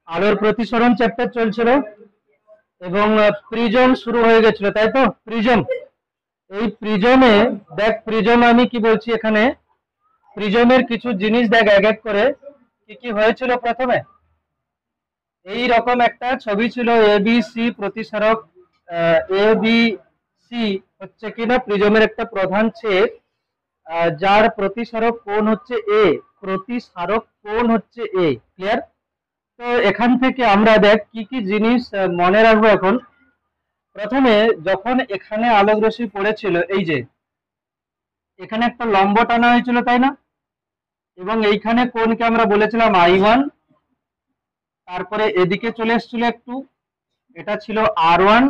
আলোর প্রতিসরণ চ্যাপ্টার চলছিল এবং প্রিজম শুরু হয়ে গেছিল, তাই তো? প্রিজম, এই প্রিজমে দেখ, প্রিজম আমি কি বলছি এখানে, প্রিজমের কিছু জিনিস দেখ এক এক করে কি কি হয়েছিল। প্রথমে এই রকম একটা ছবি ছিল, A B C প্রতিসারক। A B C হচ্ছে কিনা প্রিজমের একটা প্রধান ছেদ, যার প্রতিসারক কোণ হচ্ছে এ, প্রতিসারক কোণ হচ্ছে এ। ক্লিয়ার? তো এখান থেকে আমরা দেখ কি কি জিনিস মনে রাখবো এখন। প্রথমে যখন এখানে আলোক রশ্মি পড়েছিল, এই যে এখানে একটা লম্ব টানা হয়েছিল, তাই না? এবং এইখানে কোণকে আমরা বলেছিলাম I1, তারপরে এদিকে চলে এসেছিল একটু, এটা ছিল R1,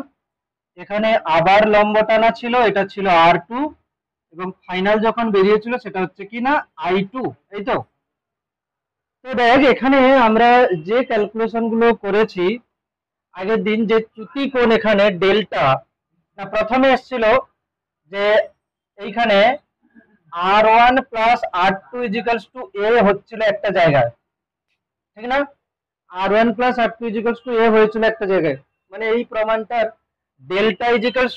এখানে আবার লম্ব টানা ছিল, এটা ছিল R2, এবং ফাইনাল যখন বেরিয়েছিল সেটা হচ্ছে কি না I2, এই তো। তো দেখ এখানে আমরা যে ক্যালকুলেশন গুলো করেছি আগের দিন, যে চ্যুতি কোণ এখানে ডেল্টা, প্রথমে এসেছিল যে এইখানে R1 plus R2 equals two এ হচ্ছিল একটা জায়গায়, ঠিক না? R1 plus R2 equals two এ হয়েছিল একটা জায়গায়, মানে এই প্রমাণটার delta equals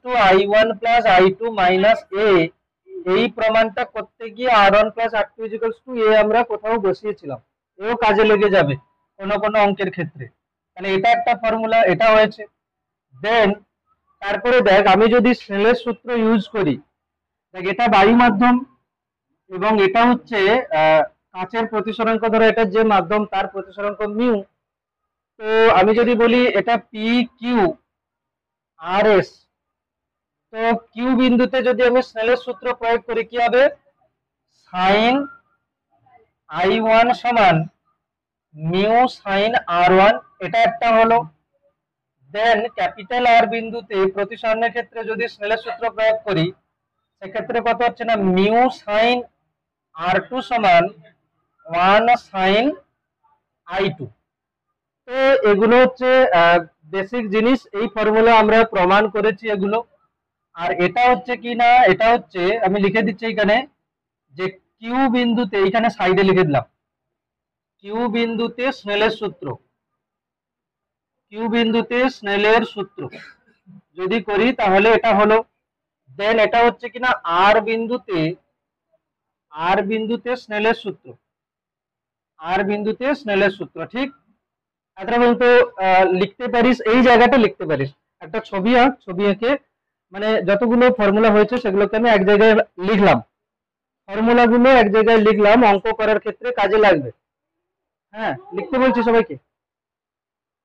to I1 plus I2 minus A, এই প্রমাণটা করতে গিয়ে R1 plus R2 equals two এ আমরা কোথাও বসিয়েছিলাম, এও কাজে লেগে যাবে কোনো কোনো অঙ্কের ক্ষেত্রে। তাহলে এটা একটা ফর্মুলা, এটা হয়েছে। দেন তারপরে দেখ, আমি যদি স্নেলের সূত্র ইউজ করি, দেখ এটা বায়ু মাধ্যম এবং এটা হচ্ছে কাঁচের প্রতিসরাঙ্ক, ধরো এটা যে মাধ্যম তার প্রতিসরাঙ্ক মিউ। তো আমি যদি বলি এটা পি কিউ আর এস, তো কিউ বিন্দুতে যদি আমি স্নেলের সূত্র প্রয়োগ করি কি হবে, সাইন I1 সমান মিউ সাইন R1, এটা একটা হলো। দেন ক্যাপিটাল আর বিন্দুতে প্রতিসরণের ক্ষেত্রে যদি স্নেলের সূত্র প্রয়োগ করি, সেক্ষেত্রে কত হচ্ছে না, মিউ সাইন R2 সমান 1 সাইন I2। তো এগুলো হচ্ছে বেসিক জিনিস, এই ফর্মুলা আমরা প্রমাণ করেছি এগুলো। আর এটা হচ্ছে কি না, এটা হচ্ছে আমি লিখে দিচ্ছি এখানে, যে কিউ বিন্দুতে, এইখানে সাইডে লিখে দিলাম, কিউ বিন্দুতে স্নেলের সূত্র, কিউ বিন্দুতে স্নেলের সূত্র যদি করি তাহলে এটা হলো। দেন এটা হচ্ছে কিনা আর বিন্দুতে, আর বিন্দুতে স্নেলের সূত্র, আর বিন্দুতে স্নেলের সূত্র, ঠিক? এটা বলতো লিখতে পারিস, এই জায়গাটা লিখতে পারিস, একটা ছবি আঁক, ছবি এঁকে মানে যতগুলো ফর্মুলা হয়েছে সেগুলোকে আমি এক জায়গায় লিখলাম, ফর্মুলা গুলো এক জায়গায় লিখলাম, অঙ্ক করার ক্ষেত্রে কাজে লাগবে। হ্যাঁ, লিখতে বলছি সবাইকে,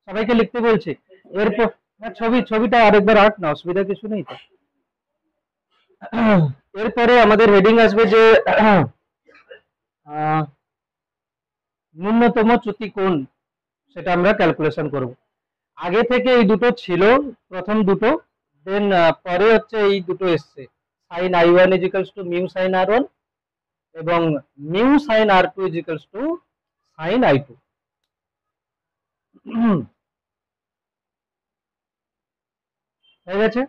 সবাইকে লিখতে বলছি। এরপর ছবিটা আরেকবার আঁক না, অসুবিধা কিছু নেই তো। এরপরে আমাদের হেডিং আসবে যে ন্যূনতম চ্যুতি কোণ, সেটা আমরা ক্যালকুলেশন করব। আগে থেকে এই দুটো ছিল, প্রথম দুটো, দেন পরে হচ্ছে এই দুটো এসছে, sine I1 equals to mu sine R1 এবং mu sine R2 equals to sine I2। হয়ে গেছে?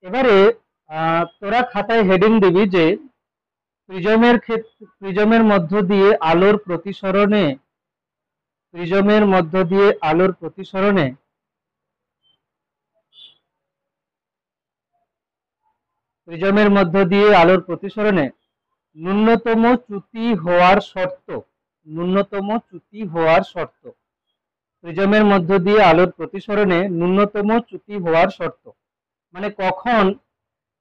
এবারে তোরা খাতায় হেডিং দিবি যে প্রিজমের ক্ষেত্রে, প্রিজমের মধ্য দিয়ে আলোর প্রতিসরণে, প্রিজমের মধ্য দিয়ে আলোর প্রতিসরণে প্রিজমের মধ্য দিয়ে আলোর প্রতিসরণে ন্যূনতম চ্যুতি হওয়ার শর্ত, ন্যূনতম চ্যুতি হওয়ার শর্ত, প্রিজমের মধ্য দিয়ে আলোর প্রতিসরণে ন্যূনতম চ্যুতি হওয়ার শর্ত, মানে কখন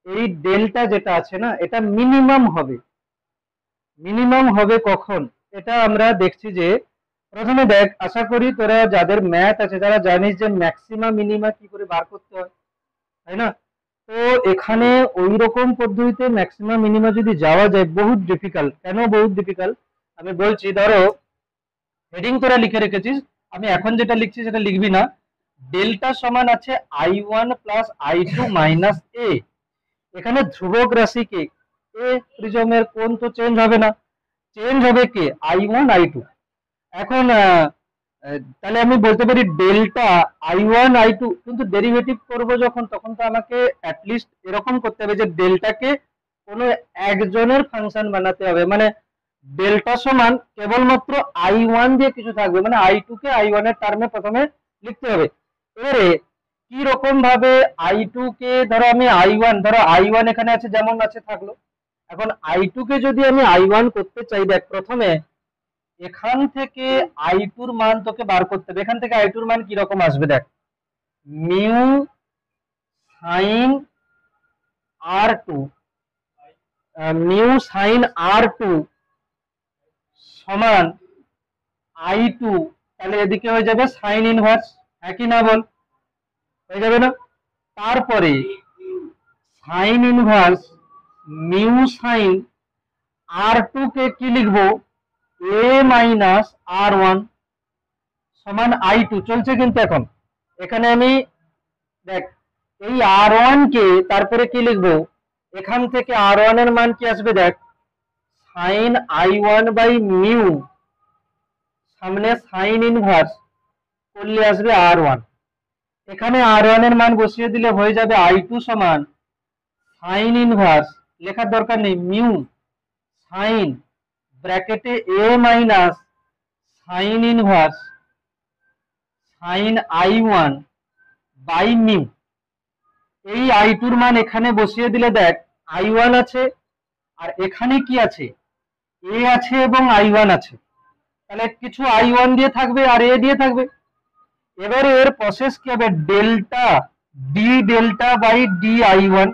এই ডেল্টা যেটা আছে না, এটা মিনিমাম হবে, মিনিমাম হবে কখন, এটা আমরা দেখছি। যে প্রথমে দেখ, আশা করি তোরা যাদের ম্যাথ আছে তারা জানিস যে ম্যাক্সিমা মিনিমা কি করে বার করতে হয়, তাই না? তো এখানে ওই রকম পদ্ধতিতে ম্যাক্সিমা মিনিমা যদি যাওয়া যায়, বহুত ডিফিকাল্ট। কেন বহুত ডিফিকাল্ট আমি বলছি। ধরো হেডিং তোরা লিখে রেখেছিস, আমি এখন যেটা লিখছি সেটা লিখবি না। ডেল্টা সমান আছে I1 প্লাস I2 মাইনাস এ, এখানে ধ্রুবক রাশি কে এ, প্রিজমের কোণ তো চেঞ্জ হবে না, চেঞ্জ হবে কে I1 I2। এখন তাহলে আমি বলতে পারি ডেল্টা I1 I2, কিন্তু ডেরিভেটিভ করব যখন, তখন তো আমাকে অ্যাটলিস্ট এরকম করতে হবে যে ডেল্টাকে কোনো একজনের ফাংশন বানাতে হবে, মানে ডেল্টা সমান কেবলমাত্র I1 দিয়ে কিছু থাকবে, মানে I2 কে I1 এর টার্মে প্রথমে লিখতে হবে। এবারে কি রকম ভাবে I2 কে ধরো আমি I1, ধরো I1 এখানে আছে যেমন আছে থাকলো, এখন I2 কে যদি আমি I1 করতে চাই, দেখ প্রথমে এখান থেকে I2 এর মান তোকে বার করতে হবে। এখান থেকে I2 এর মান কি রকম আসবে দেখ, mu sine R2, mu sine R2 সমান I2, তাহলে এদিকে হয়ে যাবে সাইন ইনভার্স, একই না বল, হয়ে যাবে না? তারপরে sign inverse mu sine R2 কে কি লিখবো, a মাইনাস R1 সমান I2 চলছে। কিন্তু এখন এখানে আমি দেখ এই R1 কে তারপরে কি লিখবো, এখান থেকে R1 এর মান কি আসবে দেখ, সাইন I1 বাই মিউ, সামনে সাইন ইনভার্স করলে আসবে R1, এখানে R1 এর মান বসিয়ে দিলে হয়ে যাবে I2 সমান সাইন ইনভার্স, লেখার দরকার নেই, মিউ সাইন ব্র্যাকেটে a minus sine inverse sine I1 by mu. এই I2 এর মান এখানে বসিয়ে দিলে দেখ I1 আছে আর এখানে কি আছে, a আছে এবং I1 আছে, তাহলে কিছু I1 দিয়ে থাকবে আর a দিয়ে থাকবে। এবারে এর প্রসেস কি হবে, delta D delta by D I1,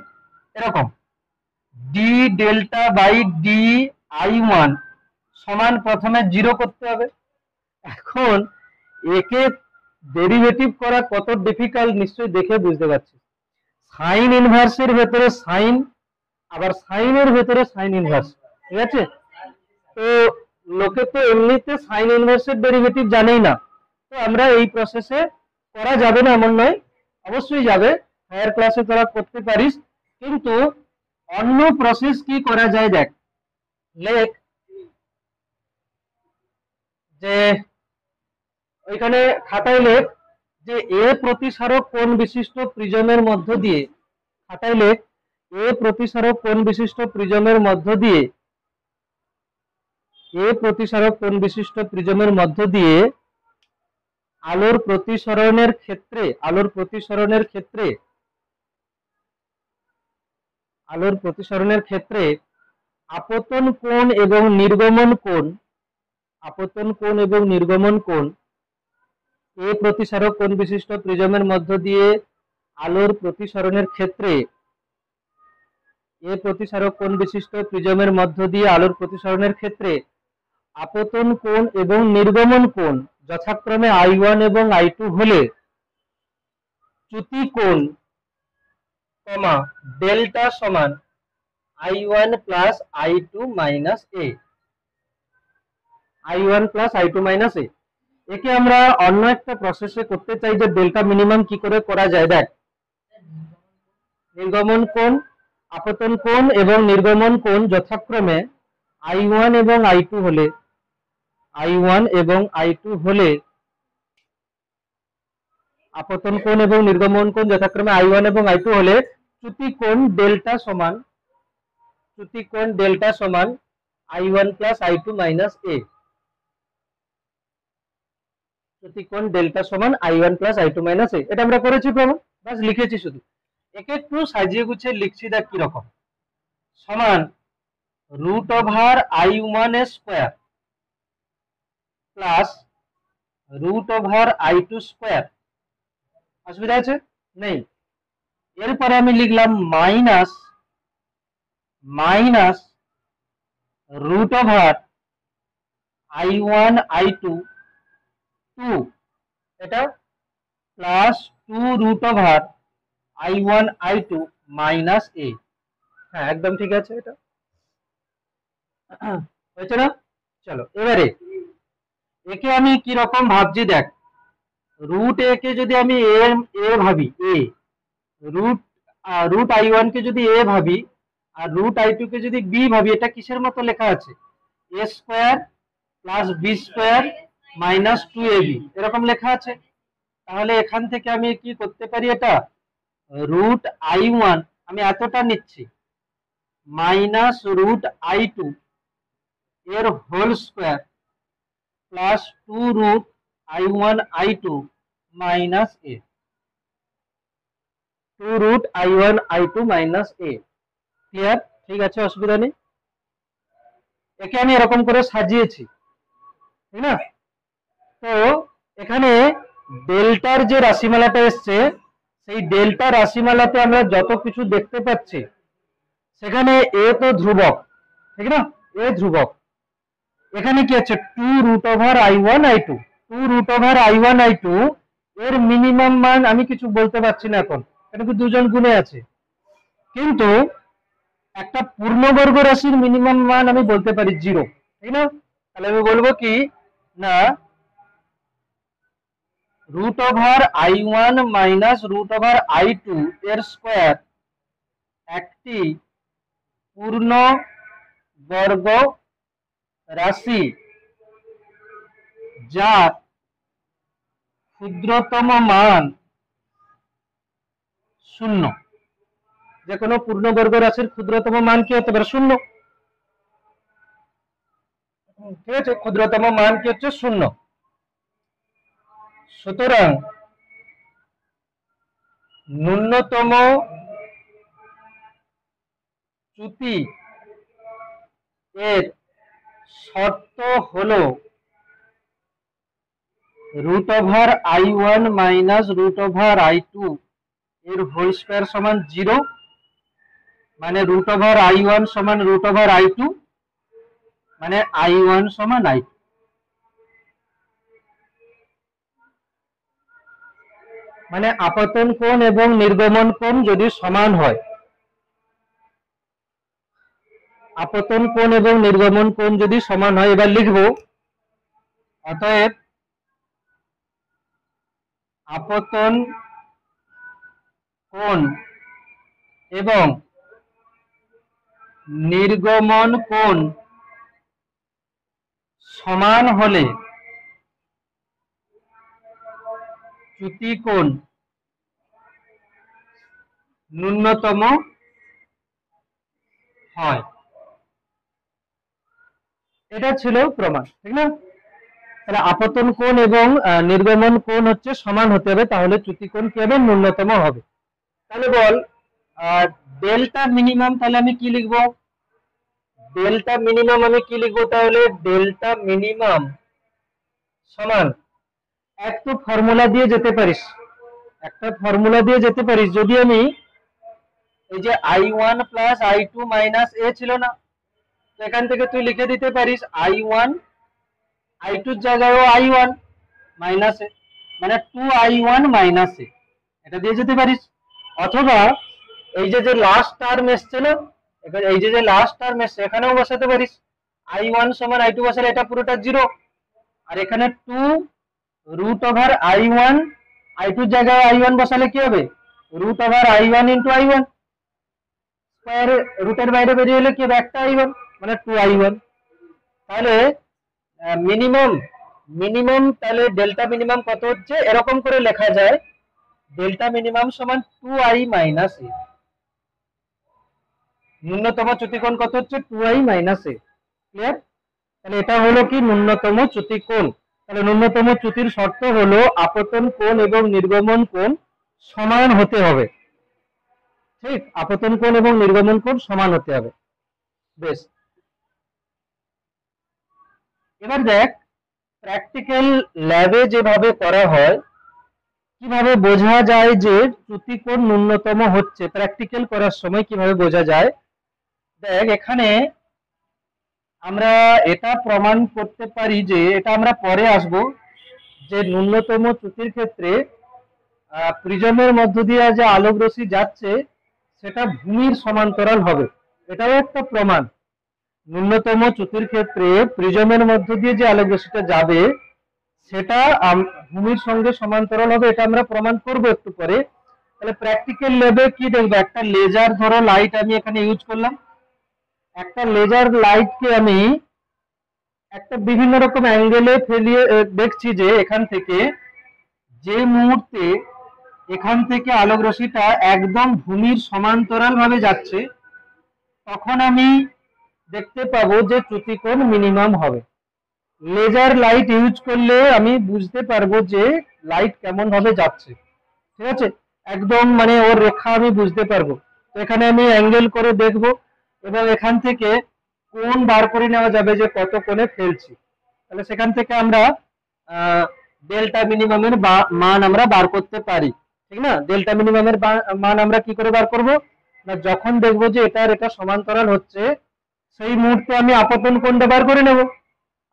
এরকম D delta by D I1 সমান প্রথমে 0 করতে হবে। এখন একে ডেরিভেটিভ করা কত ডিফিকাল্ট নিশ্চয়ই দেখে বুঝতে পারছিস। সাইন ইনভার্সের ভেতরে সাইন, আবার সাইনের ভেতরে সাইন ইনভার্স, ঠিক আছে? তো লোকে তো এমনিতে সাইন ইনভার্সের ডেরিভেটিভ জানেই না, তো আমরা এই প্রসেসে করা যাবে না এমন নয়, অবশ্যই যাবে, হায়ার ক্লাসে তোরা করতে পারিস। কিন্তু অন্য প্রসেস কি করা যায় দেখ, লেখ যে ওইখানে খাতায় লেখ যে এ প্রতিসারক কোণ বিশিষ্ট প্রিজমের মধ্য দিয়ে, খাতায় লেখ এ প্রতিসারক কোণ বিশিষ্ট প্রিজমের মধ্য দিয়ে, এ প্রতিসারক কোণ বিশিষ্ট প্রিজমের মধ্য দিয়ে আলোর প্রতিসরণের ক্ষেত্রে, আলোর প্রতিসরণের ক্ষেত্রে, আলোর প্রতিসরণের ক্ষেত্রে আপতন কোণ এবং নির্গমন কোণ, আপতন কোণ এবং নির্গমন কোণ এ প্রতিসারক কোণ বিশিষ্ট প্রিজমের মধ্য দিয়ে আলোর প্রতিসরণের ক্ষেত্রে, এ প্রতিসারক কোণ বিশিষ্ট প্রিজমের মধ্য দিয়ে আলোর প্রতিসরণের ক্ষেত্রে আপতন কোণ এবং নির্গমন কোণ যথাক্রমে I1 এবং I2 হলে চ্যুতি কোণ কমা ডেল্টা সমান I1 plus I2 minus a, I1 plus I2 minus a। একে আমরা অন্য একটা প্রসেসে করতে চাই যে ডেল্টা মিনিমাম কি করে করা যায়। দেখ নির্গমন কোণ, আপতন কোণ এবং নির্গমন কোণ যথাক্রমে I1 এবং I2 হলে, I1 এবং I2 হলে আপতন কোণ এবং নির্গমন কোণ যথাক্রমে I1 এবং I2 হলে চ্যুতি কোণ ডেল্টা সমান, চ্যুতি কোণ ডেল্টা সমান I1 plus I2 minus a, চ্যুতি কোণ ডেল্টা সমান I1 plus I2 minus a। এটা আমরা করেছি প্রমাণ, বাস লিখেছি শুধু, একে একটু সাজিয়ে গুছিয়ে লিখছি দেখ কি রকম, সমান root over I1 square plus root over I2 square, অসুবিধা আছে নেই? এরপরে আমি লিখলাম minus minus root over I1 I2 2, এটা plus 2 root over I1 I2 minus a। হ্যাঁ একদম ঠিক আছে, এটা হয়েছে না? চলো এবারে একে আমি কি রকম ভাবছি দেখ, রুট এ কে যদি আমি এ ভাবি, এ রুট রুট I1 কে যদি এ ভাবি আর রুট I2 কে যদি বি ভাবি, এটা কিসের মতো লেখা আছে, A square plus B square minus 2ab এরকম লেখা আছে। তাহলে এখান থেকে আমি কি করতে পারি, এটা রুট I1 আমি এতটা নিচ্ছি মাইনাস রুট I2 এর whole square plus 2 root i1 i2 minus a, 2 root i1 i2 minus a। Clear? ঠিক আছে, অসুবিধা নেই। একে আমি এরকম করে সাজিয়েছি, ঠিক না? তো এখানে ডেল্টার যে রাশিমালাটা এসছে, সেই ডেল্টা রাশিমালাতে আমরা যত কিছু দেখতে পাচ্ছি সেখানে এ তো ধ্রুবক, ঠিক না? এ ধ্রুবক। এখানে কি আছে? 2 root over i1 i2, 2 root over i1 i2 এর মিনিমাম মান আমি কিছু বলতে পারছি না এখন, কেন কি দুজন গুণে আছে। কিন্তু একটা পূর্ণবর্গ রাশির মিনিমাম মান আমি বলতে পারি 0, ঠিক না? তাহলে আমি বলবো কি না, root over i1 minus root over i2 এর স্কোয়ার একটি পূর্ণ বর্গ রাশি যার ক্ষুদ্রতম মান 0। যে কোনো পূর্ণবর্গ রাশির ক্ষুদ্রতম মান কি হতে পারে? 0। ঠিক আছে, ক্ষুদ্রতম মান কি হচ্ছে? 0। সুতরাং ন্যূনতম চ্যুতি এর শর্ত হলো root over i1 minus root over i2 এর হোল স্কয়ার সমান 0, মানে রুট ওভার i1 সমান রুট ওভার i2, মানে i1 সমান i2। মানে আপতন কোণ এবং নির্গমন কোণ যদি সমান হয়, আপতন কোণ এবং নির্গমন কোণ যদি সমান হয়, এবার লিখব অতএব আপতন কোণ এবং নির্গমন কোণ সমান হলে চ্যুতি কোণ ন্যূনতম হয়। এটা ছিল প্রমাণ, ঠিক না? তাহলে আপতন কোণ এবং নির্গমন কোণ হচ্ছে সমান হতে হবে, তাহলে চ্যুতি কোণ কি হবে? ন্যূনতম হবে। তাহলে বল ডেল্টা মিনিমাম, তাহলে আমি কি লিখবো? ডেল্টা মিনিমাম আমি কি লিখবো? তাহলে ডেল্টা মিনিমাম সমান, এক তো ফর্মুলা দিয়ে যেতে পারিস, একটা ফর্মুলা দিয়ে যেতে পারিস। যদি আমি এই যে i1 plus i2 minus a ছিল না, এখান থেকে তুই লিখে দিতে পারিস i1 i2 এর জায়গায় i1 মাইনাস a, মানে 2i1 মাইনাস a, এটা দিয়ে যেতে পারিস। অথবা এই যে লাস্ট টার্ম এসছে না, এই যে লাস্ট টার্ম এসছে এখানেও বসাতে পারিস, i1 সমান i2 বসালে এটা পুরোটা 0, আর এখানে 2 রুট ওভার i1, i2 এর জায়গায় i1 বসালে কি হবে? Root over i1 into i1 square, রুটের বাইরে বেরিয়ে এলে কি হবে? একটা i1, মানে 2i1। তাহলে মিনিমাম তাহলে ডেল্টা মিনিমাম কত হচ্ছে? এরকম করে লেখা যায়, ডেল্টা মিনিমাম সমান 2i মাইনাস a। ন্যূনতম চ্যুতি কোণ কত হচ্ছে? 2i minus a। ক্লিয়ার? তাহলে এটা হলো কি? ন্যূনতম চ্যুতি কোণ। তাহলে ন্যূনতম চ্যুতির শর্ত হলো আপতন কোণ এবং নির্গমন কোণ সমান হতে হবে। ঠিক, আপতন কোণ এবং নির্গমন কোণ সমান হতে হবে। বেশ, এবার দেখ প্র্যাকটিক্যাল ল্যাবে যেভাবে করা হয়, কিভাবে বোঝা যায় যে চ্যুতি কোণ ন্যূনতম হচ্ছে, প্র্যাকটিক্যাল করার সময় কিভাবে বোঝা যায়। দেখ এখানে আমরা এটা প্রমাণ করতে পারি যে, এটা আমরা পরে আসব, যে ন্যূনতম চ্যুতির ক্ষেত্রে প্রিজমের মধ্য দিয়ে যে আলোক রশ্মি যাচ্ছে সেটা ভূমির সমান্তরাল হবে, এটাও একটা প্রমাণ। ন্যূনতম চ্যুতির ক্ষেত্রে প্রিজমের মধ্য দিয়ে যে আলোক রশ্মিটা যাবে সেটা ভূমির সঙ্গে সমান্তরাল হবে, এটা আমরা প্রমাণ করব একটু পরে। তাহলে প্র্যাকটিক্যাল ল্যাবে কি দেখবো? একটা লেজার ধরো লাইট আমি এখানে ইউজ করলাম, একটা লেজার লাইটকে আমি একটা বিভিন্ন রকম অ্যাঙ্গেলে ফেলিয়ে দেখছি যে এখান থেকে, যে মুহূর্তে এখান থেকে আলোক রশ্মিটা একদম ভূমির সমান্তরাল ভাবে যাচ্ছে, তখন আমি দেখতে পাবো যে চ্যুতিকোণ মিনিমাম হবে। লেজার লাইট ইউজ করলে আমি বুঝতে পারবো যে লাইট কেমন ভাবে যাচ্ছে, ঠিক আছে, একদম মানে ওর রেখা আমি বুঝতে পারবো। তো এখানে আমি অ্যাঙ্গেল করে দেখবো এবং এখান থেকে কোণ বার করে নেওয়া যাবে যে কত কোণে ফেলছি। তাহলে সেখান থেকে আমরা ডেল্টা মিনিমামের মান আমরা বার করতে পারি, ঠিক না? ডেল্টা মিনিমামের মান আমরা কি করে বার করব না, যখন দেখবো যে এটা সমান্তরাল হচ্ছে সেই মুহূর্তে আমি আপতন কোণটা বার করে নেব।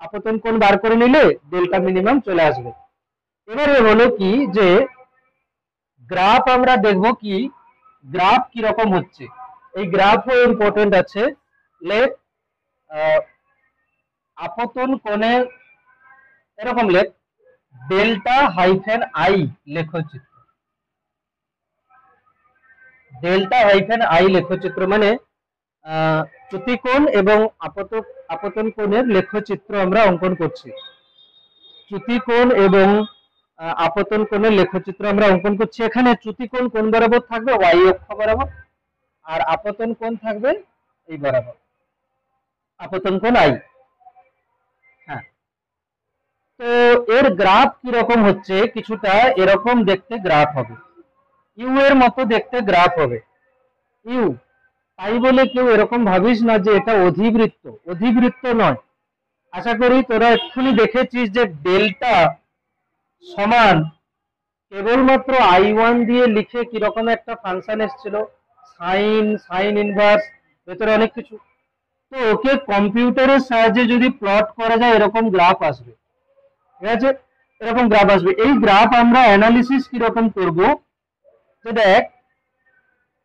আপতন কোণ বার করে নিলে ডেল্টা মিনিমাম চলে আসবে। এবারে হলো কি যে গ্রাফ আমরা দেখব কি গ্রাফ কি রকম হচ্ছে, এই গ্রাফও ইম্পর্টেন্ট আছে। লেখ আপতন কোণের এরকম লেখ ডেল্টা হাইফেন আই লেখচিত্র। ডেল্টা হাইফেন আই লেখচিত্র মানে চ্যুতিকোণ এবং আপতন কোণের লেখচিত্র আমরা অঙ্কন করছি। চ্যুতিকোণ এবং আপতন কোণের লেখচিত্র আমরা অঙ্কন করছি। এখানে চ্যুতিকোণ কোণ বরাবর থাকবে ওয়াই অক্ষ বরাবর, আর আপতন কোণ থাকবে এই বরাবর, আপতন কোণ আই। হ্যাঁ, তো এর গ্রাফ কি রকম হচ্ছে, কিছুটা এরকম দেখতে গ্রাফ হবে, ইউ এর মতো দেখতে গ্রাফ হবে। ইউ, তাই বলে কেউ এরকম ভাবিস না যে এটা অধিবৃত্ত, অধিবৃত্ত নয়। আশা করি তোরা এক্ষুনি দেখেছিস যে ডেল্টা সমান কেবলমাত্র I1 দিয়ে লিখে কিরকম একটা ফাংশন এসেছিল, সাইন ইনভার্স, ভেতরে অনেক কিছু। তো ওকে কম্পিউটারের সাহায্যে যদি প্লট করা যায় এরকম গ্রাফ আসবে, ঠিক আছে, এরকম গ্রাফ আসবে। এই গ্রাফ আমরা অ্যানালিসিস কিরকম করব, যে দেখ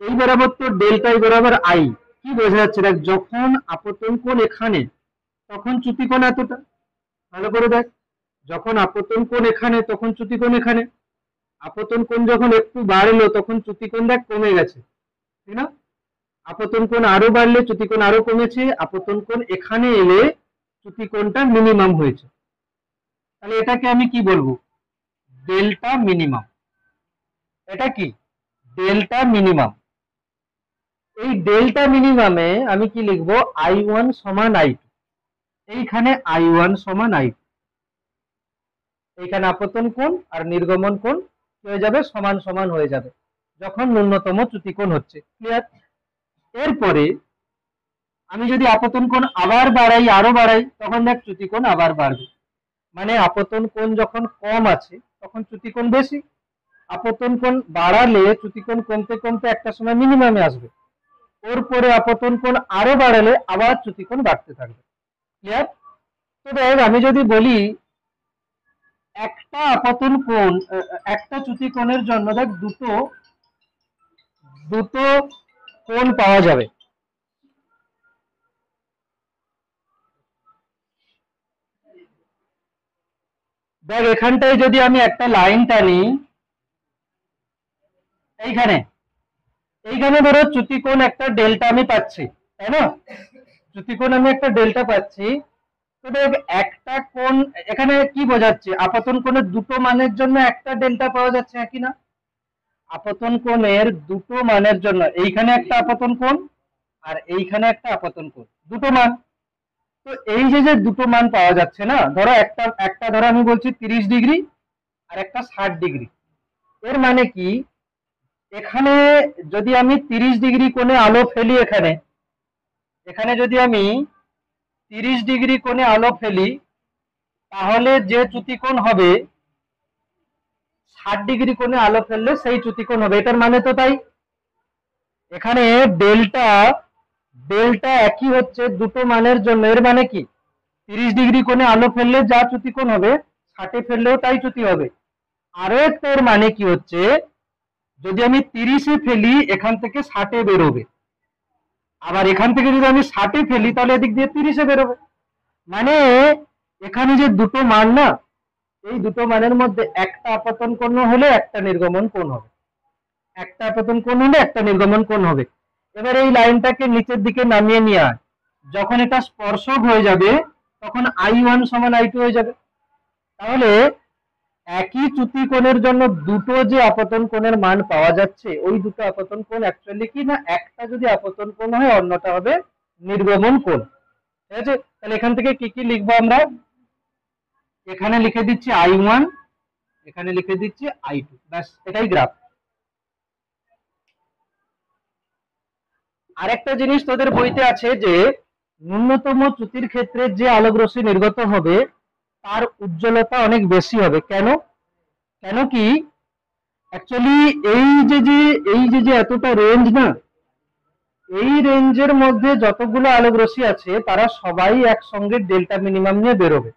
এই বরাবর তো ডেল্টা এই বরাবর আই, কি বোঝা যাচ্ছে দেখ, যখন আপতন কোণ এখানে তখন চ্যুতিকোণ এতটা, ভালো করে দেখ, যখন আপতন কোণ এখানে তখন চ্যুতিকোণ এখানে, আপতন কোণ যখন একটু বাড়লো তখন চ্যুতিকোণ দেখ কমে গেছে, ঠিক না? আপতন কোণ আরো বাড়লে চ্যুতিকোণ আরো কমেছে, আপতন কোণ এখানে এলে চ্যুতিকোণটা মিনিমাম হয়েছে। তাহলে এটাকে আমি কি বলবো, ডেল্টা মিনিমাম। এটা কি ডেল্টা মিনিমাম। এই ডেল্টা মিনিমামে আমি কি লিখবো, I1 সমান I2, এইখানে I1 সমান I2, এইখানে আপতন কোণ আর নির্গমন কোণ হয়ে যাবে সমান সমান হয়ে যাবে যখন ন্যূনতম চ্যুতিকোণ হচ্ছে। ক্লিয়ার? এরপরে আমি যদি আপতন কোণ আবার বাড়াই, আরো বাড়াই, তখন দেখ চ্যুতিকোণ আবার বাড়বে। মানে আপতন কোণ যখন কম আছে তখন চ্যুতিকোণ বেশি, আপতন কোণ বাড়ালে চ্যুতিকোণ কমতে কমতে একটা সময় মিনিমামে আসবে, ওর পরে আপতন কোণ আরো বাড়ালে আবার চ্যুতিকোণ বাড়তে থাকবে। ক্লিয়ার? তো দেখ আমি যদি বলি একটা আপতন কোণ, একটা চ্যুতিকোণের জন্য দেখ দুটো কোণ পাওয়া যাবে। দেখ এখানটায় যদি আমি একটা লাইন টানি, এইখানে এইখানে ধরো চ্যুতিকোণ একটা ডেল্টা আমি পাচ্ছি, তাই না? চ্যুতিকোণ আমি একটা ডেল্টা পাচ্ছি। তো দেখ একটা কোণ এখানে কি বোঝাচ্ছে, আপতন কোণের দুটো মানের জন্য একটা ডেল্টা পাওয়া যাচ্ছে, একই না? আপতন কোণের দুটো মানের জন্য এইখানে একটা আপতন কোণ আর এইখানে একটা আপতন কোণ, দুটো মান। তো এই যে দুটো মান পাওয়া যাচ্ছে না, ধরো একটা ধরো আমি বলছি 30 ডিগ্রি আর একটা 60 ডিগ্রি। এর মানে কি, এখানে যদি আমি 30 ডিগ্রি কোণে আলো ফেলি, এখানে এখানে যদি আমি 30 ডিগ্রি কোণে আলো ফেলি, তাহলে যে চ্যুতিকোণ হবে 60 ডিগ্রি কোণে আলো ফেললে সেই চ্যুতিকোণ হবে। এটার মানে তো তাই, এখানে ডেল্টা ডেল্টা একই হচ্ছে দুটো মানের জন্য। এর মানে কি 30 ডিগ্রি কোণে আলো ফেললে যা চ্যুতিকোণ হবে 60 ফেললেও তাই চ্যুতি হবে। আরো একটা এর মানে কি হচ্ছে, যদি আমি 30-এ ফেলি এখান থেকে 60-এ বেরোবে, আবার এখান থেকে যদি আমি 60-এ ফেলি তাহলে এদিক দিয়ে 30-এ বেরোবে। মানে এখানে যে দুটো মান না, এই দুটো মানের মধ্যে একটা আপতন কোণ হলে একটা নির্গমন কোণ হবে, একটা আপতন কোণ হলে একটা নির্গমন কোণ হবে। এবার এই লাইনটাকে নিচের দিকে নামিয়ে নিয়ে আয়, যখন এটা স্পর্শক হয়ে যাবে তখন I1 সমান I2 হয়ে যাবে। তাহলে একই চ্যুতিকোণের জন্য দুটো যে আপতন কোণের মান পাওয়া যাচ্ছে, ওই দুটো আপতন কোণ অ্যাকচুয়ালি কি না, একটা যদি আপতন কোণ হয় অন্যটা হবে নির্গমন কোণ। ঠিক আছে, তাহলে এখান থেকে কি কি লিখবো আমরা, এখানে লিখে দিচ্ছি I1, এখানে লিখে দিচ্ছি I2, ব্যাস এটাই গ্রাফ। আরেকটা জিনিস তোদের বইতে আছে যে ন্যূনতম চ্যুতির ক্ষেত্রে যে আলোক রশ্মি নির্গত হবে তার উজ্জ্বলতা অনেক বেশি হবে। কেন? কেন কি অ্যাকচুয়ালি এই যে এতটা রেঞ্জ না, এই রেঞ্জের মধ্যে যতগুলো আলোক রশ্মি আছে তারা সবাই একসঙ্গে ডেল্টা মিনিমাম নিয়ে বেরোবে।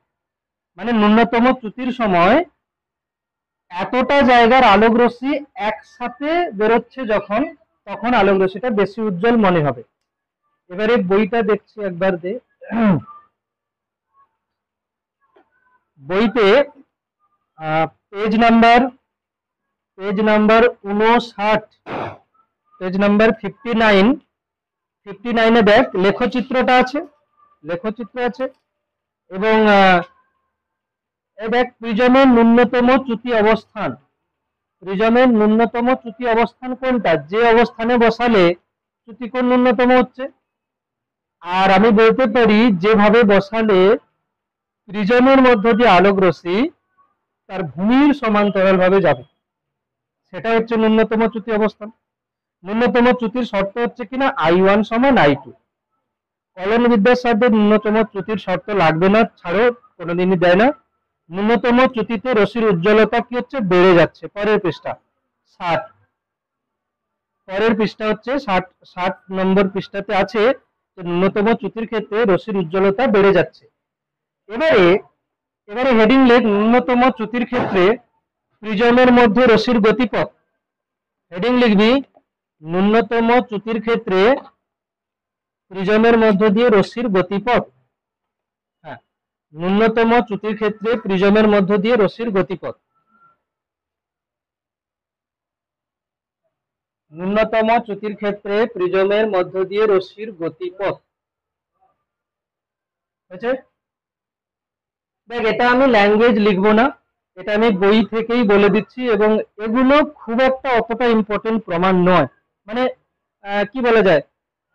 মানে ন্যূনতম চ্যুতির সময় এতটা জায়গার আলোক রশ্মি একসাথে বেরোচ্ছে যখন, তখন আলোক রশ্মিটা বেশি উজ্জ্বল মনে হবে। এবারে বইটা দেখছি একবার দে, বইতে পেজ নাম্বার 59, পেজ নাম্বার 59 এ দেখ লেখচিত্রটা আছে, লেখচিত্র আছে এবং দেখ প্রিজমের ন্যূনতম চ্যুতি অবস্থান, প্রিজমের ন্যূনতম চ্যুতি অবস্থান কোনটা, যে অবস্থানে বসালে চ্যুতি কোণ ন্যূনতম হচ্ছে। আর আমি বলতে পারি যেভাবে বসালে প্রিজমের মধ্য দিয়ে আলোক রশ্মি তার ভূমির সমান্তরাল ভাবে যাবে, সেটা হচ্ছে ন্যূনতম চ্যুতি অবস্থান। ন্যূনতম চ্যুতির শর্ত হচ্ছে কিনা I1 সমান I2। কলন বিদ্যার সাথে ন্যূনতম চ্যুতির শর্ত লাগবে না, ছাড়ো কোনোদিনই দেয় না। ন্যূনতম চ্যুতিতে রশ্মির উজ্জ্বলতা কি হচ্ছে, বেড়ে যাচ্ছে। পরের পৃষ্ঠা 60, পরের পৃষ্ঠা হচ্ছে 60 নম্বর পৃষ্ঠাতে আছে যে ন্যূনতম চ্যুতির ক্ষেত্রে রশ্মির উজ্জ্বলতা বেড়ে যাচ্ছে। এবারে হেডিং লেখ ন্যূনতম চ্যুতির ক্ষেত্রে প্রিজমের মধ্যে রশ্মির গতিপথ। হেডিং লিখবি ন্যূনতম চ্যুতির ক্ষেত্রে প্রিজমের মধ্য দিয়ে রশ্মির গতিপথ। হ্যাঁ, ন্যূনতম চ্যুতির ক্ষেত্রে প্রিজমের মধ্য দিয়ে রশ্মির গতিপথ। ন্যূনতম চ্যুতির ক্ষেত্রে প্রিজমের মধ্য দিয়ে রশ্মির গতিপথ। দেখ এটা আমি ল্যাঙ্গুয়েজ লিখবো না, এটা আমি বই থেকেই বলে দিচ্ছি, এবং এগুলো খুব একটা অতটা ইম্পর্টেন্ট প্রমাণ নয়। মানে কি বলা যায়,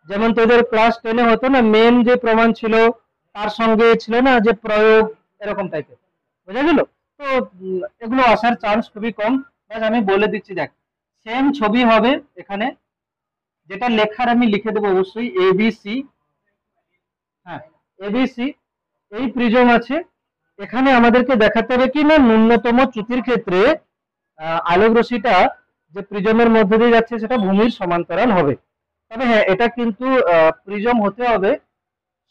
যেমন তোদের ক্লাস 10-এ হতো না, মেন যে প্রমাণ ছিল তার সঙ্গে ছিল না যে প্রয়োগ, এরকম টাইপের, বোঝা গেল? তো এগুলো আসার চান্স খুবই কম। আমি বলে দিচ্ছি, দেখ সেম ছবি হবে এখানে, যেটা লেখার আমি লিখে দেবো অবশ্যই ABC। হ্যাঁ, ABC এই প্রিজম আছে, এখানে আমাদেরকে দেখাতে হবে কি না ন্যূনতম চ্যুতির ক্ষেত্রে আলোক রশ্মিটা যে প্রিজমের মধ্যে দিয়ে যাচ্ছে সেটা ভূমির সমান্তরাল হবে। তবে হ্যাঁ, এটা কিন্তু প্রিজম হতে হবে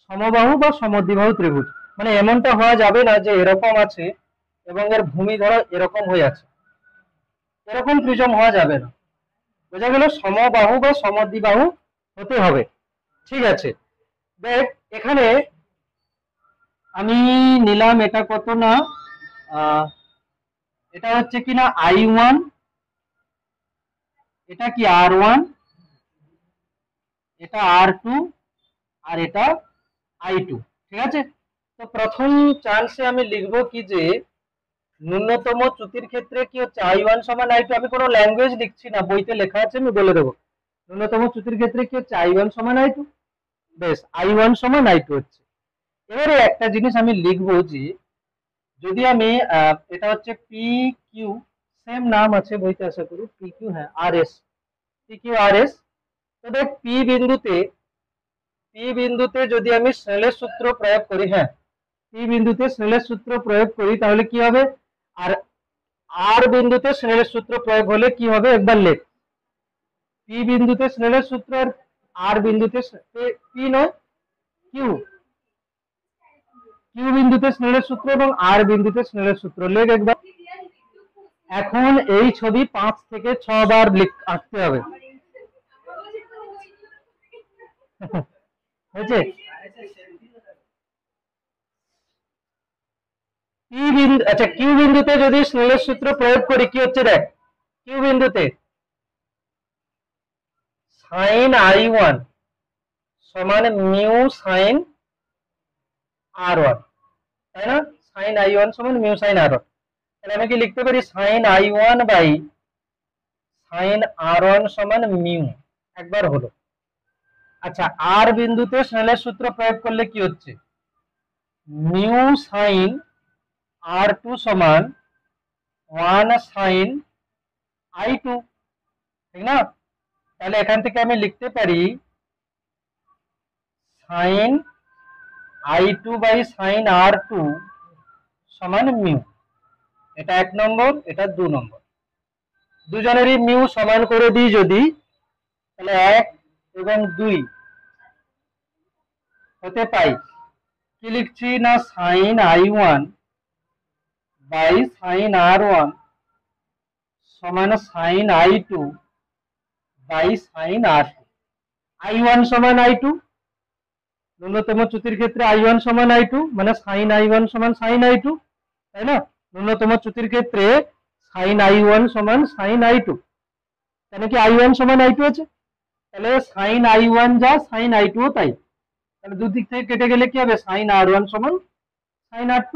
সমবাহু বা সমদ্বিবাহু ত্রিভুজ। মানে এমনটা হওয়া যাবে না যে এরকম আছে এবং এর ভূমি ধরো এরকম হয়ে আছে, এরকম প্রিজম হওয়া যাবে না, বোঝা গেল? সমবাহু বা সমদ্বিবাহু হতে হবে। ঠিক আছে, দেখ এখানে আমি নিলাম এটা কত না, এটা হচ্ছে কিনা I1, এটা কি R1, এটা R2, আর এটা I2। ঠিক আছে, তো প্রথম চান্সে আমি লিখবো কি যে ন্যূনতম চ্যুতির ক্ষেত্রে কি হচ্ছে I1 সমান I2। আমি কোনো ল্যাঙ্গুয়েজ লিখছি না, বইতে লেখা আছে, আমি বলে দেবো ন্যূনতম চ্যুতির ক্ষেত্রে কি হচ্ছে I1 সমান I2। বেশ, I1 সমান I2 হচ্ছে। এবারে একটা জিনিস আমি লিখবো যে যদি আমি এটা হচ্ছে PQ, সেম নাম আছে বইতে আশা করি, PQ, হ্যাঁ RS, PQRS। তো দেখ P বিন্দুতে যদি আমি স্নেলের সূত্র প্রয়োগ করি, হ্যাঁ P বিন্দুতে স্নেলের সূত্র প্রয়োগ করি তাহলে কি হবে, আর R বিন্দুতে স্নেলের সূত্র প্রয়োগ হলে কি হবে একবার লেখ। P বিন্দুতে স্নেলের সূত্র আর R বিন্দুতে P নয় কিউ বিন্দুতে স্নেলের সূত্র এবং R বিন্দুতে স্নেলের সূত্র লেখ একবার। এখন এই ছবি 5 থেকে 6 বার আঁকতে হবে, হয়েছে? আচ্ছা, কিউ বিন্দুতে যদি স্নেলের সূত্র প্রয়োগ করি কি হচ্ছে, দেখ কিউ বিন্দুতে সাইন I1 সমান মিউ সাইন R1, তাই না? সাইন I1 সমান মিউ সাইন R1। তাহলে আমি কি লিখতে পারি sign I1 by sine R1 সমান মিউ, একবার হলো। আচ্ছা, আর বিন্দুতে স্নেলের সূত্র প্রয়োগ করলে কি হচ্ছে, মিউ সাইন আর টু সমান 1 সাইন I2, ঠিক না? তাহলে এখান থেকে আমি লিখতে পারি sign I2 by sine R2 সমান মিউ। এটা 1 নম্বর, এটা 2 নম্বর। দুজনেরই মিউ সমান করে দিই যদি, তাহলে 1 এবং 2 হতে পাই কি লিখছি না, sign I1 by sine R1 সমান sign I2 by sine R2। I1 সমান I2, ন্যূনতম চ্যুতির ক্ষেত্রে I1 সমান I2 মানে সাইন I1 সমান সাইন I2, তাই না? ন্যূনতম চ্যুতির ক্ষেত্রে সাইন I1 সমান সাইন I2, কেন কি I1 সমান I2 আছে, তাহলে সাইন I1 যা সাইন I2 ও তাই। তাহলে দুদিক থেকে কেটে গেলে কি হবে, সাইন R1 সমান সাইন R2,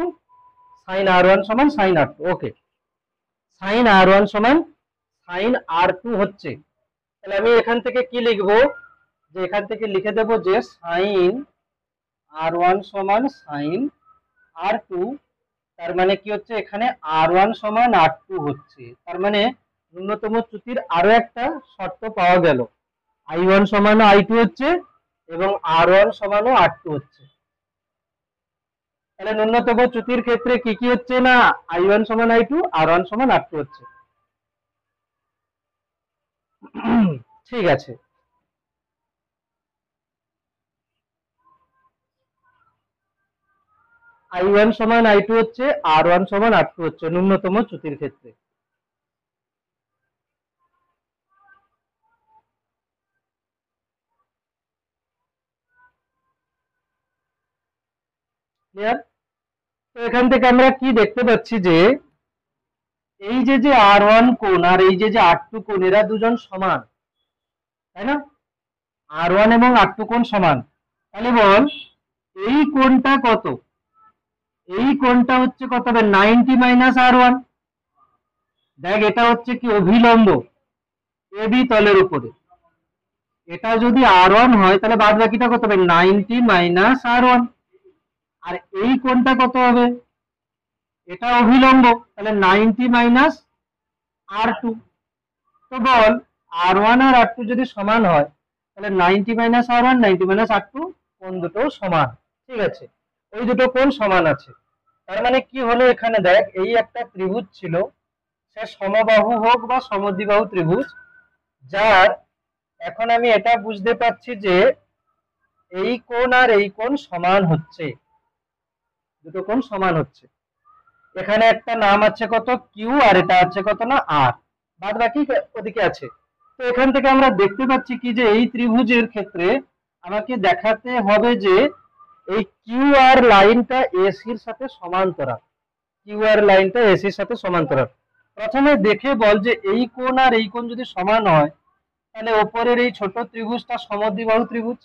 সাইন R1 সমান সাইন R2। ওকে, সাইন R1 সমান সাইন R2 হচ্ছে। তাহলে আমি এখান থেকে কি লিখবো, যে এখান থেকে লিখে দেব যে সাইন R1 সমান সাইন R2, তার মানে কি হচ্ছে, এখানে R1 সমান R2 হচ্ছে, তার মানে ন্যূনতম চ্যুতির আরো একটা শর্ত পাওয়া গেল, I1 সমান I2 হচ্ছে এবং R1 সমান R2 হচ্ছে। তাহলে ন্যূনতম চ্যুতির ক্ষেত্রে কি কি হচ্ছে না, I1 সমান I2, R1 সমান R2 হচ্ছে। ঠিক আছে, I1 সমান I2 হচ্ছে, R1 সমান R2 হচ্ছে ন্যূনতম চ্যুতির ক্ষেত্রে। ক্লিয়ার? তো এখান থেকে আমরা কি দেখতে পাচ্ছি যে এই যে যে R1 কোণ আর এই যে যে R2 কোণ, এরা দুজন সমান, তাই না? R1 এবং R2 কোণ সমান। তাহলে বল এই কোণটা কত, এই কোণটা হচ্ছে কত হবে, 90 মাইনাস R1। দেখ এটা হচ্ছে কি অভিলম্ব AB তলের উপরে, এটা যদি R1 হয় তাহলে বাদ বাকিটা কত হবে, 90 মাইনাস R1। আর এই কোণটা কত হবে, এটা অভিলম্ব, তাহলে 90 মাইনাস R2। তো বল R1 আর R2 যদি সমান হয় তাহলে 90 মাইনাস R1 90 মাইনাস R2 কোণ দুটো সমান, ঠিক আছে? ওই দুটো কোণ সমান আছে, তার মানে কি হলো, এখানে দেখ এই একটা ত্রিভুজ ছিল, সে সমবাহু হোক বা সমদ্বিবাহু ত্রিভুজ, যার এখন আমি এটা বুঝতে পারছি যে এই কোণ আর এই কোণ সমান হচ্ছে, দুটো কোণ সমান হচ্ছে। এখানে একটা নাম আছে কত কিউ, আর এটা আছে কত না আর, বাদ বাকি ওদিকে আছে। তো এখান থেকে আমরা দেখতে পাচ্ছি কি যে এই ত্রিভুজের ক্ষেত্রে আমাকে দেখাতে হবে যে এই কিউ আর লাইনটা এসির সাথে সমান্তরাল, কিউ আর লাইনটা এসির সাথে সমান্তরাল। প্রথমে দেখে বল যে এই কোণ আর এই কোণ যদি সমান হয় তাহলে ওপরের এই ছোট ত্রিভুজটা সমদ্বিবাহু ত্রিভুজ,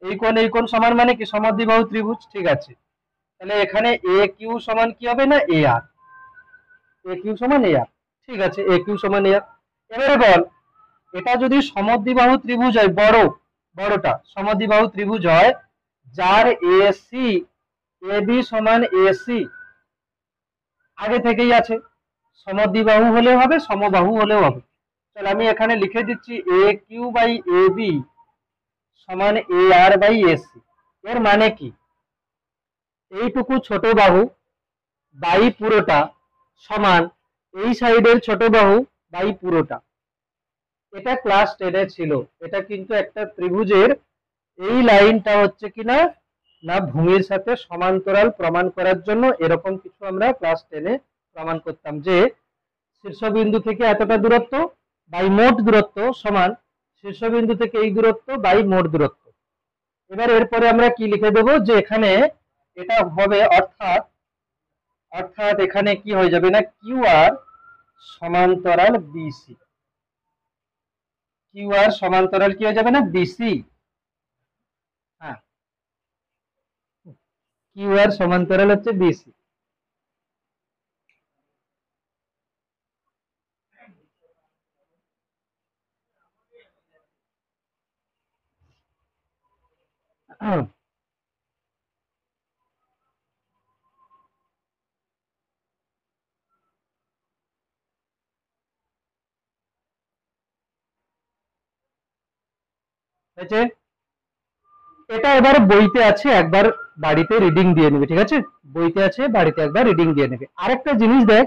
এই কোণ সমান মানে কি সমদ্বিবাহু ত্রিভুজ, ঠিক আছে? তাহলে এখানে এ কিউ সমান কি হবে না এ আর, এ কিউ সমান এ আর, ঠিক আছে, এ কিউ সমান এ আর। এবারে বল এটা যদি সমদ্বিবাহু ত্রিভুজ হয়, বড়টা সমদ্বিবাহু ত্রিভুজ হয় যার এসি এবি সমান এসি আগে থেকেই আছে, সমদ্বিবাহু হলেও হবে সমবাহু হলেও হবে। তাহলে আমি এখানে লিখে দিচ্ছি এ কিউ বাই এ বি সমান এ আর বাই এসি। এর মানে কি, এইটুকু ছোট বাহু বাই পুরোটা সমান এই সাইডের ছোট বাহু বাই পুরোটা। এটা ক্লাস 10 এ ছিল, এটা কিন্তু একটা ত্রিভুজের এই লাইনটা হচ্ছে কিনা না ভূমির সাথে সমান্তরাল প্রমাণ করার জন্য এরকম কিছু আমরা ক্লাস 10 এ প্রমাণ করতাম যে শীর্ষবিন্দু থেকে এতটা দূরত্ব বাই মোট দূরত্ব সমান শীর্ষবিন্দু থেকে এই দূরত্ব বাই মোট দূরত্ব। এবার এরপরে আমরা কি লিখে দেব যে এখানে এটা হবে, অর্থাৎ অর্থাৎ এখানে কি হয়ে যাবে না কিউ আর সমান্তরাল বিসি, কিউ আর সমান্তরাল কি হয়ে যাবে না বিসি, হ্যাঁ কিউ আর সমান্তরাল হচ্ছে বিসি। হয়েছে? এটা এবার বইতে আছে, একবার বাড়িতে রিডিং দিয়ে নেবে, ঠিক আছে? বইতে আছে, বাড়িতে একবার রিডিং দিয়ে নেবে। আরেকটা জিনিস দেখ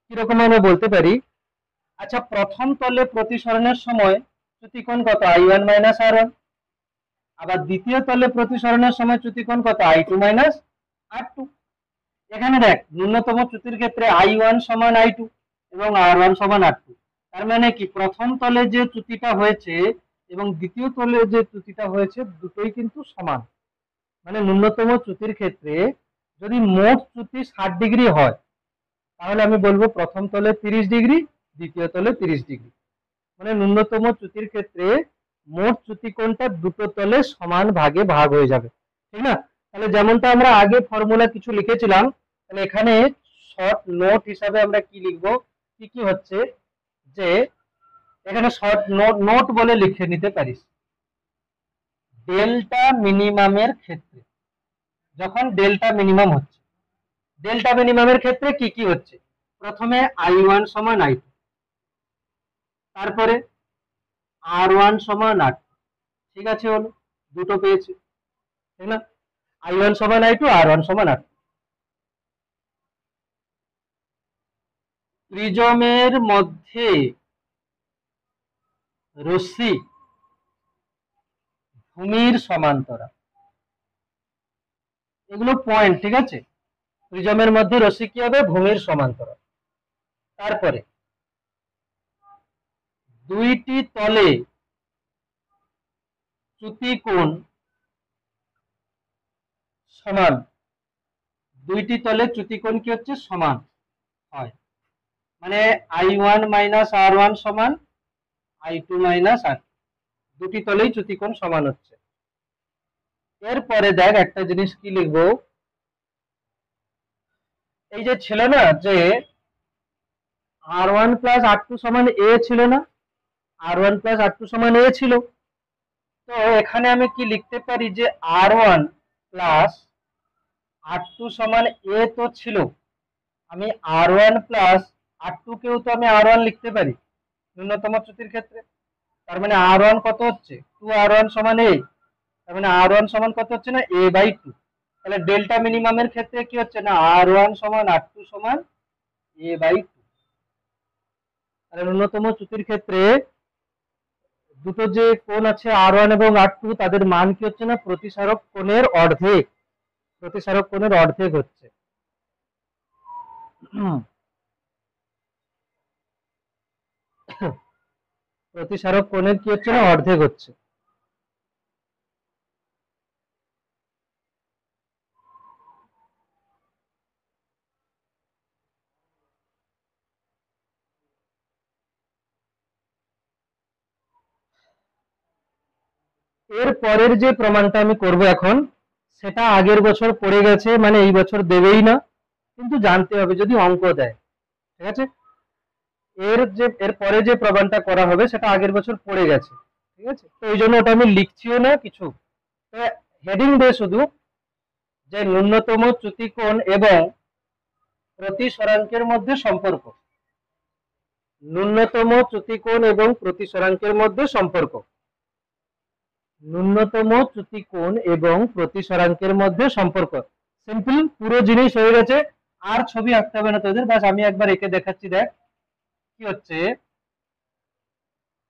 কিরকম আমরা বলতে পারি। আচ্ছা, প্রথম তলে প্রতিসরণের সময় চ্যুতিকোণ কত? I1 minus R1। আবার দ্বিতীয় তলে প্রতিসরণের সময় চ্যুতিকোণ কত? I2 minus R2। এখানে দেখ ন্যূনতম চ্যুতির ক্ষেত্রে I1 সমান I2 এবং R1 সমান R2। তার মানে কি প্রথম তলে যে চ্যুতিটা হয়েছে এবং দ্বিতীয় তলে যে চ্যুতিটা হয়েছে দুটোই কিন্তু সমান। মানে ন্যূনতম চ্যুতির ক্ষেত্রে যদি মোট চ্যুতি 60 ডিগ্রি হয় তাহলে আমি বলবো প্রথম তলে 30 ডিগ্রি, দ্বিতীয় তলে 30 ডিগ্রি। মানে ন্যূনতম চ্যুতির ক্ষেত্রে মোট চ্যুতিকোণটা দুটো তলে সমান ভাগে ভাগ হয়ে যাবে, ঠিক না? তাহলে যেমনটা আমরা আগে ফর্মুলা কিছু লিখেছিলাম, তাহলে এখানে শর্ট নোট হিসাবে আমরা কি লিখবো, কি কি হচ্ছে যে এখানে শর্ট নোট বলে লিখে নিতে পারিস। ডেল্টা মিনিমামের ক্ষেত্রে, যখন ডেল্টা মিনিমাম হচ্ছে, ডেল্টা মিনিমামের ক্ষেত্রে কি কি হচ্ছে? প্রথমে I1 সমান I2, তারপরে R1 সমান R2, ঠিক আছে? হলো দুটো পেয়েছি, ঠিক না? I1 সমান I2, R1 সমান R2। প্রিজমের মধ্যে রশ্মি ভূমির সমান্তরাল, এগুলো পয়েন্ট, ঠিক আছে? প্রিজমের মধ্যে রশ্মি কি হবে? ভূমির সমান্তরাল। তারপরে দুইটি তলে চ্যুতিকোণ সমান, দুইটি তলে চ্যুতিকোণ কি হচ্ছে? সমান হয়। মানে I1 মাইনাস R1 সমান I2 মাইনাস R2, দুটি তলেই চ্যুতিকোণ সমান হচ্ছে। এরপরে দেখ একটা জিনিস কি লিখবো, এই যে ছিল না যে R1 প্লাস R2 সমান A ছিল না, R1 প্লাস R2 সমান A ছিল। তো এখানে আমি কি লিখতে পারি যে R1 প্লাস R2 সমান A তো ছিল, আমি R1 প্লাস R2 কেও তো আমি R1 লিখতে পারি ন্যূনতম চ্যুতির ক্ষেত্রে। তার মানে R1 কত হচ্ছে? 2R1 সমান A। তার মানে R1 সমান কত হচ্ছে না? A/2। তাহলে ডেল্টা মিনিমামের ক্ষেত্রে কি হচ্ছে না? R1 সমান R2 সমান A/2। তাহলে ন্যূনতম চ্যুতির ক্ষেত্রে দুটো যে কোণ আছে R1 এবং R2 তাদের মান কি হচ্ছে না? প্রতিসারক কোণের অর্ধেক, প্রতিসারক কোণের অর্ধেক হচ্ছে। প্রতিসারক কোণের কি হচ্ছে না? অর্ধেক হচ্ছে। এর পরের যে প্রমাণটা আমি করব এখন, সেটা আগের বছর পড়ে গেছে, মানে এই বছর দেবেই না, কিন্তু জানতে হবে যদি অঙ্ক দেয়, ঠিক আছে? এর পরে যে প্রমাণটা করা হবে সেটা আগের বছর পড়ে গেছে, ঠিক আছে? তো এই জন্য ওটা আমি লিখছিও না কিছু, হেডিং দিয়ে শুধু যে ন্যূনতম চ্যুতিকোণ এবং প্রতিসরাঙ্কের মধ্যে সম্পর্ক, ন্যূনতম চ্যুতিকোণ এবং প্রতিসরাঙ্কের মধ্যে সম্পর্ক, ন্যূনতম চ্যুতিকোণ এবং প্রতিসরাঙ্কের মধ্যে সম্পর্ক। সিম্পল, পুরো জিনিস হয়ে গেছে, আর ছবি আঁকতে হবে না তোদের, বাস আমি একবার এঁকে দেখাচ্ছি। দেখ কি হচ্ছে,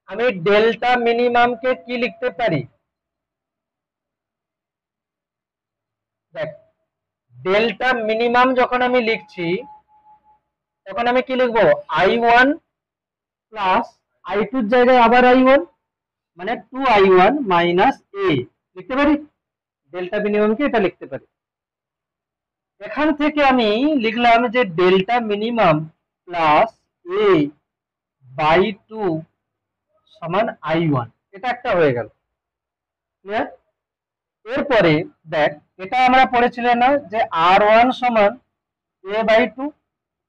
আমি ডেল্টা মিনিমামকে কি লিখতে পারি? দেখ ডেল্টা মিনিমাম যখন আমি লিখছি তখন আমি কি লিখবো? I1 প্লাস I2 এর জায়গায় আবার I1, মানে 2I1 মাইনাস A লিখতে পারি। ডেল্টা মিনিমামকে এটা লিখতে পারি। এখান থেকে আমি লিখলাম যে delta minimum plus A by 2 সমান I1, এটা একটা হয়ে গেল, ক্লিয়ার? এরপরে দেখ এটা আমরা পড়েছিলাম না যে R1 সমান A/2,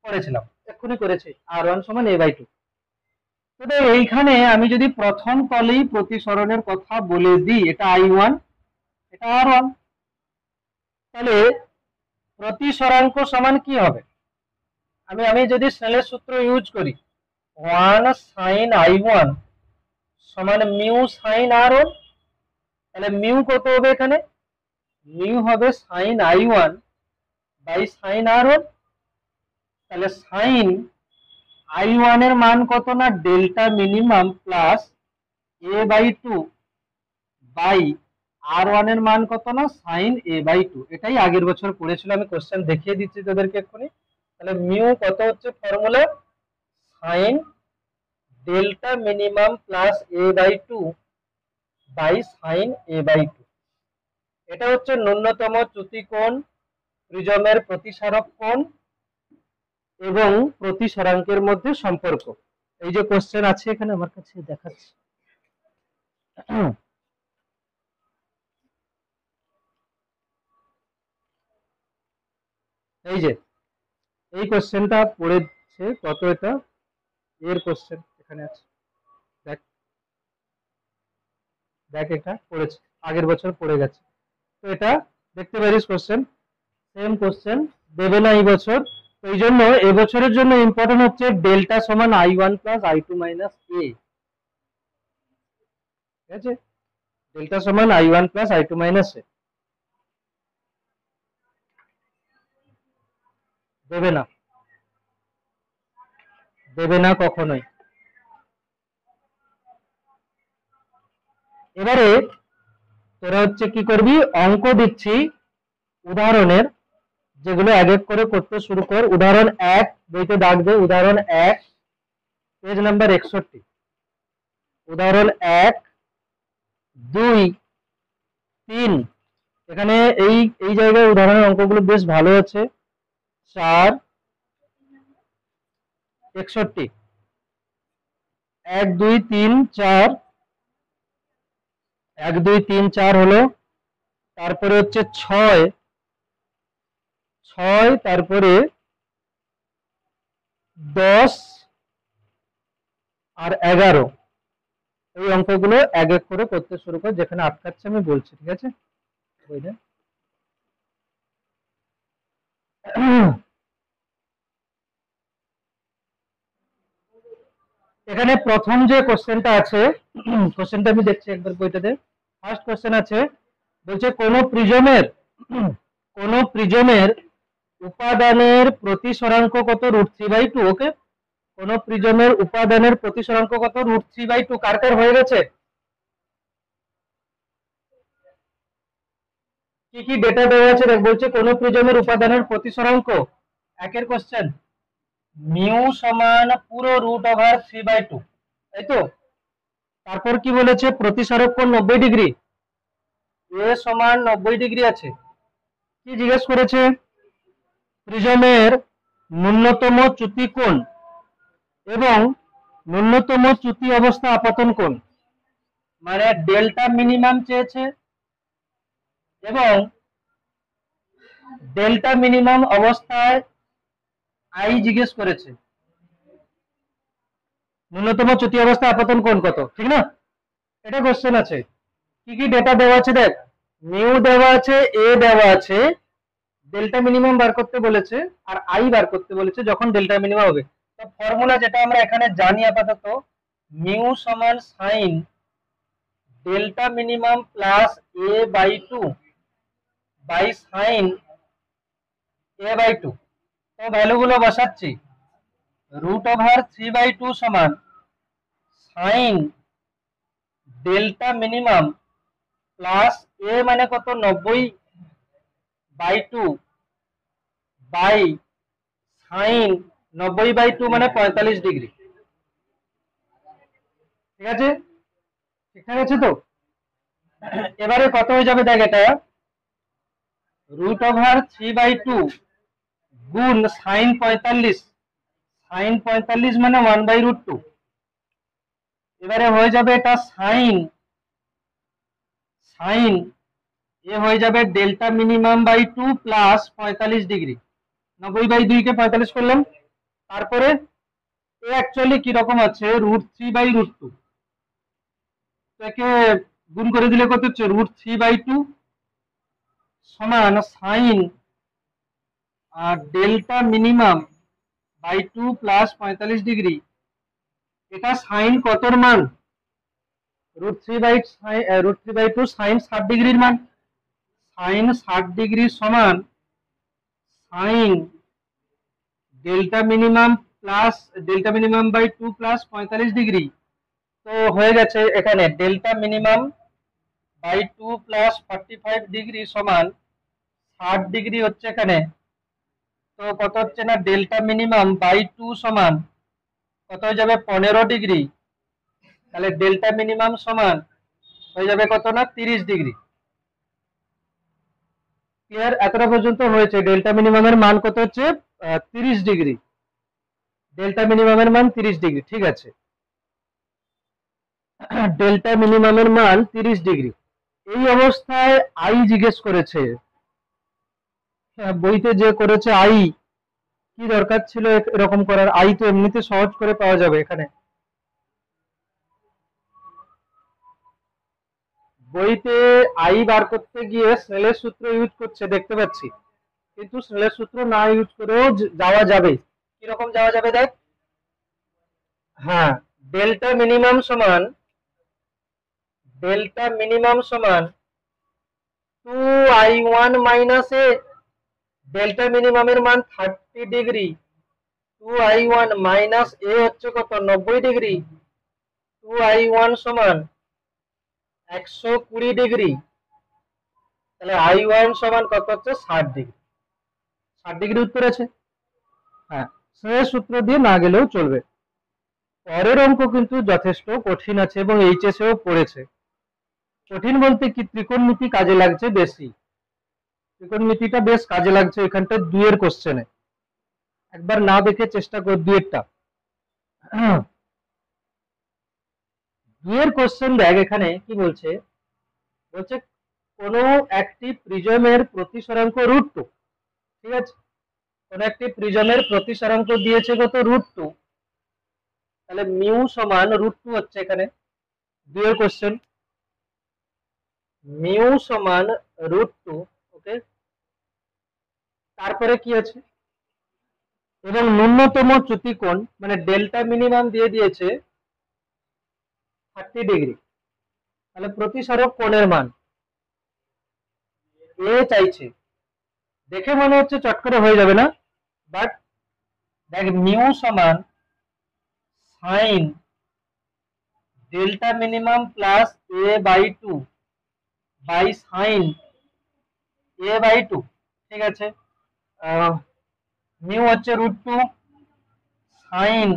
পড়েছিলাম, এক্ষুনি করেছি, R1 সমান A/2। তবে এইখানে আমি যদি প্রথম তলেই প্রতিসরণের কথা বলে দিই, এটা I1, এটা R1। তাহলে প্রতিসরাঙ্ক সমান কি হবে? আমি যদি স্নেলের সূত্র ইউজ করি, 1 sin I1 সমান মিউ sin R1। তাহলে মিউ কত হবে এখানে? মিউ হবে sin I1 by sin R1। তাহলে sin I1 এর মান কত না delta minimum plus a/2 by R1 এর মান কত না sin a/2। এটাই আগের বছর পড়েছিল, আমি কোশ্চেন দেখিয়ে দিচ্ছি তোদেরকে এক্ষুনি। তাহলে মিউ কত হচ্ছে formula? sin delta minimum plus a/2 by sin a/2। এটা হচ্ছে ন্যূনতম চ্যুতি কোণ, প্রিজমের প্রতিসারক কোণ এবং প্রতিসরাঙ্কের মধ্যে সম্পর্ক। এই যে কোশ্চেন আছে এখানে আমার কাছে দেখাচ্ছি। এই যে এই কোশ্চেনটা পড়েছে কত, এটা এর কোশ্চেন এখানে আছে, দেখ দেখ এটা পড়েছে, আগের বছর পড়ে গেছে। তো এটা দেখতে পারিস কোশ্চেন, সেম কোশ্চেন দেবে না এই বছর। তো এই জন্য এবছরের জন্য ইম্পর্টেন্ট হচ্ছে ডেল্টা সমান I1 plus I2 minus a। ঠিক আছে, ডেল্টা সমান I1 plus I2 minus a দেবে না, দেবে না কখনোই। এবারে তোরা হচ্ছে কি করবি, অঙ্ক দিচ্ছি উদাহরণের, যেগুলো এক এক করে করতে শুরু কর। উদাহরণ 1 বইতে দাগ দে, উদাহরণ 1 পেজ নাম্বার 61। উদাহরণ 1, 2, 3, এখানে এই এই জায়গায় উদাহরণের অঙ্কগুলো বেশ ভালো আছে। 4, 61, 1, 2, 3, 4, 1, 2, 3, 4 হলো। তারপরে হচ্ছে 6, তারপরে 10 আর 11। এই অঙ্কগুলো এক এক করে করতে শুরু কর, যেখানে আটকাচ্ছে আমি বলছি, ঠিক আছে? এখানে প্রথম যে কোশ্চেনটা আছে, কোশ্চেনটা আমি দেখছি একবার বইটাতে। ফার্স্ট কোশ্চেন আছে, বলছে কোন প্রিজমের উপাদানের প্রতিসরাঙ্ক কত? √3/2। ওকে, কোন প্রিজমের উপাদানের প্রতিসরাঙ্ক কত? √3/2। কার কার হয়ে গেছে? কি কি ডেটা দেওয়া আছে দেখ। বলছে কোন প্রিজমের উপাদানের প্রতিসরাঙ্ক, একের কোশ্চেন মিউ সমান পুরো √3/2, তাই তো? তারপর কি বলেছে? প্রতিসরক কোণ 90 ডিগ্রি, এ সমান 90 ডিগ্রি আছে। কি জিজ্ঞেস করেছে? প্রিজমের ন্যূনতম চ্যুতি কোণ এবং ন্যূনতম চ্যুতি অবস্থা আপতন কোণ, মানে ডেল্টা মিনিমাম চেয়েছে এবং ডেল্টা মিনিমাম অবস্থায় আই জিজ্ঞেস করেছে। ন্যূনতম চ্যুতি অবস্থা আপতন কোণ কত, ঠিক না? এটা কোশ্চেন আছে। কি কি ডেটা দেওয়া আছে দেখ, মিউ দেওয়া আছে, এ দেওয়া আছে, ডেল্টা মিনিমাম বার করতে বলেছে আর আই বার করতে বলেছে যখন ডেল্টা মিনিমাম হবে। তো ফর্মুলা যেটা আমরা এখানে জানি আপাতত, মিউ সমান sine delta minimum plus a/2 by sine a/2। তো ভ্যালুগুলো বসাচ্ছি, √3/2 সমান sine delta minimum plus A মানে কত 90/2 বাই সাইন 90/2 মানে 45 ডিগ্রি। ঠিক আছে, ঠিক আছে তো? এবারে কত হয়ে যাবে দেখ, এটা √3/2 গুণ সাইন 45, সাইন 45 মানে 1/√2। এবারে হয়ে যাবে এটা সাইন সাইন এ হয়ে যাবে delta minimum by 2 plus 45 degree, 90/2 কে 45 করলাম। তারপরে এ অ্যাকচুয়ালি কি রকম আছে, √3/√2, একে গুণ করে দিলে কত হচ্ছে? √3/2 সমান সাইন আর delta minimum by 2 plus 45 degree. এটা সাইন কতর মান? √3/2 সাইন 60 ডিগ্রির মান। সাইন 60 ডিগ্রি সমান sine delta minimum by 2 plus 45 degree. তো হয়ে গেছে এখানে delta minimum by 2 plus 45 degree সমান 60 ডিগ্রি হচ্ছে এখানে। তো কত হচ্ছে না, ডেল্টা মিনিমাম বাই 2 সমান কত হয়ে যাবে 15 ডিগ্রি। তাহলে ডেল্টা মিনিমাম সমান হয়ে যাবে কত না 30 ডিগ্রি। ক্লিয়ার? এতটা পর্যন্ত হয়েছে। ডেল্টা মিনিমামের মান কত হচ্ছে 30 ডিগ্রি। ডেল্টা মিনিমামের মান 30 ডিগ্রি, ঠিক আছে। ডেল্টা মিনিমামের মান 30 ডিগ্রি। এই অবস্থায় আই জিজ্ঞেস করেছে। বইতে যে করেছে আই, কি দরকার ছিল এরকম করার? আই তো এমনিতে সহজ করে পাওয়া যাবে এখানে। বইতে আই বার করতে গিয়ে স্নেলের সূত্র ইউজ করছে দেখতে পাচ্ছি, কিন্তু স্নেলের সূত্র না ইউজ করেও যাওয়া যাবে। কিরকম যাওয়া যাবে দেখ। হ্যাঁ, ডেল্টা মিনিমাম সমান 2i1 মাইনাস এ। ডেল্টা মিনিমামের মান 30 ডিগ্রি, 2i1 মাইনাস এ হচ্ছে কত 90 ডিগ্রি। 2i1 সমান 120 ডিগ্রি। তাহলে i1 সমান কত হচ্ছে 60 ডিগ্রি। 60 ডিগ্রি উত্তর আছে। হ্যাঁ, স্নেলের সূত্র দিয়ে না গেলেও চলবে। পরের অঙ্ক কিন্তু যথেষ্ট কঠিন আছে এবং এইচএসেও পড়েছে। কঠিন বলতে কি, ত্রিকোণমিতি কাজে লাগছে বেশি। ত্রিকোণমিতিটা বেশ কাজে লাগছে এখানটা 2 এর কোশ্চেনে। একবার না দেখে চেষ্টা কর 2 এরটা। 2 এর কোশ্চেন দেখ এখানে কি বলছে। বলছে কোন একটি প্রিজমের প্রতিসরাঙ্ক √2। ঠিক আছে, কোন একটি প্রিজমের প্রতিসরাঙ্ক দিয়েছে কত √2। তাহলে মিউ সমান √2 হচ্ছে এখানে 2 এর কোশ্চেন। মিউ সমান √2। ওকে, তারপরে কি আছে, এবং ন্যূনতম চ্যুতিকোণ মানে ডেল্টা মিনিমাম দিয়ে দিয়েছে 30 ডিগ্রি। তাহলে প্রতিসরক কোণের মান এ চাইছে। দেখে মনে হচ্ছে চট করে হয়ে যাবে না, বাট দেখ মিউ সমান sine delta minimum plus a/2 by sine a/2। ঠিক আছে, মিউ হচ্ছে √2, সাইন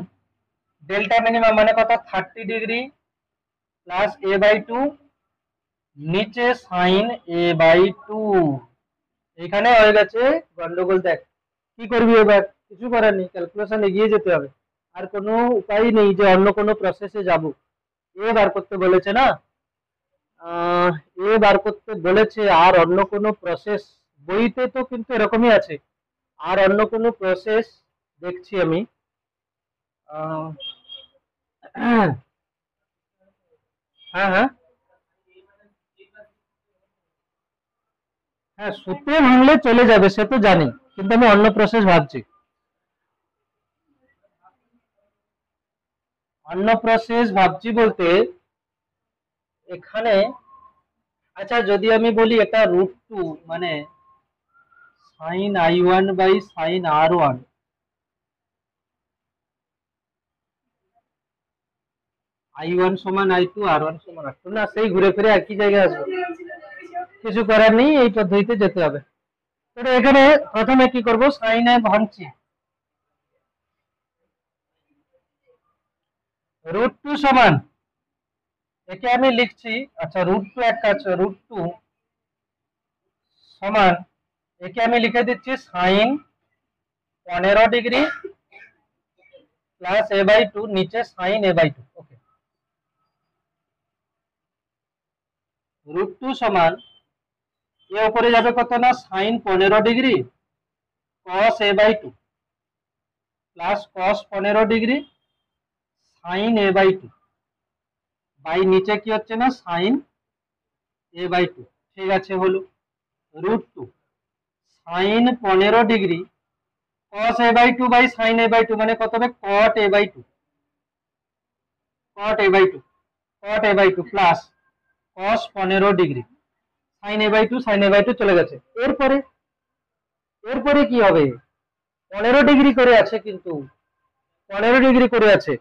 ডেল্টা মিনিমাম মানে কত 30 ডিগ্রি প্লাস a/2, নিচে সাইন a/2। এখানে হয়ে গেছে গন্ডগোল। দেখ কি করবি এবার, কিছু করার নেই, ক্যালকুলেশন এগিয়ে যেতে হবে। আর কোনো উপায় নেই যে অন্য কোনো প্রসেসে যাব। এ বার করতে বলেছে না, এ বার করতে বলেছে, আর অন্য কোনো প্রসেস বইতে তো কিন্তু এরকমই আছে। আর অন্য কোনো প্রসেস দেখছি আমি। হ্যাঁ হ্যাঁ হ্যাঁ, সূত্রে ভাঙলে চলে যাবে সে তো জানি, কিন্তু আমি অন্য প্রসেস ভাবছি। অন্য প্রসেস ভাবছি বলতে এখানে, আচ্ছা যদি আমি বলি এটা √2 মানে sign i1 by sine r1। i1 সমান i2, r1 সমান r2, না সেই ঘুরে ফিরে একই জায়গায় আসবে। কিছু করার নেই, এই পদ্ধতিতে যেতে হবে। তো এখানে প্রথমে কি করব, সাইন এ ভাঙছি √2 সমান, একে আমি লিখছি, আচ্ছা √2 এক কাজ, √2 সমান একে আমি লিখে দিচ্ছি সাইন 15 ডিগ্রি প্লাস a/2 নিচে সাইন a/2। ওকে, √2 সমান এ উপরে যাবে কত না sine 15 degree cos a/2 plus cos 15 degree sine a/2 by নিচে কি হচ্ছে না সাইন a/2। ঠিক আছে, হলো √2 sine 15 degree cos a/2 by sin a/2 মানে কত হবে cot a/2 plus cos 15 degree sin a/2 চলে গেছে। এরপরে কি হবে 15 ডিগ্রি করে আছে, কিন্তু 15 ডিগ্রি করে আছে।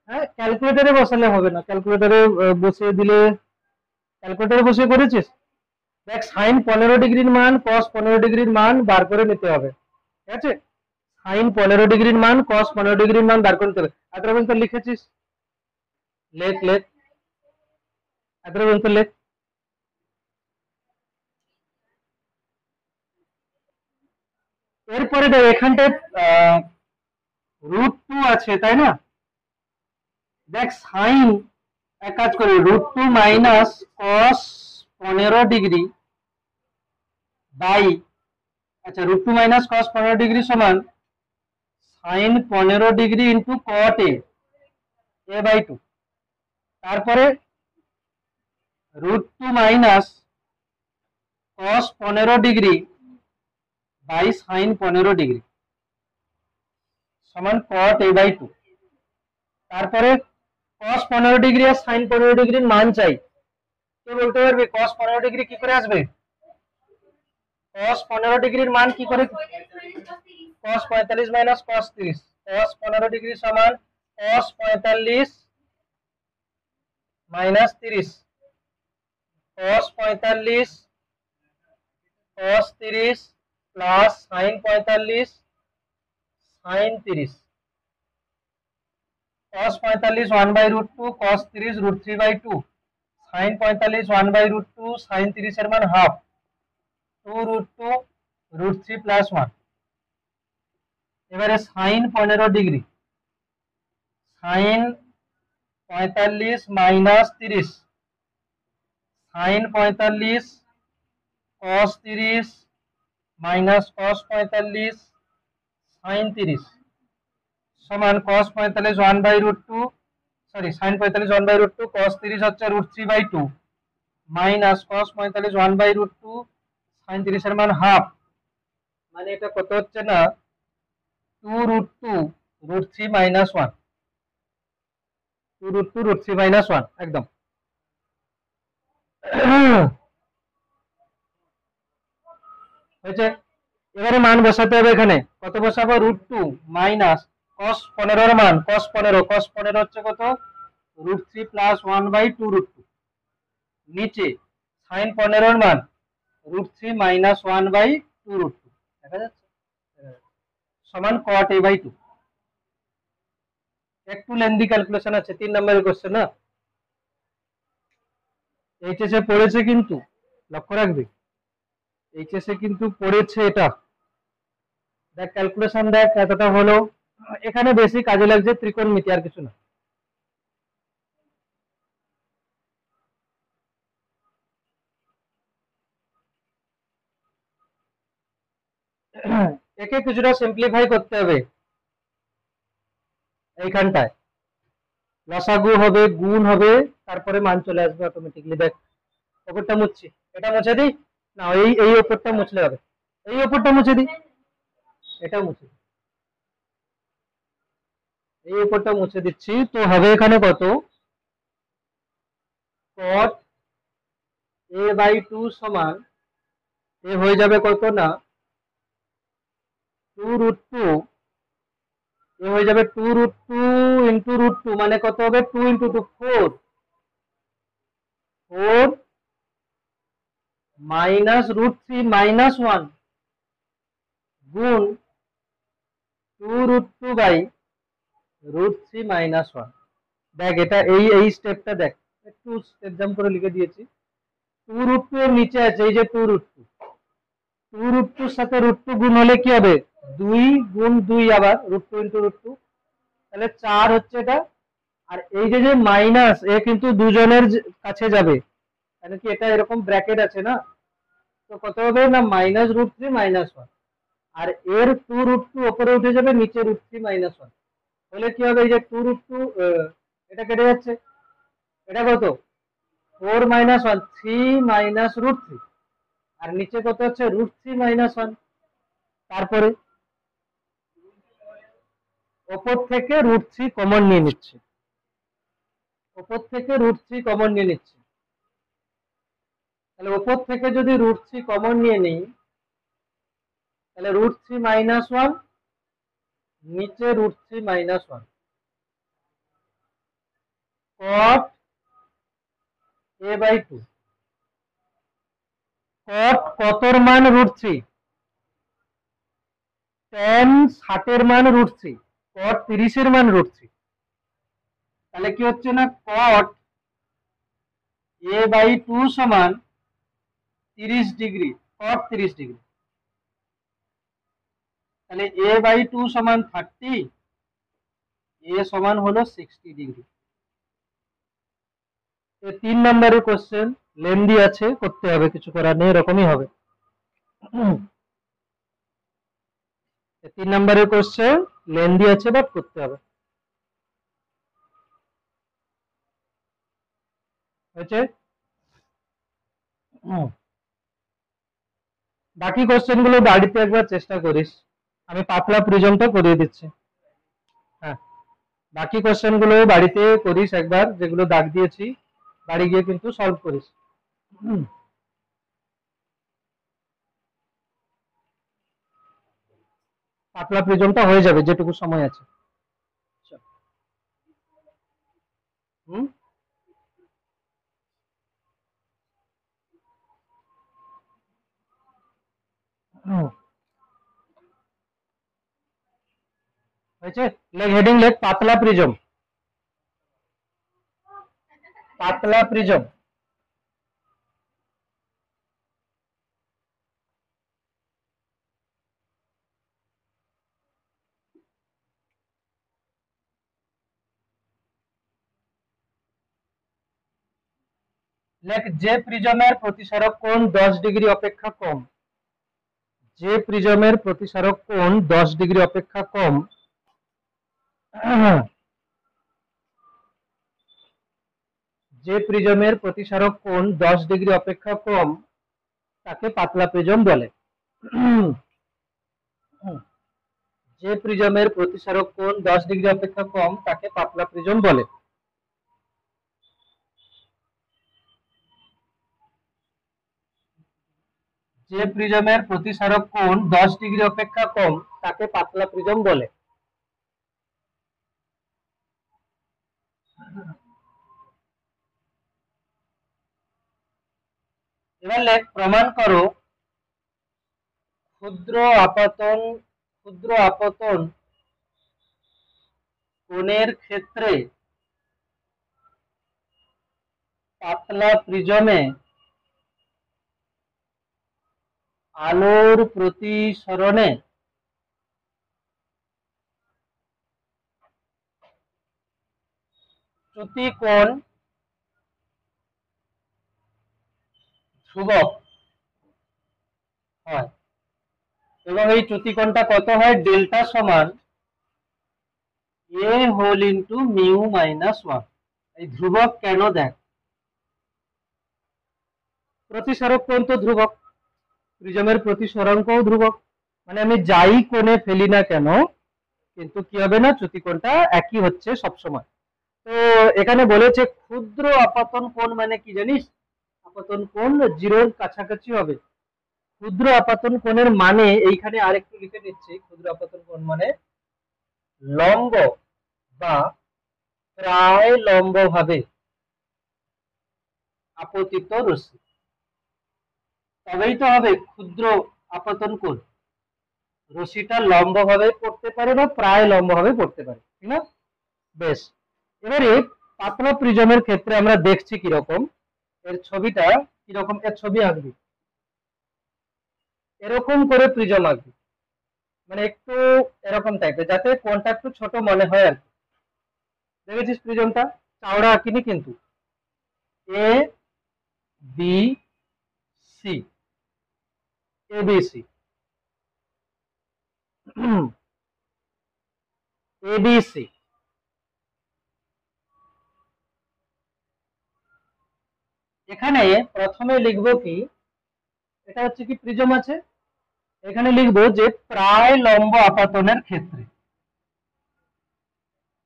হ্যাঁ, ক্যালকুলেটরে বসালে হবে না, ক্যালকুলেটরে বসিয়ে দিলে, ক্যালকুলেটরে বসিয়ে করেছিস দেখ, সাইন 15 ডিগ্রির মান cos 15 ডিগ্রির মান বার করে নিতে হবে, ঠিক আছে? সাইন 15 ডিগ্রির মান cos 15 ডিগ্রির মান বার করে নিতে হবে। এত পর্যন্ত লিখেছিস, লেখ এত পর্যন্ত লেখ। এরপরে দেখ এখানটায় √2 আছে, তাই না? দেখ সাইন এক কাজ করি, √2 মাইনাস cos 15 ডিগ্রি বাই, আচ্ছা √2 মাইনাস cos 15 ডিগ্রি সমান sine 15 degree into cot a/2, তারপরে √2 minus cos 15 degree by sine 15 degree সমান cot a/2। তারপরে cos 15 ডিগ্রি আর sin 15 ডিগ্রির মান চাই। কে বলতে পারবে cos 15 ডিগ্রি কি করে আসবে? cos 15 ডিগ্রির মান কি করে? cos 45 minus cos 30, cos 15 degree সমান cos 45 minus 30, cos 45 cos 30 plus sin 45 sin 30, cos 45 1/√2 cos 30 √3/2, sin 45 1/√2 sin 30 এর মান হাফ 2√2 √3 প্লাস 1। এবারে sin 15 degree, sin 45 minus 30, sin 45 cos 30 minus cos 45 sin 30 সমান cos 45 1/√2, সরি sin 45 1/√2 cos 30 হচ্ছে √3/2 minus cos 45 1/√2 sin 30 এর মান half, মানে এটা কত হচ্ছে না 2√2 √3 মাইনাস 1, 2√2 √3 মাইনাস 1 একদম। হয়েছে। এবারে মান বসাতে হবে, এখানে কত বসাবো √2 মাইনাস cos 15 এর মান, cos 15 হচ্ছে কত √3 প্লাস 1/2 √2, নিচে sin 15 এর মান √3 মাইনাস 1/2 √2, দেখা যাচ্ছে সমান cot a/2। একটু লেন্দি ক্যালকুলেশন আছে, 3 নম্বরের কোশ্চেন না, এইচএসএ পড়েছে কিন্তু লক্ষ্য রাখবে, এইচএসএ কিন্তু পড়েছে এটা। দেখ ক্যালকুলেশন দেখ এতটা হলো, এখানে বেশি কাজে লাগছে ত্রিকোণমিতি, আর কিছু না। একে কিছুটা সিম্পলিফাই করতে হবে, এইখানটায় লসাগু হবে, গুণ হবে, তারপরে মান চলে আসবে অটোমেটিকলি। দেখ ওপরটা মুছছি, এটা মুছে দিই না, এই ওপরটা মুছলে হবে, এই ওপরটা মুছে দিই, এটা মুছে দিই, এই ওপরটা মুছে দিচ্ছি, তো হবে এখানে কত cot a/2 সমান এ হয়ে যাবে কত না 2√2, এ হয়ে যাবে 2√2 ইন্টু √2 মানে কত হবে 2 ইন্টু 2 4 মাইনাস √3 মাইনাস 1 গুণ 2√2 বাই √3 মাইনাস 1। দেখ এটা এই স্টেপটা দেখ, একটু স্টেপ জাম্প করে লিখে দিয়েছি। 2√2 এর নিচে আছে এই যে 2√2, 2√2 এর সাথে √2 গুণ হলে কি হবে 2 গুণ 2 আবার √2 ইন্টু √2, তাহলে 4 হচ্ছে এটা। আর এই যে মাইনাস, এ কিন্তু দুজনের কাছে যাবে, মানে কি এটা এরকম ব্র্যাকেট আছে না, তো কত হবে না মাইনাস √3 মাইনাস 1, আর এর 2√2 উপরে উঠে যাবে, নিচে √3 মাইনাস 1, তাহলে কি হবে এই যে 2√2 এটা কেটে যাচ্ছে, এটা কত 4 মাইনাস 1 3 মাইনাস √3, আর নিচে কত হচ্ছে √3 - 1। তারপরে ওপর থেকে √3 কমন নিয়ে নিচ্ছে, ওপর থেকে √3 কমন নিয়ে নিচ্ছে। তাহলে ওপর থেকে যদি √3 কমন নিয়ে নিই, তাহলে √3 - 1, নিচে √3 - 1 cot a/2। cot কতর মান √3, tan 60 মান √3, cot 30 মান √3। তাহলে কি হচ্ছে না, cot a/2 সমান 30 ডিগ্রি, cot 30 ডিগ্রি। তাহলে a/2 সমান 30, a সমান হলো 60 ডিগ্রি। 3 নম্বরের কোশ্চেন লেন্দি আছে, করতে হবে, কিছু করার নেই, এরকমই হবে। 3 নম্বরের কোশ্চেন লেন্দি আছে, বাট করতে হবে। হয়েছে? বাকি কোশ্চেন গুলো বাড়িতে একবার চেষ্টা করিস, আমি পাতলা প্রিজমটা করিয়ে দিচ্ছি। হ্যাঁ, বাকি কোশ্চেন গুলো বাড়িতে করিস একবার, যেগুলো দাগ দিয়েছি বাড়ি গিয়ে কিন্তু সলভ করিস। পাতলা প্রিজমটা হয়ে যাবে যেটুকু সময় আছে। হুম, হয়েছে? লেখ হেডিং, লেখ পাতলা প্রিজম, পাতলা প্রিজম। লেখ যে প্রিজমের প্রতিসারক কোণ 10 ডিগ্রি অপেক্ষা কম, যে প্রিজমের প্রতিসারক কোণ 10 ডিগ্রি অপেক্ষা কম, যে প্রিজমের প্রতিসারক কোণ 10 ডিগ্রি অপেক্ষা কম তাকে পাতলা প্রিজম বলে। যে প্রিজমের প্রতিসারক কোণ 10 ডিগ্রি অপেক্ষা কম তাকে পাতলা প্রিজম বলে। যে প্রিজমের প্রতিসারক কোণ 10 ডিগ্রি অপেক্ষা কম তাকে পাতলা প্রিজম বলে। এবার লেখ প্রমাণ করো ক্ষুদ্র আপতন কোণের ক্ষেত্রে পাতলা প্রিজমে আলোর প্রতিসরণে চ্যুতি কোণ ধ্রুবক হয়, এবং এই চ্যুতি কোণটা কত হয়, ডেল্টা সমান a হোল ইন্টু μ-1। এই ধ্রুবক কেন দেখ, প্রতিসারক কোণ তো ধ্রুবক, প্রিজমের প্রতিসরাঙ্কও ধ্রুবক, মানে আমি যাই কোণে ফেলি না কেন কিন্তু কি হবে না, চ্যুতি কোণটা একই হচ্ছে সবসময়। তো এখানে বলেছে ক্ষুদ্র আপতন কোণ মানে কি জানিস, আপতন কোণ 0-র কাছাকাছি হবে। ক্ষুদ্র আপতন কোণের মানে এইখানে আরেকটু লিখে নিচ্ছি, ক্ষুদ্র আপতন কোণ মানে লম্ব বা প্রায় লম্ব ভাবে আপতিত রশ্মি, তবেই তো হবে ক্ষুদ্র আপতন কোণ। রশ্মিটা লম্ব ভাবে পড়তে পারে বা প্রায় লম্ব ভাবে পড়তে পারে, ঠিক না? বেশ, এবারে পাতলা প্রিজমের ক্ষেত্রে আমরা দেখছি কিরকম, এর ছবিটা কিরকম, এর ছবি আঁকবি, এরকম করে প্রিজম আঁকবি, মানে একটু এরকম টাইপের, যাতে কোণটা একটু ছোট মনে হয় আর কি। দেখেছিস প্রিজমটা চওড়া আঁকিনি কিন্তু, A B C, A B C, A B C. এখানে প্রথমে লিখবো কি, এটা হচ্ছে কি প্রিজম আছে, এখানে লিখবো যে প্রায় লম্ব আপাতনের ক্ষেত্রে,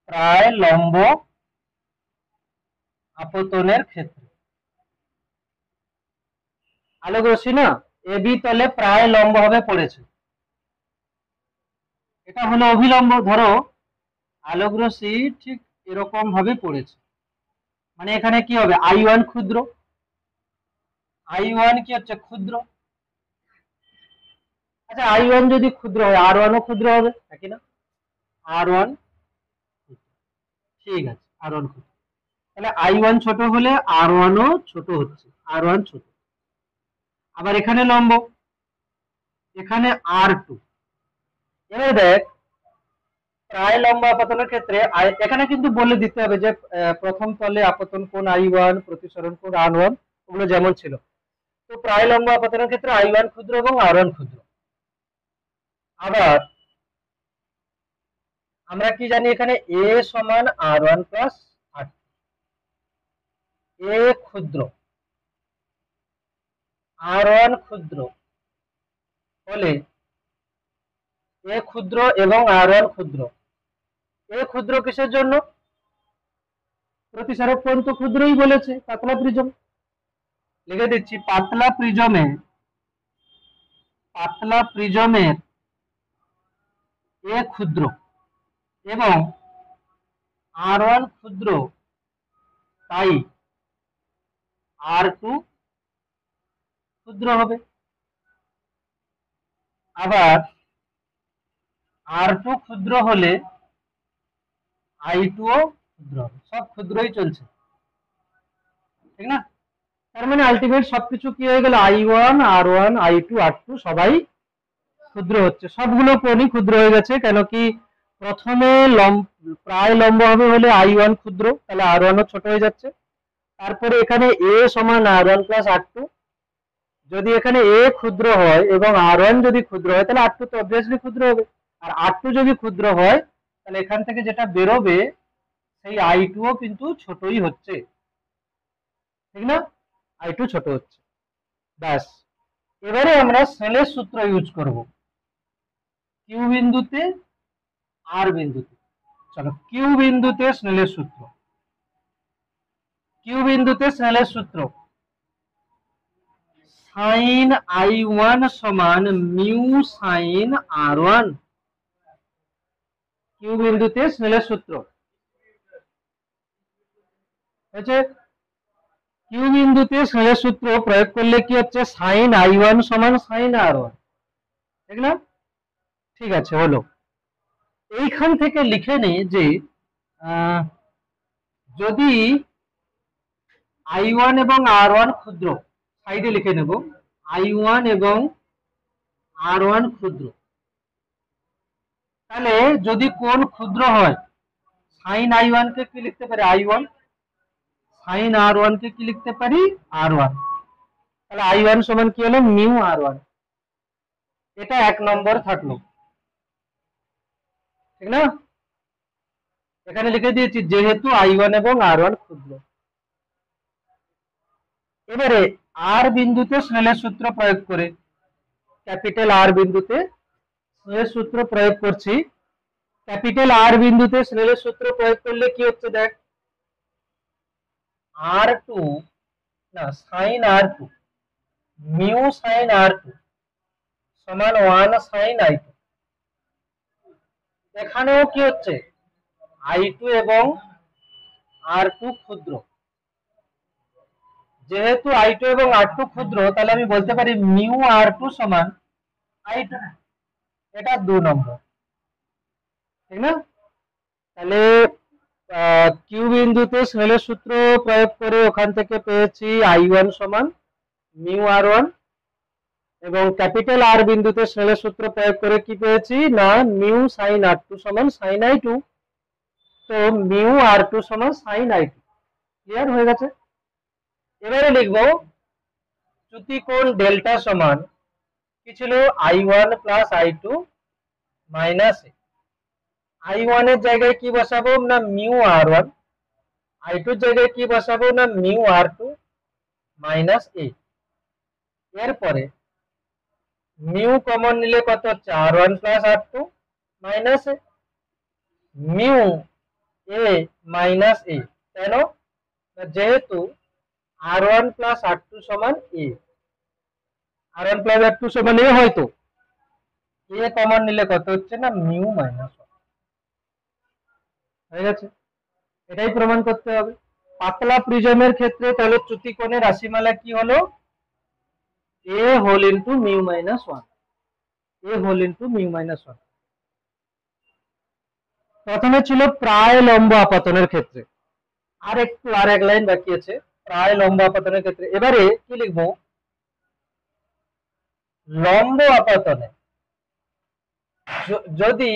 প্রায় লম্ব আপতনের ক্ষেত্রে আলোক রশ্মি না এবি তলে প্রায় লম্ব ভাবে পড়েছে, এটা হলো অভিলম্ব। ধরো আলোক রশ্মি ঠিক এরকম ভাবে পড়েছে, মানে এখানে কি হবে I1 ক্ষুদ্র, I1 কি হচ্ছে ক্ষুদ্র। আচ্ছা I1 যদি ক্ষুদ্র হয় R1 ও ক্ষুদ্র হবে নাকি না, R1 ঠিক আছে R1 ক্ষুদ্র, তাহলে I1 ছোট হলে R1 ও ছোট হচ্ছে, R1 ছোট। আবার এখানে লম্ব, এখানে R2। এবার দেখ প্রায় লম্ব আপতনের ক্ষেত্রে এখানে কিন্তু বলে দিতে হবে যে প্রথম তলে আপতন কোণ I1, প্রতিসরণ কোণ R1, ওগুলো যেমন ছিল। তো প্রায় লম্ব আপতনের ক্ষেত্রে I1 ক্ষুদ্র এবং R1 ক্ষুদ্র। আবার আমরা কি জানি এখানে A সমান R1 প্লাস R2, A ক্ষুদ্র R1 ক্ষুদ্র হলে A ক্ষুদ্র এবং R1 ক্ষুদ্র। A ক্ষুদ্র কিসের জন্য, প্রতিসারক কোণ তো ক্ষুদ্রই বলেছে, পাতলা প্রিজম। লিখে দিচ্ছি পাতলা প্রিজমের A ক্ষুদ্র এবং R1 ক্ষুদ্র, তাই R2 ক্ষুদ্র হবে। আবার R2 ক্ষুদ্র হলে I2 ও ক্ষুদ্র হবে, সব ক্ষুদ্রই চলছে, ঠিক না। তার মানে আলটিমেট সবকিছু কি হয়ে গেল, I1 R1 I2 R2 সবাই ক্ষুদ্র হচ্ছে, সবগুলো কোণই ক্ষুদ্র হয়ে গেছে। কেন কি প্রথমে প্রায় লম্ব হবে হলে I1 ক্ষুদ্র, তাহলে R1 ও ছোট হয়ে যাচ্ছে। তারপরে এখানে A সমান R1 প্লাস R2, যদি এখানে A ক্ষুদ্র হয় এবং R1 যদি ক্ষুদ্র হয় তাহলে R2 তো অবভিয়াসলি ক্ষুদ্র হবে, আর R2 যদি ক্ষুদ্র হয় তাহলে এখান থেকে যেটা বেরোবে সেই I2 ও কিন্তু ছোটই হচ্ছে, ঠিক না, I2 ছোট হচ্ছে। ব্যাস, এবারে আমরা স্নেলের সূত্র ইউজ করব কিউ বিন্দুতে আর বিন্দুতে। চলো কিউ বিন্দুতে স্নেলের সূত্র, কিউ বিন্দুতে স্নেলের সূত্র সাইন I1 সমান মিউ সাইন R1। কিউ বিন্দুতে স্নেলের সূত্র হচ্ছে, কিউ বিন্দুতে স্নেলের সূত্র প্রয়োগ করলে কি হচ্ছে সাইন I1 সমান সাইন R1, ঠিক না। ঠিক আছে, হলো। এইখান থেকে লিখে নি যে যদি I1 এবং R1 ক্ষুদ্র, সাইডে লিখে নেব I1 এবং R1 ক্ষুদ্র, তাহলে যদি কোণ ক্ষুদ্র হয় সাইন I1 কে কি লিখতে পারি I1, সাইন R1 কে কি লিখতে পারি R1, তাহলে I1 সমান কি হলো মিউ R1। এটা 1 নম্বর থাকলো, ঠিক না। এখানে লিখে দিয়েছি যেহেতু I1 এবং R1 ক্ষুদ্র। এবারে আর বিন্দুতে স্নেলের সূত্র প্রয়োগ করে, ক্যাপিটাল আর বিন্দুতে স্নেলের সূত্র প্রয়োগ করছি। ক্যাপিটাল আর বিন্দুতে স্নেলের সূত্র প্রয়োগ করলে কি হচ্ছে দেখ, R2 না sign R2 mu sine R2 সমান 1 সাইন I2। এখানেও কি হচ্ছে I2 এবং R2 ক্ষুদ্র, যেহেতু I2 এবং R2 ক্ষুদ্র তাহলে আমি বলতে পারি মিউ R2 সমান I2, এটা 2 নম্বর, ঠিক না। তাহলে কিউ বিন্দুতে স্নেলের সূত্র প্রয়োগ করে ওখান থেকে পেয়েছি I1 সমান মিউ R1, এবং ক্যাপিটাল আর বিন্দুতে স্নেলের সূত্র প্রয়োগ করে কি পেয়েছি না মিউ সাইন R2 সমান সাইন I2, তো মিউ R2 সমান সাইন I2। ক্লিয়ার হয়ে গেছে। এবারে লিখবো চ্যুতি কোণ ডেল্টা সমান কি ছিল I1 plus I2 minus I1 এর জায়গায় কি বসাবো না মিউ R1, I2 এর জায়গায় কি বসাবো না মিউ R2 মাইনাস এরপরে মিউ কমন নিলে কত হচ্ছে r1 plus r2 minus A, mu A minus A. কেন? যেহেতু r1 প্লাস r2 সমান এ, r1 প্লাস r2 সমান এ, হয়তো এ কমন নিলে কত হচ্ছে না মিউ মাইনাস ওয়ান। হয়ে গেছে, এটাই প্রমাণ করতে হবে। পাতলা প্রিজমের ক্ষেত্রে তাহলে চ্যুতিকোণের রাশিমালা কি হলো? A whole into mu minus one, A whole into mu minus one. প্রথমে ছিল প্রায় লম্ব আপতনের ক্ষেত্রে, আর এক লাইন বাকি আছে প্রায় লম্ব আপতনের ক্ষেত্রে। এবারে কি লিখবো? লম্ব আপতনে যদি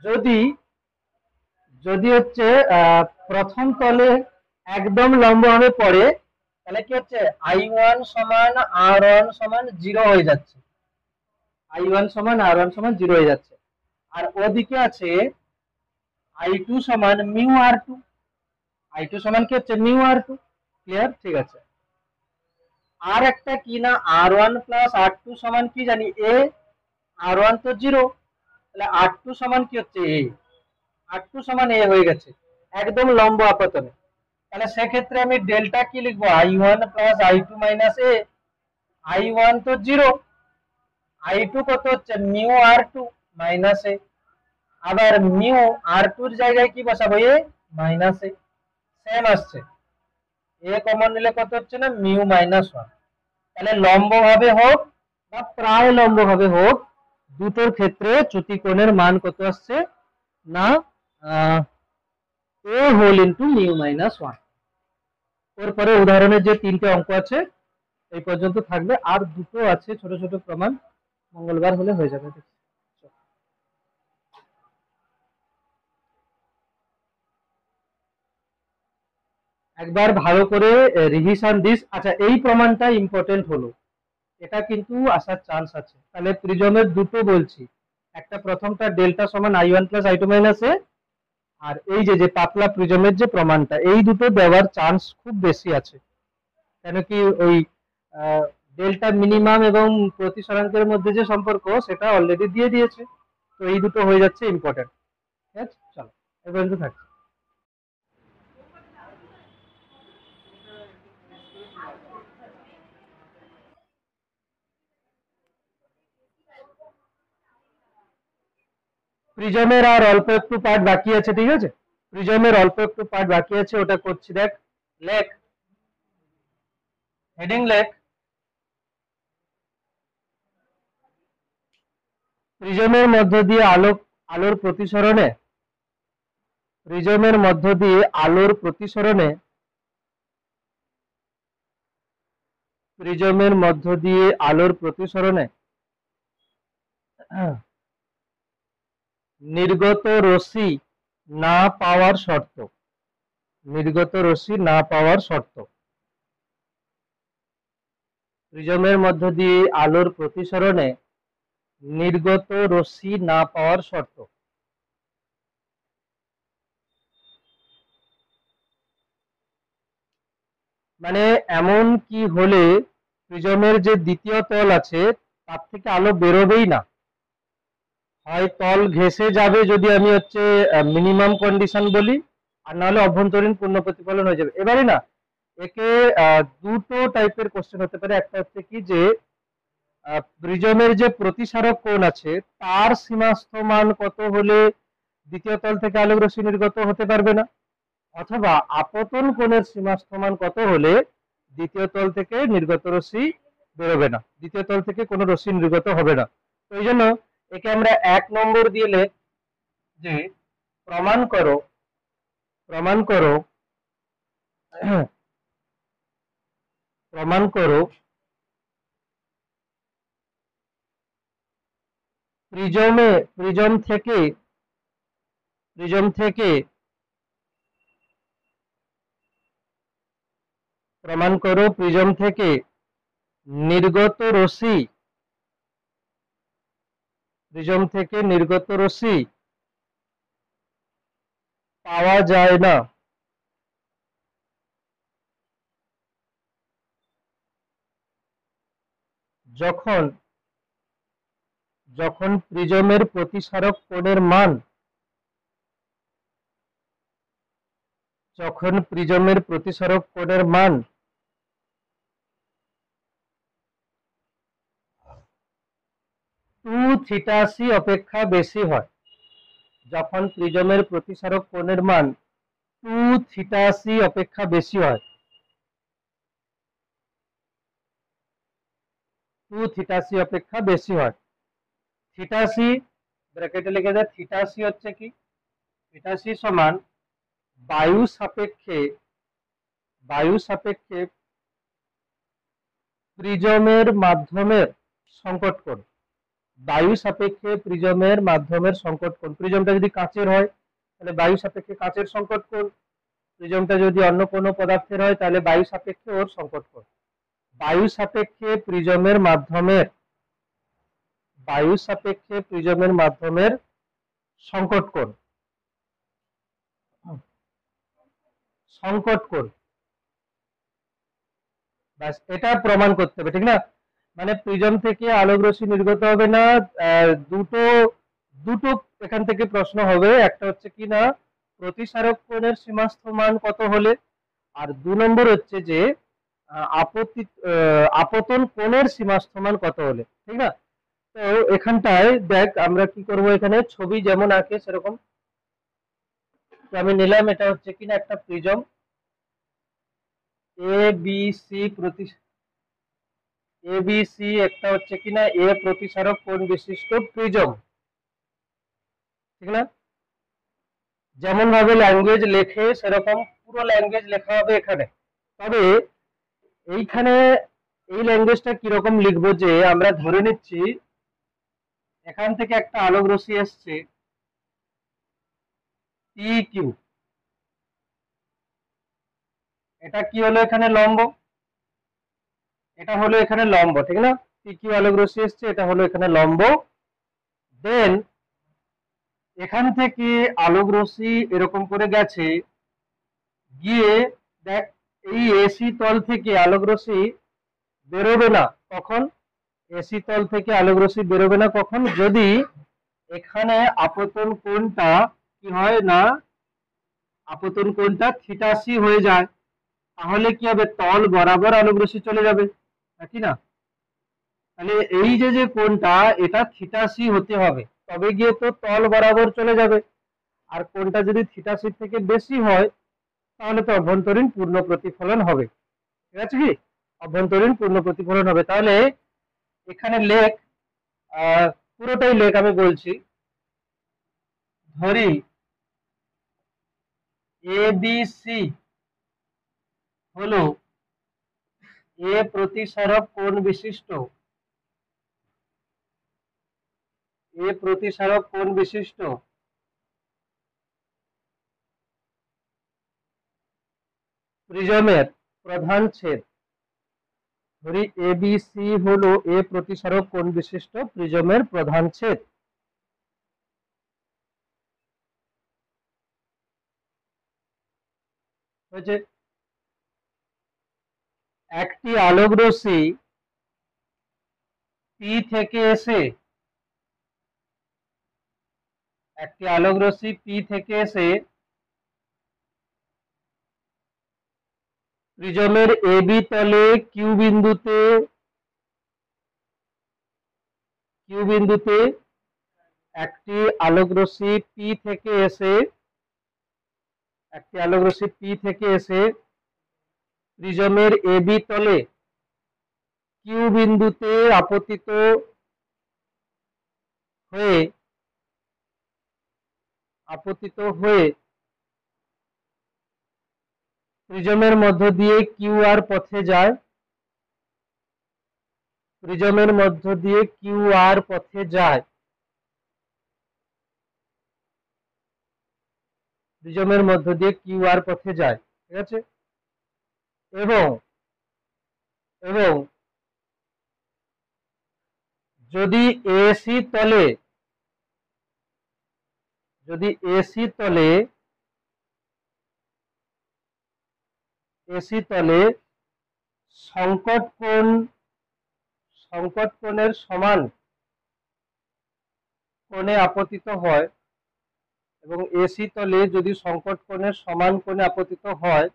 যদি যদি হচ্ছে প্রথম তলে একদম লম্ব ভাবে পড়ে, তাহলে কি হচ্ছে I1 সমান R1 সমান 0 হয়ে যাচ্ছে, I1 সমান R1 সমান 0 হয়ে যাচ্ছে। আর ওদিকে আছে I2 সমান মিউ R2, I2 সমান কি হচ্ছে মিউ R2। ক্লিয়ার? ঠিক আছে। আর একটা কি না R1 প্লাস R2 সমান কি জানি এ, R1 তো 0, তাহলে R2 সমান কি হচ্ছে এ, R2 সমান এ হয়ে গেছে একদম লম্ব আপতনে। তাহলে সেক্ষেত্রে আমি ডেল্টা কি লিখবো? I1 প্লাস I2 মাইনাস এ। I1 তো 0, I2 কত হচ্ছে মিউ R2 মাইনাস এ, আবার মিউ R2 এর জায়গায় কি বসাবো? এ মাইনাস এ। সেম আসছে, এ কমন নিলে কত হচ্ছে না মিউ মাইনাস ওয়ান। তাহলে লম্ব ভাবে হোক বা প্রায় লম্ব ভাবে হোক, দুটোর ক্ষেত্রে চ্যুতিকোণের মান কত আসছে না A whole into mu minus one. এরপরে উদাহরণের যে তিনটে অঙ্ক আছে এই পর্যন্ত থাকবে, আর দুটো আছে ছোট ছোট প্রমাণ, মঙ্গলবার হলে হয়ে যাবে। একবার ভালো করে রিভিশন দিস। আচ্ছা, এই প্রমাণটা ইম্পর্টেন্ট হলো, এটা কিন্তু আসার চান্স আছে। তাহলে প্রিজমের দুটো বলছি, একটা প্রথমটা ডেল্টা সমান I1 প্লাস I2 মাইনাস এ, আর এই যে যে পাতলা প্রিজমের যে প্রমাণটা, এই দুটো দেওয়ার চান্স খুব বেশি আছে। কেন কি ওই ডেল্টা মিনিমাম এবং প্রতিসরাঙ্কের মধ্যে যে সম্পর্ক সেটা অলরেডি দিয়ে দিয়েছে, তো এই দুটো হয়ে যাচ্ছে ইম্পর্টেন্ট। ঠিক আছে, চলো এই পর্যন্ত থাকছে। প্রিজমের আর অল্প একটু পার্ট বাকি আছে, ঠিক আছে, প্রিজমের অল্প একটু পার্ট বাকি আছে, ওটা করছি। দেখ, লেখ, হেডিং লেখ, প্রিজমের মধ্য দিয়ে আলোর প্রতিসরণে, প্রিজমের মধ্য দিয়ে আলোর প্রতিসরণে, প্রিজমের মধ্য দিয়ে আলোর প্রতিসরণে নির্গত রশ্মি না পাওয়ার শর্ত, নির্গত রশ্মি না পাওয়ার শর্ত, প্রিজমের মধ্য দিয়ে আলোর প্রতিসরণে নির্গত রশ্মি না পাওয়ার শর্ত। মানে এমন কি হলে প্রিজমের যে দ্বিতীয় তল আছে তার থেকে আলো বেরোবেই না, হয় তল ঘেঁষে যাবে যদি আমি হচ্ছে মিনিমাম কন্ডিশন বলি, আর নাহলে অভ্যন্তরীণ পূর্ণ প্রতিফলন হয়ে যাবে। এবারে না একে দুটো টাইপের কোশ্চেন হতে পারে। একটা হচ্ছে কি যে প্রিজমের যে প্রতিসারক কোণ আছে তার সীমাস্থ মান কত হলে দ্বিতীয় তল থেকে আলোক রশ্মি নির্গত হতে পারবে না, অথবা আপতন কোণের সীমাস্থ মান কত হলে দ্বিতীয় তল থেকে নির্গত রশ্মি বেরোবে না, দ্বিতীয় তল থেকে কোনো রশ্মি নির্গত হবে না। তো এই জন্য একে আমরা 1 নম্বর দিলে যে প্রমাণ করো, প্রমাণ করো, প্রমাণ করো প্রিজম থেকে, প্রিজম থেকে, প্রমাণ করো প্রিজম থেকে নির্গত রশ্মি, প্রিজম থেকে নির্গত রশ্মি পাওয়া যায় না যখন যখন প্রিজমের প্রতিসারক কোণের মান যখন প্রিজমের প্রতিসারক কোণের মান 2θc অপেক্ষা বেশি হয়, যখন প্রিজমের প্রতিসারক কোণের মান 2θc অপেক্ষা বেশি হয়, 2θc অপেক্ষা বেশি হয়। থিটাসি ব্র্যাকেটে লিখে দেয়, থিটাসি হচ্ছে কি, থিটাসি সমান বায়ু সাপেক্ষে প্রিজমের মাধ্যমের সংকট কোণ, বায়ু সাপেক্ষে প্রিজমের মাধ্যমের সংকট কোণ। প্রিজমটা যদি কাচের হয় তাহলে বায়ু সাপেক্ষে কাচের সংকট কোণ, প্রিজমটা যদি অন্য কোনো পদার্থের হয় তাহলে বায়ু সাপেক্ষে ওর সংকট কোণ। বায়ু সাপেক্ষে প্রিজমের মাধ্যমের সংকট কোণ ব্যাস, এটা প্রমাণ করতে হবে, ঠিক না? মানে প্রিজম থেকে আলোক রশ্মি নির্গত হবে না। দুটো দুটো এখান থেকে প্রশ্ন হবে, একটা হচ্ছে কি না প্রতিসারক কোণের সীমাস্থ মান কত হলে, আর 2 নম্বর হচ্ছে যে আপতন কোণের সীমাস্থ মান কত হলে, ঠিক না? তো এখানটায় দেখ আমরা কি করব, এখানে ছবি যেমন আঁকে সেরকম আমি নিলাম। এটা হচ্ছে কিনা একটা প্রিজম এবিসি, একটা হচ্ছে কিনা এ প্রতিসারক কোণ বিশিষ্ট প্রিজম, ঠিক না? যেমন ভাবে ল্যাঙ্গুয়েজ লেখে সেরকম পুরো ল্যাঙ্গুয়েজ লেখা হবে এখানে। তবে এইখানে এই ল্যাঙ্গুয়েজটা কিরকম লিখবো, যে আমরা ধরে নিচ্ছি এখান থেকে একটা আলোক রশ্মি আসছে টি কিউ, এটা কি হলো এখানে লম্ব, এটা হলো এখানে লম্ব, ঠিক না? টি কিউ আলোক রশ্মি এসছে, এটা হলো এখানে লম্ব। দেন এখান থেকে আলোক রশ্মি এরকম করে গেছে, গিয়ে দেখ এই এসি তল থেকে আলোক রশ্মি বেরোবে না কখন, এসি তল থেকে আলোক রশ্মি বেরোবে না কখন, যদি এখানে আপতন কোণটা কি হয় না, আপতন কোণটা থিটাসি হয়ে যায়, তাহলে কি হবে, তল বরাবর আলোক রশ্মি চলে যাবে, নাকি না? তাহলে এই যে কোণটা এটা থিটাসি হতে হবে, তবে গিয়ে তো তল বরাবর চলে যাবে। আর কোণটা যদি থিটাসি থেকে বেশি হয় তাহলে তো অভ্যন্তরীণ পূর্ণ প্রতিফলন হবে, ঠিক আছে কি, অভ্যন্তরীণ পূর্ণ প্রতিফলন হবে। তাহলে এখানে লেখ, পুরোটাই লেখ, আমি বলছি, ধরি এবিসি হলো এ প্রতিসারক কোণ বিশিষ্ট প্রিজমের প্রধান ছেদ। ধরি এবিসি হলো এ প্রতিসারক কোণ বিশিষ্ট প্রিজমের প্রধান ছেদ। হয়েছে, একটি আলোক রশ্মি পি থেকে এসে প্রিজমের এবি তলে কিউ বিন্দুতে একটি আলোক রশ্মি পি থেকে এসে প্রিজমের এবি তলে কিউ বিন্দুতে আপতিত হয়ে প্রিজমের মধ্য দিয়ে কিউ আর পথে যায়, প্রিজমের মধ্য দিয়ে কিউ আর পথে যায়, প্রিজমের মধ্য দিয়ে কিউ আর পথে যায়, ঠিক আছে? এবং যদি এসি তলে সংকট কোণের সমান কোণে আপতিত হয় এবং এসি তলে যদি সংকট কোণের সমান কোণে আপতিত হয়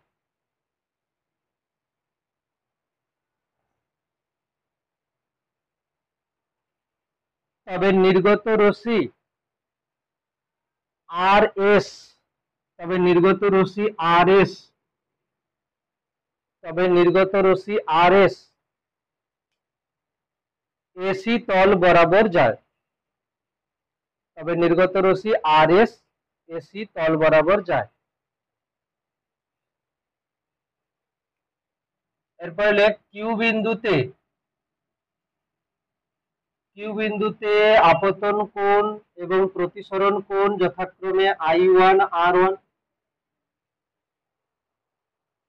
তবে নির্গত রশ্মি আর এস তবে নির্গত রশ্মি আর এস এসি তল বরাবর যায়। তবে নির্গত রশ্মি আর এস এসি তল বরাবর যায়। এরপরে লেখ কিউ বিন্দুতে আপতন কোণ এবং প্রতিসরণ কোণ যথাক্রমে I1 R1।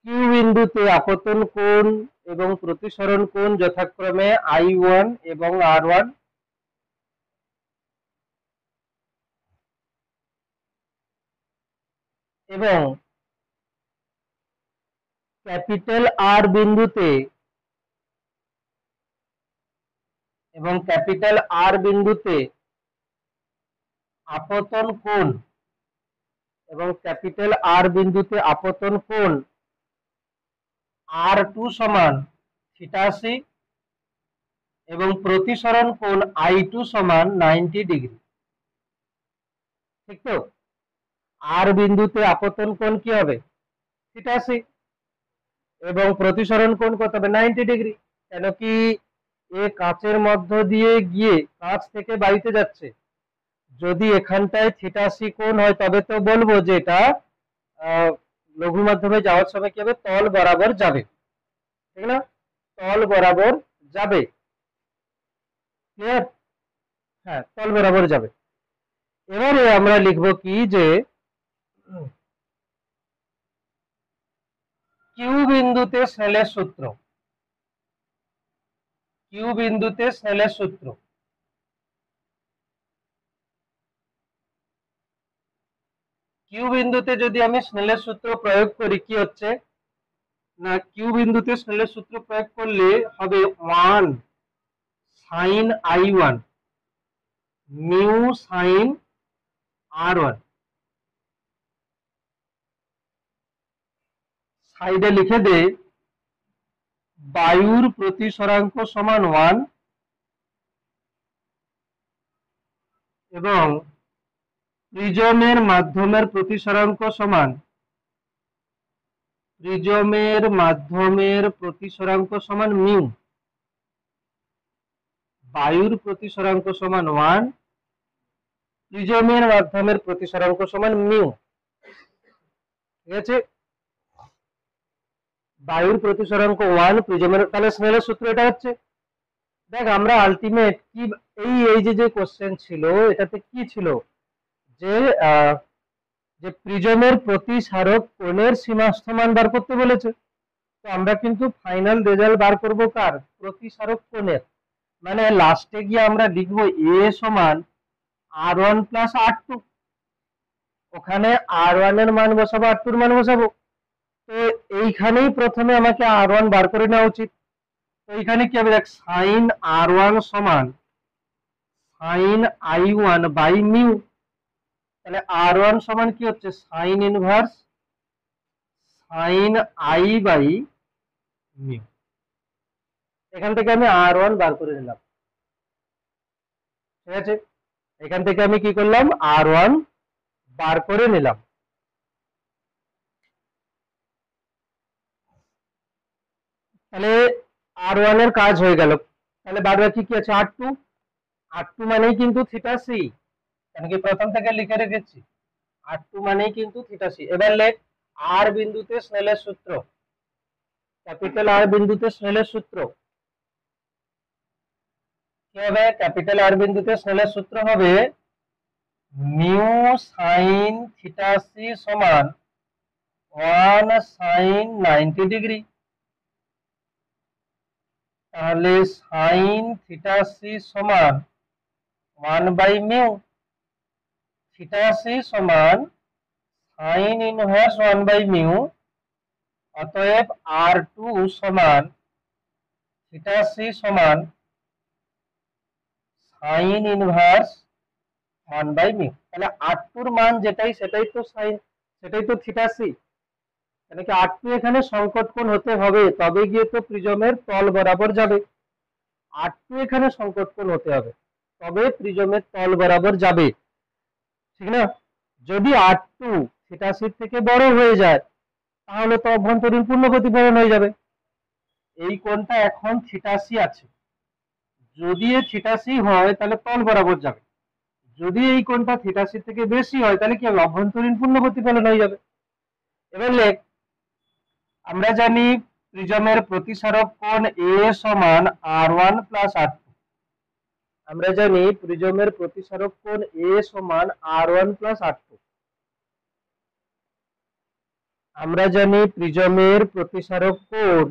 কিউ বিন্দুতে আপতন কোণ এবং প্রতিসরণ কোণ যথাক্রমে I1 এবং R1। এবং ক্যাপিটাল আর বিন্দুতে আপতন কোণ R2 সমান θc এবং প্রতিসরণ কোণ I2 সমান 90 ডিগ্রি। ঠিক তো? আর বিন্দুতে আপতন কোণ কি হবে? θc এবং প্রতিসরণ কোণ কত হবে? 90 ডিগ্রি। কেন কি এ কাঁচের মধ্য দিয়ে গিয়ে কাঁচ থেকে বায়ুতে যাচ্ছে। যদি এখানটায় θc কোণ হয় তবে তো বলবো যে এটা লঘু মাধ্যমে যাওয়ার সময় কি হবে? তল বরাবর যাবে। ঠিক না? তল বরাবর যাবে। ক্লিয়ার? হ্যাঁ, তল বরাবর যাবে। এবারে আমরা লিখব কি যে কিউ বিন্দুতে স্নেলের সূত্র। কিউ বিন্দুতে যদি আমি স্নেলের সূত্র প্রয়োগ করি কি হচ্ছে না, কিউ বিন্দুতে স্নেলের সূত্র প্রয়োগ করলে হবে 1 sin I1 mu sin R1। সাইডে লিখে দে বায়ুর প্রতিসরাঙ্ক সমান 1 এবং প্রিজমের মাধ্যমের প্রতিসরাঙ্ক সমান মিউ। বায়ুর প্রতিসরাঙ্ক সমান 1, প্রিজমের মাধ্যমের প্রতিসরাঙ্ক সমান মিউ। ঠিক আছে? বায়ুর প্রতিসরাঙ্ক 1, প্রিজমের, তাহলে স্নেলের সূত্র এটা হচ্ছে। দেখ আমরা আলটিমেট কি এই যে কোশ্চেন ছিল এটাতে কি ছিল যে প্রিজমের প্রতিসারক কোণের সীমাস্থ মান বার করতে বলেছে। তো আমরা কিন্তু ফাইনাল রেজাল্ট বার করব কার? প্রতিসারক কোণের। মানে লাস্টে গিয়ে আমরা লিখব এ সমান R1 প্লাস R2। ওখানে R1 এর মান বসাবো, R2 এর মান বসাবো। তো এইখানেই প্রথমে আমাকে R1 বার করে নেওয়া উচিত। তো এইখানে কি হবে? দেখ sin R1 সমান sin I1 বাই মিউ। তাহলে R1 সমান কি হচ্ছে? sin inverse sin I by mu. এখান থেকে আমি R1 বার করে নিলাম। ঠিক আছে? এখান থেকে আমি কি করলাম? R1 বার করে নিলাম। তাহলে R1 এর কাজ হয়ে গেল। তাহলে বাদ বাকি কি আছে? R2। R2 মানেই কিন্তু θc, কেন কি প্রথম থেকে লিখে রেখেছি। R2 মানেই কিন্তু θc। এবার লেখ আর বিন্দুতে স্নেলের সূত্র। ক্যাপিটাল আর বিন্দুতে স্নেলের সূত্র কি হবে? ক্যাপিটাল আর বিন্দুতে স্নেলের সূত্র হবে মিউ সাইন θc সমান 1 সাইন 90 ডিগ্রি। তাহলে সাইন θc সমান 1 বাই মিউ। θc সমান সাইন ইনভার্স 1 বাই মিউ। অতএব R2 সমান θc সমান সাইন ইনভার্স 1/μ। তাহলে R2 এর মান যেটাই সেটাই তো সাইন, সেটাই তো থিটা সি। মানে কি R2 এখানে সংকট কোণ হতে হবে, তবে গিয়ে তো প্রিজমের তল বরাবর যাবে। R2 এখানে সংকট কোণ হতে হবে, তবে প্রিজমের তল বরাবর যাবে, ঠিক না? যদি R2 থিটা সি থেকে বড় হয়ে যায় তাহলে তো অভ্যন্তরীণ পূর্ণ প্রতিফলন হয়ে যাবে। এই কোণটা এখন থিটা সি আছে, যদি এ থিটা সি হয় তাহলে তল বরাবর যাবে, যদি এই কোণটা থিটা সি থেকে বেশি হয় তাহলে কি হবে, অভ্যন্তরীণ পূর্ণ প্রতিফলন হয়ে যাবে। এবার লেখ, আমরা জানি প্রিজমের প্রতিসারক কোণ এ সমান R1 প্লাস R2। আমরা জানি প্রিজমের প্রতিসারক কোণ এ সমান R1 প্লাস R2। আমরা জানি প্রিজমের প্রতিসারক কোণ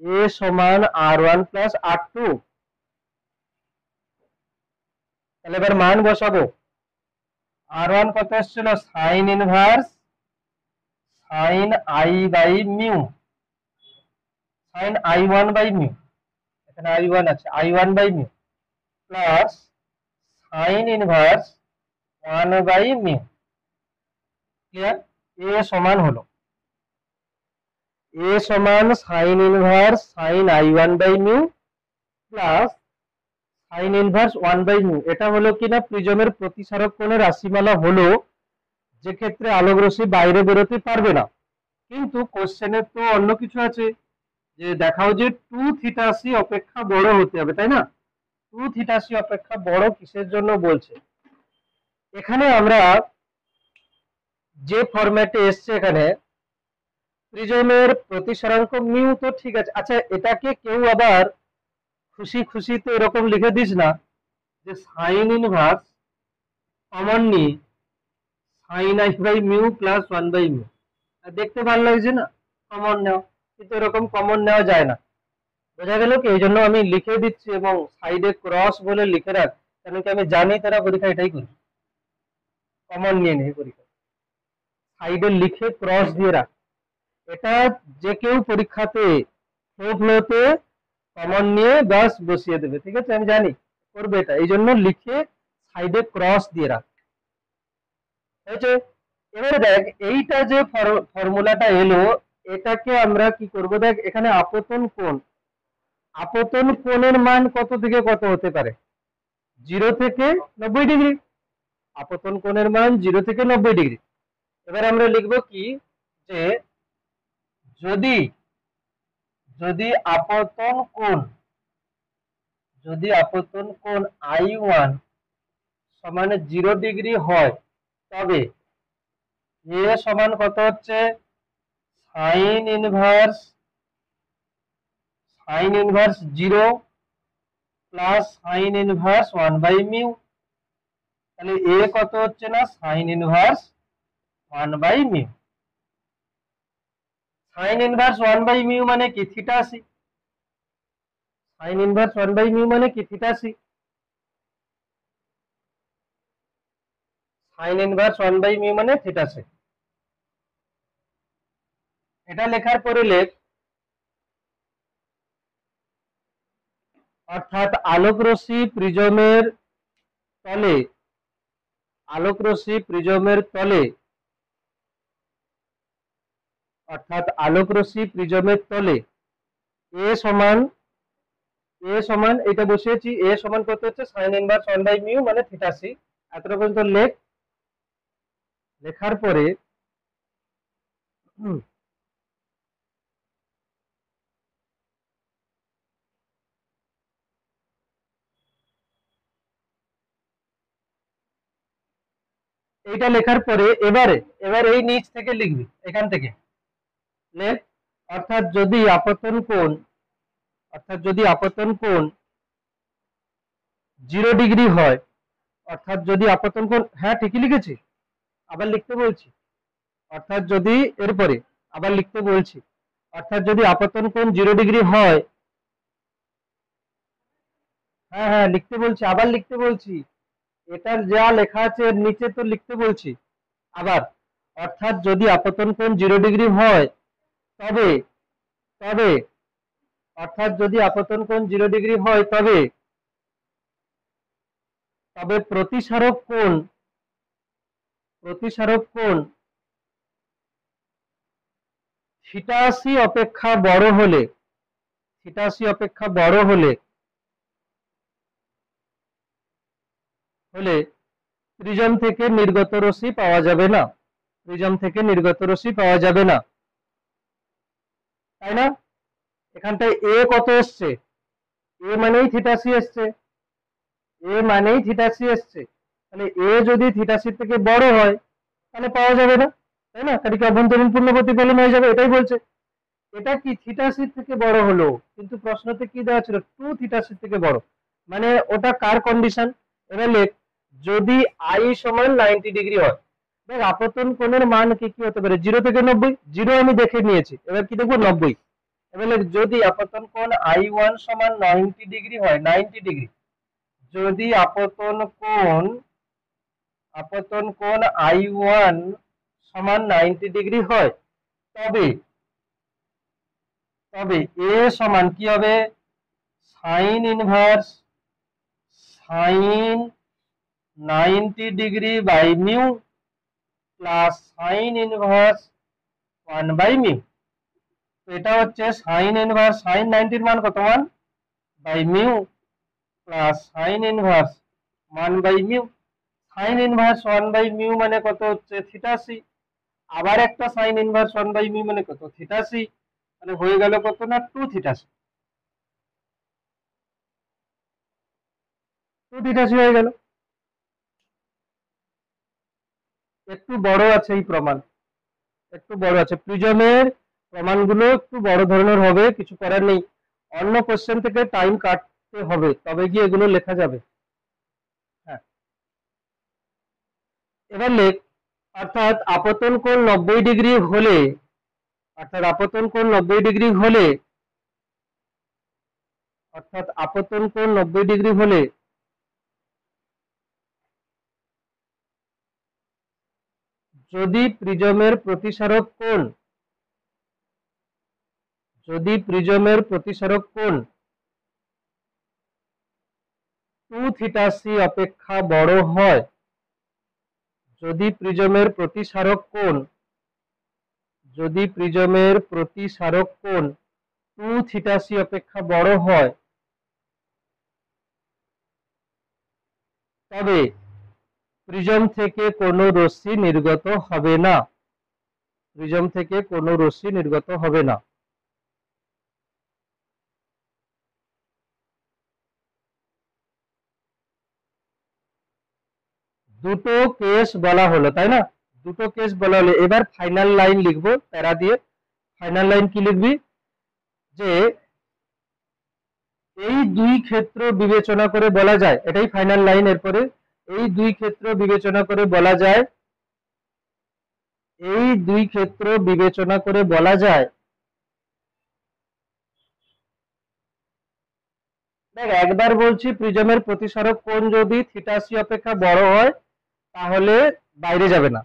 এ সমান R1 প্লাস R2। তাহলে এবার মান বসাবো। R1 কত আসছিল, sine inverse sine I by mu, sine I1 by mu, এখানে I1 আছে, I1 by mu plus sine inverse 1 by mu. Clear? A সমান হলো, এ সমান sine inverse sine I1 by mu plus sine inverse 1 by mu. এটা হলো কিনা প্রিজমের প্রতিসারক কোণের রাশিমালা হলো, যে ক্ষেত্রে আলোক রশ্মি বাইরে বেরোতে পারবে না। কিন্তু কোশ্চেনে তো অন্য কিছু আছে, যে দেখাও যে 2 থিটা সি অপেক্ষা বড় হতে হবে, তাই না? 2 থিটা সি অপেক্ষা বড় কিসের জন্য বলছে। এখানে আমরা যে ফরম্যাটে এসছে, এখানে প্রিজমের প্রতিসরাঙ্ক মিউ তো ঠিক আছে। আচ্ছা, এটাকে কেউ আবার খুশি খুশি তো এরকম লিখে দিস না যে সাইন ইনভার্স কমন নিয়ে sine I by mu plus 1 by mu. দেখতে ভালো লাগছে না, কমন নেওয়া, কিন্তু এরকম কমন নেওয়া যায় না। বোঝা গেল কি? এই জন্য আমি লিখে দিচ্ছি এবং সাইডে ক্রস বলে লিখে রাখ, কেন কি আমি জানি তারা পরীক্ষা এটাই করবে, কমন নিয়ে নেই পরীক্ষা, সাইডে লিখে ক্রস দিয়ে রাখ। এটা যে কেউ পরীক্ষাতে ফ্লোতে কমন নিয়ে বাস বসিয়ে দেবে, ঠিক আছে? আমি জানি করবে এটা, এই জন্য লিখে সাইডে ক্রস দিয়ে রাখ। হয়েছে? এবারে দেখ, এইটা যে ফর্মুলাটা এলো, এটাকে আমরা কি করব, দেখ এখানে আপতন কোণ, আপতন কোণের মান কত থেকে কত হতে পারে, 0 থেকে 90 ডিগ্রি। আপতন কোণের মান 0 থেকে 90 ডিগ্রি। এবার আমরা লিখব কি, যে যদি যদি আপতন কোণ, যদি আপতন কোণ I1 সমান 0 ডিগ্রি হয়, তবে এ সমান কত হচ্ছে, sine inverse 0 plus sine inverse 1 by mu. তাহলে এ কত হচ্ছে না, sine inverse 1 by mu. Sine inverse 1 by mu মানে কি, theta C. Sine inverse 1 by mu মানে কি, theta C. Sine inverse 1 by mu মানে থিটা সি। এটা লেখার পরে লেখ, অর্থাৎ আলোক রশ্মি প্রিজমের তলে, আলোক রশ্মি প্রিজমের তলে, অর্থাৎ আলোক রশ্মি প্রিজমের তলে এ সমান, এ সমান এটা বসিয়েছি, এ সমান কত হচ্ছে, সাইন ইনভার্স 1 বাই মিউ মানে থিটা সি। এতটা পর্যন্ত লেখ। লেখার পরে এইটা লেখার পরে এবার এই নিচ থেকে লিখবি, এখান থেকে লেখ, অর্থাৎ যদি আপতন কোণ, অর্থাৎ যদি আপতন কোণ 0 ডিগ্রি হয়, অর্থাৎ যদি আপতন কোণ, হ্যাঁ ঠিকই লিখেছি, আবার লিখতে বলছি, অর্থাৎ যদি এরপরে আবার লিখতে বলছি, অর্থাৎ যদি আপতন কোণ 0 ডিগ্রি হয়, হ্যাঁ হ্যাঁ লিখতে বলছি, আবার লিখতে বলছি, এটার যা লেখা আছে এর নিচে তো লিখতে বলছি আবার। অর্থাৎ যদি আপতন কোণ 0 ডিগ্রি হয়, তবে তবে অর্থাৎ যদি আপতন কোণ 0 ডিগ্রি হয়, তবে তবে প্রতিসারক কোণ থিটা অপেক্ষা বড় হলে প্রিজম থেকে নির্গত রশ্মি পাওয়া যাবে না, তাই না? এখানটায় এ কত এসছে, এ মানেই থিটাসি এসছে, তাহলে এ যদি থিটাসি থেকে বড় হয় তাহলে পাওয়া যাবে না, তাই না? তাহলে কি অভ্যন্তরীণ পূর্ণ প্রতিফলন হয়ে যাবে, এটাই বলছে। এটা কি থিটাসি থেকে বড় হলো, কিন্তু প্রশ্নতে কি দেওয়া ছিল, 2 থিটাসি থেকে বড়, মানে ওটা কার কন্ডিশন? এবার লেখ, যদি আই সমান 90 ডিগ্রি হয়, দেখ আপতন কোণের মান কি কি হতে পারে, 0 থেকে 90, 0 আমি দেখে নিয়েছি, এবার কি দেখবো 90। এবার লেখ, যদি আপতন কোণ I1 সমান 90 ডিগ্রি হয়, 90 ডিগ্রি, যদি আপতন কোণ I1 সমান 90 ডিগ্রি হয়, তবে এ সমান কি হবে, sine inverse 90 degree by mu plus sine inverse 1 by mu. তো এটা হচ্ছে সাইন ইনভার্স, সাইন 90 এর মান কত, 1 by mu plus sine inverse 1 by mu. Sine inverse 1 by mu মানে কত হচ্ছে, থিটাসি, আবার একটা সাইন ইনভার্স 1 বাই মিউ মানে কত, থিটাসি, মানে হয়ে গেল কত না, 2 থিটাসি, হয়ে গেল। একটু বড় আছে এই প্রমাণ, প্রিজমের প্রমাণগুলো একটু বড় ধরনের হবে, কিছু করার নেই, অন্য কোশ্চেন থেকে টাইম কাটতে হবে, তবে গিয়ে এগুলো লেখা যাবে। হ্যাঁ, এবার লেখ, অর্থাৎ আপতন কোণ 90 ডিগ্রি হলে, যদি প্রিজমের প্রতিসারক কোণ 2 থিটাসি অপেক্ষা বড় হয়, যদি প্রিজমের প্রতিসারক কোণ 2 থিটাসি অপেক্ষা বড় হয়, তবে প্রিজম থেকে কোনো রশ্মি নির্গত হবে না, দুটো কেস বলা হলো, তাই না? এবার ফাইনাল লাইন লিখবো প্যারা দিয়ে। ফাইনাল লাইন কি লিখবি, যে এই দুই ক্ষেত্র বিবেচনা করে বলা যায়, এটাই ফাইনাল লাইন। এরপরে এই দুই ক্ষেত্র বিবেচনা করে বলা যায়, দেখ একবার বলছি প্রিজমের প্রতিসারক কোণ যদি থিটাসি অপেক্ষা বড় হয় তাহলে বাইরে যাবে না,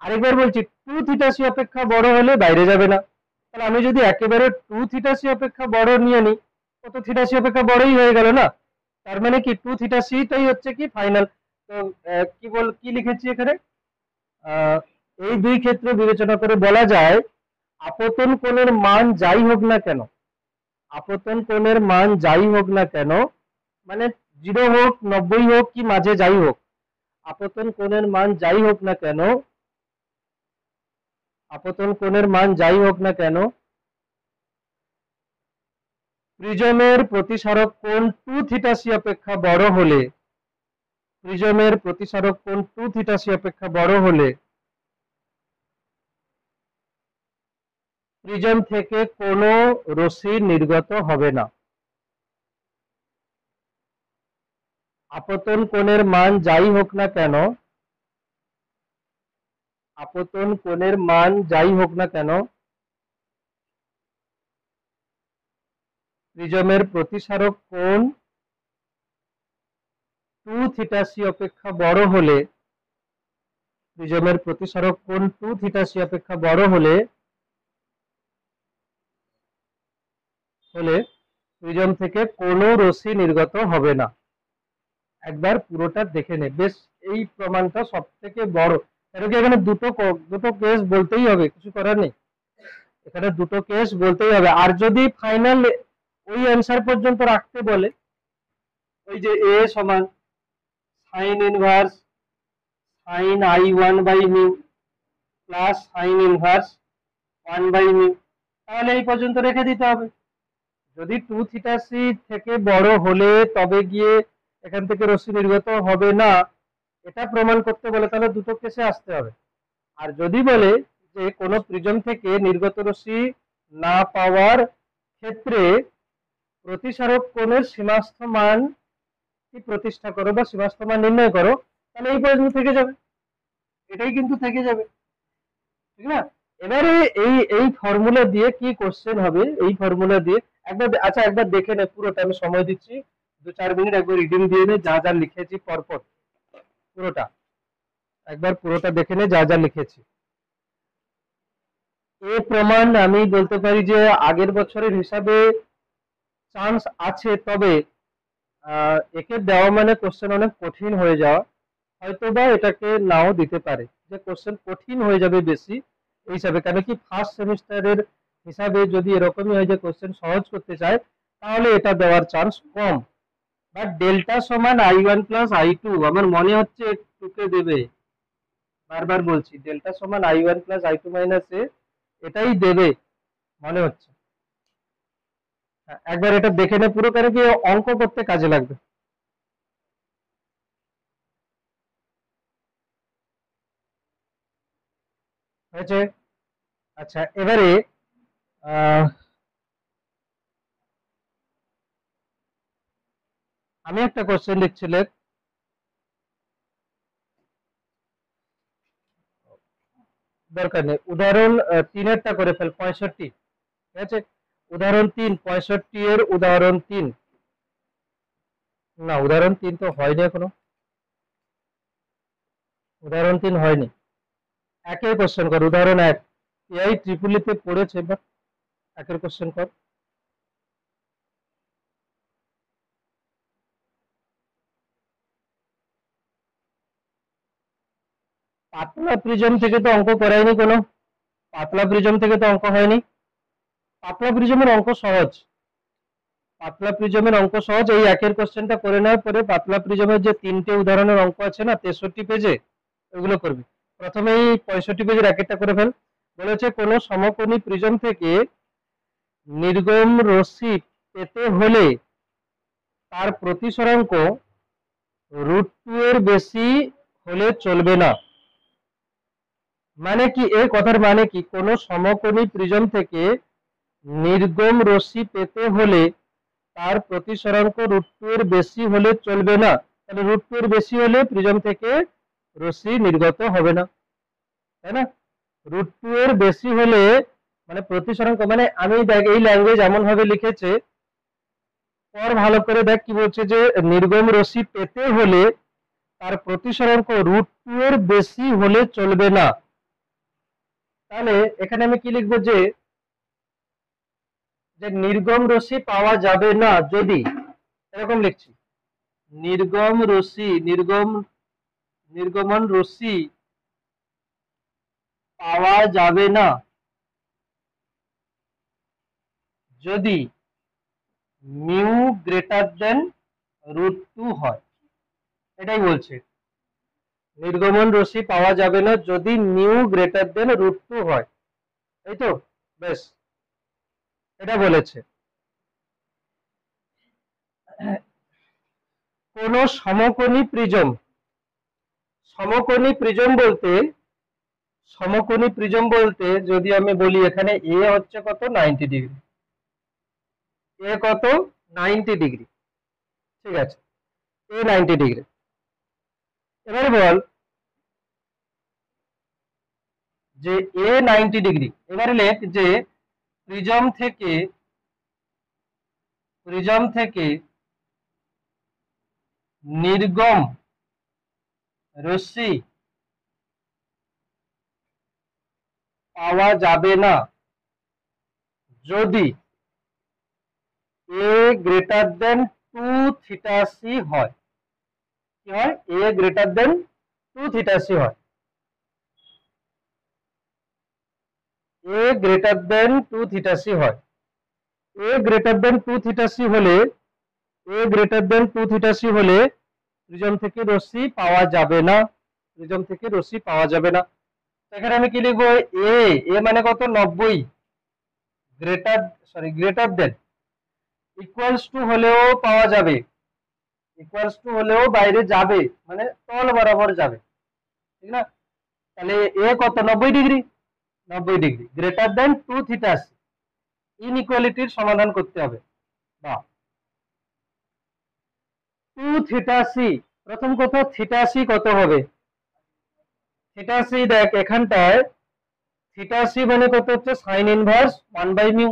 আরেকবার বলছি 2 থিটাসি অপেক্ষা বড় হলে বাইরে যাবে না। তাহলে আমি যদি একেবারে 2 থিটাসি অপেক্ষা বড় নিয়ে নিই, কত থিটাসি অপেক্ষা বড়ই হয়ে গেল না, তার মানে কি 2 থিটাসিটাই হচ্ছে কি ফাইনাল। তো কি লিখেছি এখানে, এই দুই ক্ষেত্র বিবেচনা করে বলা যায় আপতন কোণের মান যাই হোক না কেন, মানে 0 হোক 90 হোক কি মাঝে যাই হোক, আপতন কোণের মান যাই হোক না কেন, প্রিজমের প্রতিসারক কোণ 2 থিটাসি অপেক্ষা বড় হলে, প্রিজম থেকে কোনো রশ্মি নির্গত হবে না। আপতন কোণের মান যাই হোক না কেন, প্রিজমের প্রতিসারক কোণ 2 থিটাসি অপেক্ষা বড় হলে, প্রিজম থেকে কোনো রশ্মি নির্গত হবে না। একবার পুরোটা দেখে নে। বেশ, এই প্রমাণটা সব থেকে বড়, কেন কি এখানে দুটো কেস বলতেই হবে, কিছু করার নেই, এখানে দুটো কেস বলতেই হবে। আর যদি ফাইনাল ওই অ্যান্সার পর্যন্ত রাখতে বলে, ওই যে এ সমান sine inverse sine i1/μ plus sine inverse 1/μ, তাহলে এই পর্যন্ত রেখে দিতে হবে। যদি 2θc থেকে বড় হলে তবে গিয়ে এখান থেকে রশ্মি নির্গত হবে না, এটা প্রমাণ করতে বলে, তাহলে দুটো কেসে আসতে হবে। আর যদি বলে যে কোনো প্রিজম থেকে নির্গত রশ্মি না পাওয়ার ক্ষেত্রে প্রতিসারক কোণের সীমাস্থ মান কি প্রতিষ্ঠা করো বা সীমাস্থ মান নির্ণয় করো, তাহলে এই পর্যন্ত থেকে যাবে, এটাই কিন্তু থেকে যাবে, ঠিক না? এবারে এই ফর্মুলা দিয়ে কি কোশ্চেন হবে, এই ফর্মুলা দিয়ে একবার আচ্ছা একবার দেখে নে পুরোটা, আমি সময় দিচ্ছি 2-4 মিনিট, একবার রিডিং দিয়ে নে যা যা লিখেছি পরপর, পুরোটা একবার পুরোটা দেখে নে যা যা লিখেছি। এ প্রমাণ আমি বলতে পারি যে আগের বছরের হিসাবে চান্স আছে, তবে একে দেওয়া মানে কোশ্চেন অনেক কঠিন হয়ে যাওয়া, হয়তো বা এটাকে নাও দিতে পারে, যে কোশ্চেন কঠিন হয়ে যাবে বেশি এই হিসাবে, কেন কি ফার্স্ট সেমিস্টারের হিসাবে যদি এরকমই হয় যে কোশ্চেন সহজ করতে চায়, তাহলে এটা দেওয়ার চান্স কম। বাট ডেল্টা সমান i1 প্লাস i2 আমার মনে হচ্ছে একটুকে দেবে, বারবার বলছি ডেল্টা সমান i1 প্লাস i2 মাইনাস এ, এটাই দেবে মনে হচ্ছে। একবার এটা দেখে নে পুরো, কেন কি অঙ্ক করতে কাজে লাগবে। হয়েছে? আচ্ছা এবারে আমি একটা কোশ্চেন লিখছিলাম, দরকার নেই, উদাহরণ 3-এরটা করে ফেল, 65, ঠিক আছে? উদাহরণ 3 65 এর উদাহরণ 3, না উদাহরণ 3 তো হয়নি এখনো, উদাহরণ 3 হয়নি, একের কোশ্চেন কর, উদাহরণ 1 এআই ট্রিপলিতে পড়েছে, এবার একের কোশ্চেন কর। পাতলা প্রিজম থেকে তো অঙ্ক করায়নি কোনো, পাতলা প্রিজম থেকে তো অঙ্ক হয়নি, পাতলা প্রিজমের অঙ্ক সহজ, পাতলা প্রিজমের অঙ্ক সহজ, এই একের কোশ্চেনটা করে নেওয়ার পরে পাতলা প্রিজমের যে 3টে উদাহরণের অঙ্ক আছে না 63 পেজে, ওইগুলো করবি। প্রথমেই 65 পেজের একেরটা করে ফেল। বলেছে কোন সমকোণী প্রিজম থেকে নির্গম রশ্মি পেতে হলে তার প্রতিসরাঙ্ক √2 এর বেশি হলে চলবে না। মানে কি, এই কথার মানে কি, কোন সমকোণী প্রিজম থেকে নির্গম রশ্মি পেতে হলে তার প্রতিসরাঙ্ক √2 এর বেশি হলে চলবে না, তাহলে √2 এর বেশি হলে প্রিজম থেকে রশ্মি নির্গত হবে না, তাই না? √2 এর বেশি হলে মানে প্রতিসরাঙ্ক, মানে আমি দেখ এই ল্যাঙ্গুয়েজ এমন ভাবে লিখেছে, পর ভালো করে দেখ কি বলছে, যে নির্গম রশ্মি পেতে হলে তার প্রতিসরাঙ্ক √2 এর বেশি হলে চলবে না। তাহলে এখানে আমি কি লিখবো, যে নির্গম রশ্মি পাওয়া যাবে না যদি, এরকম লিখছি, নির্গমন রশ্মি পাওয়া যাবে না যদি মিউ গ্রেটার দেন √2 হয়, এটাই বলছে, নির্গমন রশ্মি পাওয়া যাবে না যদি মিউ গ্রেটার দেন √2 হয়, এই তো, বেশ, এটা বলেছে। কোন সমকোণী প্রিজম, সমকোণী প্রিজম বলতে যদি আমি বলি, এখানে এ হচ্ছে কত 90 ডিগ্রি, এ কত 90 ডিগ্রি, ঠিক আছে, এ 90 ডিগ্রি। এবারে বল যে এ 90 ডিগ্রি, এবারে লেখ যে প্রিজম থেকে নির্গম রশ্মি পাওয়া যাবে না যদি এ গ্রেটার দেন 2θc হয়, কি হয়, এ গ্রেটার দেন 2 থিটা সি হয়। এ গ্রেটার দেন 2 থিটা সি হয়। এ গ্রেটার দেন 2 থিটা সি হলে, এ গ্রেটার দেন 2 থিটা সি হলে প্রিজম থেকে রশ্মি পাওয়া যাবে না, প্রিজম থেকে রশ্মি পাওয়া যাবে না। এখানে আমি কি লিখবো, এ এ মানে কত, 90, গ্রেটার দেন, ইকুয়ালস টু হলেও পাওয়া যাবে, ইকুয়ালস টু হলেও বাইরে যাবে, মানে তল বরাবর যাবে, ঠিক না? তাহলে এ কত, 90 degree, 90 degree, greater than 2 theta C. ইনইকুয়ালিটির সমাধান করতে হবে। বা 2 থিটা সি, প্রথম কথা থিটা সি কত হবে, থিটা সি দেখ এখানটায়, থিটা সি মানে কত হচ্ছে, সাইন ইনভার্স 1/μ।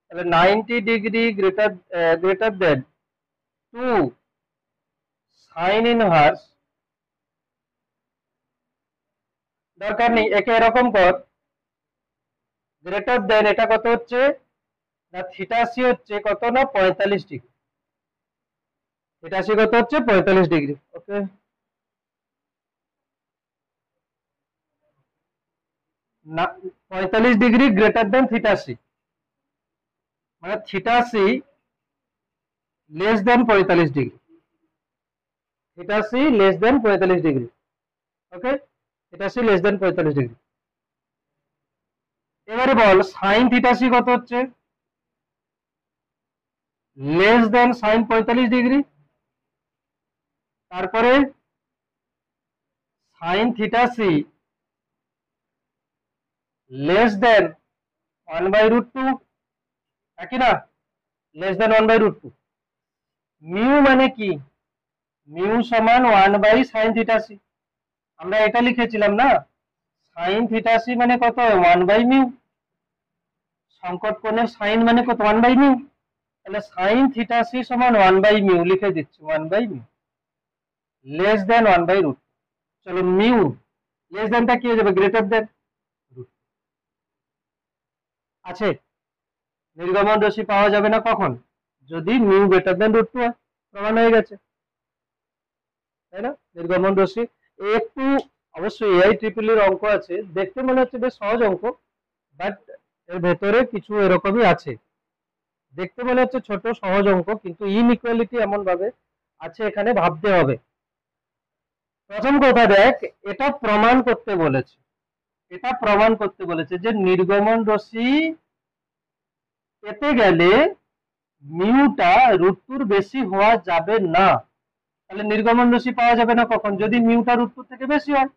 তাহলে 90 degree greater than 2 sign inverse, দরকার নেই, একে এরকম কর, গ্রেটার দেন এটা কত হচ্ছে না, থিটা সি হচ্ছে কত না, 45 ডিগ্রি, থিটা সি কত হচ্ছে 45 ডিগ্রি। ওকে, না 45 degree greater than theta C, মানে theta C less than 45 degree, theta C less than 45 degree. Okay, theta C less than 45 degree. এবারে বল সাইন থিটা সি কত হচ্ছে, লেস দেন সাইন 45 ডিগ্রি। তারপরে sine theta C less than 1/√2, একই না, less than 1/√2। Mu মানে কি, mu সমান 1/sin থিটা সি, আমরা এটা লিখেছিলাম না, সাইন থিটা সি মানে কত, 1/μ, সংকট কোণের সাইন মানে কত, 1/μ, তাহলে সাইন থিটা সি সমান 1/μ লিখে দিচ্ছি, 1/μ, লেস দেন 1/√2। চলো মিউ লেস দেনটা কি হয়ে যাবে, গ্রেটার দেন, আছে, নির্গমন রশ্মি পাওয়া যাবে না কখন, যদি মিউ গ্রেটার দেন √2 হয়, প্রমাণ হয়ে গেছে, তাই না? নির্গমন রশ্মি একটু, অবশ্যই এআই ট্রিপল এর অঙ্ক আছে, দেখতে মনে হচ্ছে বেশ সহজ অঙ্ক, বাট এর ভেতরে কিছু এরকমই আছে, দেখতে মনে হচ্ছে ছোট সহজ অঙ্ক, কিন্তু ইনইকুয়ালিটি এমন ভাবে আছে, এখানে ভাবতে হবে। প্রথম কথা দেখ, এটা প্রমাণ করতে বলেছে, এটা প্রমাণ করতে বলেছে যে নির্গমন রশ্মি পেতে গেলে মিউটা √2 বেশি হওয়া যাবে না। তাহলে নির্গমন রশ্মি পাওয়া যাবে না কখন, যদি মিউটা √2 থেকে বেশি হয়।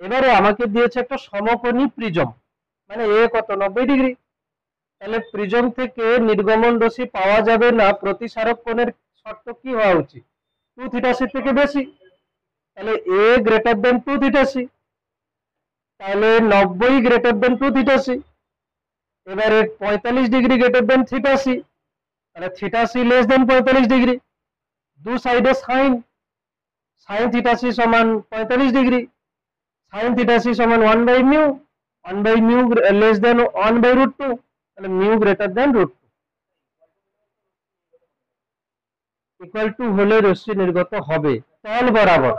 এবারে আমাকে দিয়েছে একটা সমকোণী প্রিজম, মানে এ কত, 90 ডিগ্রি, তাহলে প্রিজম থেকে নির্গমন রশ্মি পাওয়া যাবে না, প্রতিসারক কোণের শর্ত কি হওয়া উচিত, 2 থিটা সি থেকে বেশি, তাহলে A greater than 2 theta C, তাহলে 90 গ্রেটার দেন 2 থিটা সি। এবারে 45 degree greater than theta C, তাহলে theta C less than 45 degree, দু সাইডে সাইন, সাইন থিটা সি সমান 45 ডিগ্রি, সাইন থিটা সি সমান 1/μ, 1/μ লেস দেন 1/√2, তাহলে mu greater than √2, equal to হলে রশ্মি নির্গত হবে, তল বরাবর,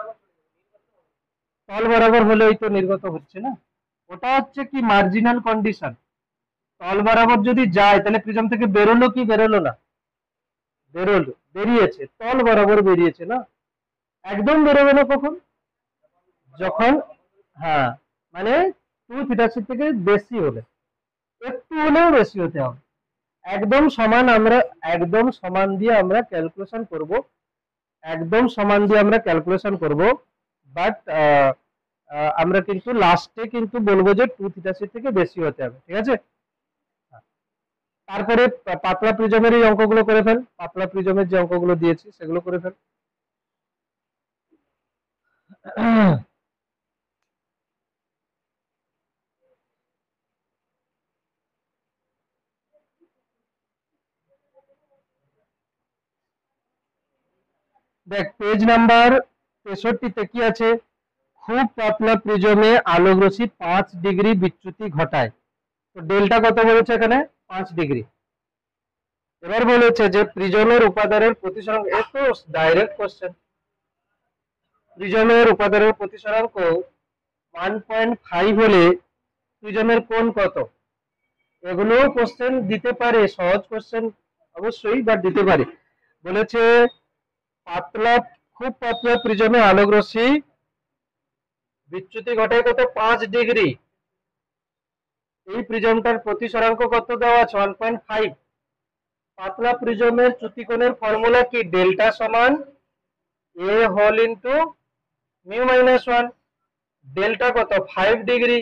তল বরাবর হলেই তো নির্গত হচ্ছে না, ওটা হচ্ছে কি মার্জিনাল কন্ডিশন, তল বরাবর যদি যায় তাহলে প্রিজম থেকে বেরোলো কি বেরোলো না, বেরোলো, বেরিয়েছে, তল বরাবর বেরিয়েছে না, একদম বেরোবে না কখন, যখন, হ্যাঁ, মানে 2 থিটা সি থেকে বেশি হলে, একটু হলেও বেশি হতে হবে, একদম সমান, আমরা একদম সমান দিয়ে আমরা ক্যালকুলেশন করব, একদম সমান দিয়ে আমরা ক্যালকুলেশন করব, বাট আমরা কিন্তু লাস্টে কিন্তু বলবো যে 2 থিটা সি থেকে বেশি হতে হবে, ঠিক আছে? তারপরে পাতলা প্রিজমের এই অঙ্কগুলো করে ফেল, পাতলা প্রিজমের যে অঙ্কগুলো দিয়েছি সেগুলো করে ফেল। দেখ পেজ নাম্বার 63-তে কি আছে, খুব পাতলা প্রিজমে আলোক রশ্মি 5 ডিগ্রি বিচ্যুতি ঘটায়, তো ডেল্টা কত বলেছে এখানে, 5 ডিগ্রি। এবার বলেছে যে প্রিজমের উপাদানের প্রতিসরণ, এ তো ডাইরেক্ট কোশ্চেন, প্রিজমের উপাদানের প্রতিসরাঙ্ক 1.5 হলে প্রিজমের কোণ কত? এগুলো কোশ্চেন দিতে পারে, সহজ কোশ্চেন অবশ্যই, বাট দিতে পারে। বলেছে পাতলা, খুব পাতলা প্রিজমে আলোক রশ্মি বিচ্যুতি ঘটায় কত? 5 ডিগ্রি। এই প্রিজমটার প্রতিসরাঙ্ক কত দেওয়া আছে? 1.5। পাতলা প্রিজমের চ্যুতিকোণের ফর্মুলা কি? ডেল্টা সমান a whole into mu minus 1। Delta কত? 5 ডিগ্রি।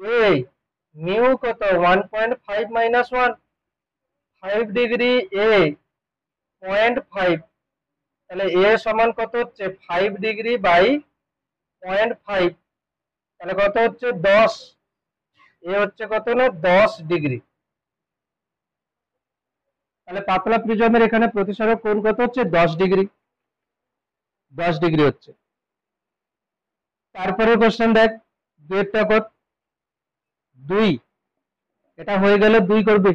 এ মিউ কত? 1.5 মাইনাস 1। 5 ডিগ্রি এ 0.5, তাহলে এ সমান কত হচ্ছে? 5 ডিগ্রি বাই 0.5, তাহলে কত হচ্ছে? 10। এ হচ্ছে কত না? 10 ডিগ্রি। তাহলে পাতলা প্রিজমের এখানে প্রতিসরক কোণ কত হচ্ছে? 10 ডিগ্রি। 10 ডিগ্রি হচ্ছে। তারপরে কোশ্চেন দেখ, দুইটা কত? 2। এটা হয়ে গেলে 2 করবে।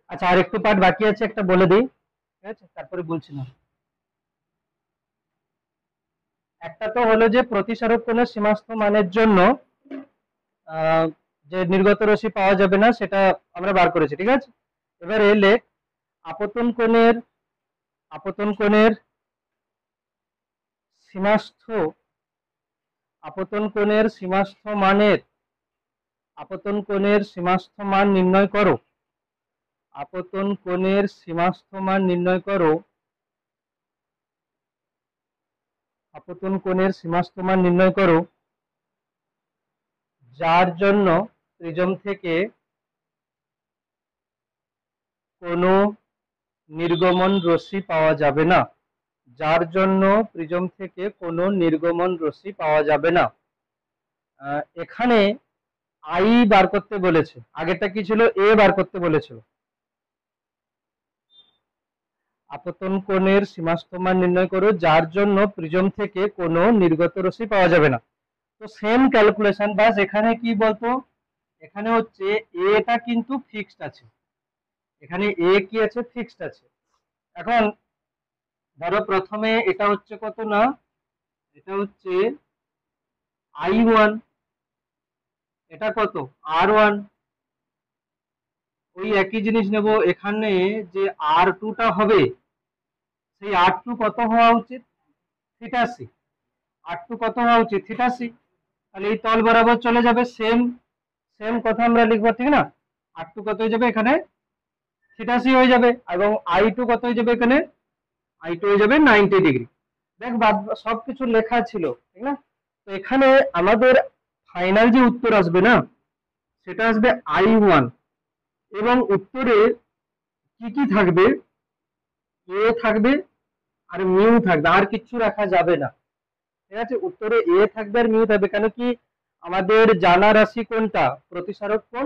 আচ্ছা, আর একটু পার্ট বাকি আছে, একটা বলে দিই, ঠিক আছে, তারপরে বলছি না। একটা তো হলো যে প্রতিসরক কোণের সীমাস্থ মানের জন্য যে নির্গত রশ্মি পাওয়া যাবে না, সেটা আমরা বার করেছি, ঠিক আছে। এবার এলে আপতন কোণের সীমাস্থ, আপতন কোণের সীমাস্থ মানের, আপতন কোণের সীমাস্থ মান নির্ণয় করো। আপতন কোণের সীমাস্থ মান নির্ণয় করো। আপতন কোণের সীমাস্থ মান নির্ণয় করো যার জন্য প্রিজম থেকে কোনো নির্গমন রশ্মি পাওয়া যাবে না। যার জন্য প্রিজম থেকে কোনো নির্গমন রশ্মি পাওয়া যাবে না। এখানে আই বার করতে বলেছে, আগেরটা কি ছিল? এ বার করতে বলেছিল। আপতন কোণের সীমাস্থ মান নির্ণয় করো যার জন্য প্রিজম থেকে কোনো নির্গত রশ্মি পাওয়া যাবে না। তো সেম ক্যালকুলেশন, বাস এখানে কি বলতো, এখানে হচ্ছে এটা কিন্তু ফিক্সড আছে, এখানে এ কি আছে? ফিক্সড আছে। এখন ধরো প্রথমে এটা হচ্ছে কত না, এটা হচ্ছে I1, এটা কত? R1। ওই একই জিনিস নেব, এখানে যে R2 টা হবে, সেই R2 কত হওয়া উচিত? Theta c। R2 কত হওয়া উচিত? Theta c। তাহলে এই তল বরাবর চলে যাবে, সেম সেম কথা আমরা লিখবো, ঠিক না? R2 কত হয়ে যাবে এখানে? থিটা c হয়ে যাবে। এবং I2 কত হয়ে যাবে এখানে? I2 হয়ে যাবে 90 ডিগ্রি। দেখ সবকিছু লেখা ছিল, ঠিক না? তো এখানে আমাদের ফাইনাল যে উত্তর আসবে না, সেটা আসবে I1। এবং উত্তরে কি কি থাকবে? এ থাকবে আর মিউ থাকবে, আর কিছু রাখা যাবে না, ঠিক আছে। উত্তরে এ থাকবে আর মিউ থাকবে, কেন কি আমাদের জানা রাশি কোনটা? প্রতিসারক কোণ।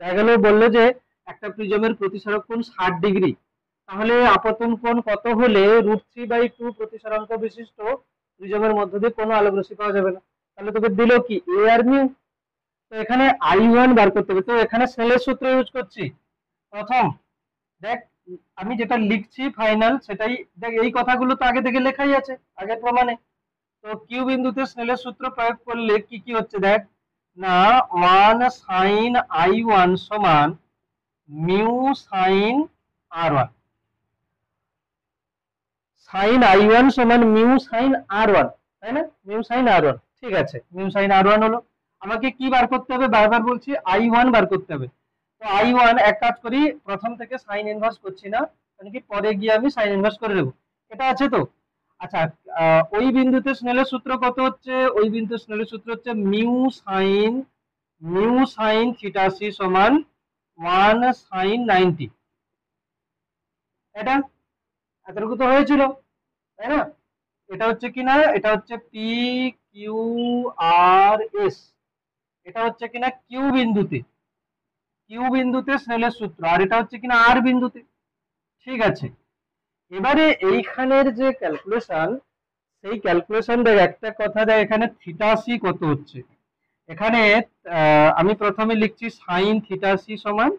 দেখা গেল বললো যে একটা প্রিজমের প্রতিসারক কোণ 60 ডিগ্রি, তাহলে আপতন কোণ কত হলে √3/2 প্রতিসরাঙ্ক বিশিষ্ট প্রিজমের মধ্য দিয়ে কোনো আলোক রশ্মি পাওয়া যাবে না? তাহলে তোকে দিল কি? এ আর মিউ। তো এখানে I1 বার করতে হবে, তো এখানে স্নেলের সূত্র ইউজ করছি। প্রথম দেখ, আমি যেটা লিখছি ফাইনাল সেটাই দেখ, এই কথাগুলো তো আগে থেকে লেখাই আছে আগের প্রমাণে। তো কিউ বিন্দুতে স্নেলের সূত্র প্রয়োগ করলে কি কি হচ্ছে দেখ না, 1 sin I1 সমান mu sin R1। sin I1 সমান মিউ sin R1, তাই না? মিউ sin R1, ঠিক আছে, মিউ sin R1 হলো। আমাকে কি বার করতে হবে? বারবার বলছি, I1 বার করতে হবে। তো I1 এক কাজ করি, প্রথম থেকে সাইন ইনভার্স করছি না, মানে কি পরে গিয়ে আমি সাইন ইনভার্স করে দেবো। এটা আছে তো? আচ্ছা, ওই বিন্দুতে স্নেলের সূত্র কত হচ্ছে? ওই বিন্দুতে স্নেলের সূত্র হচ্ছে মিউ সাইন থিটা c সমান 1 sin 90। এটা এতটুকু তো হয়েছিল, তাই না? এটা হচ্ছে কি না, এটা হচ্ছে পি কিউ আর এস, এটা হচ্ছে কিনা কিউ বিন্দুতে স্নেলের সূত্র, আর এটা হচ্ছে কিনা আর বিন্দুতে, ঠিক আছে। এবারে এইখানের যে ক্যালকুলেশন, সেই ক্যালকুলেশন দেখ, একটা কথা দেখ, এখানে থিটা সি কত হচ্ছে? এখানে আমি প্রথমে লিখছি সাইন থিটা সি সমান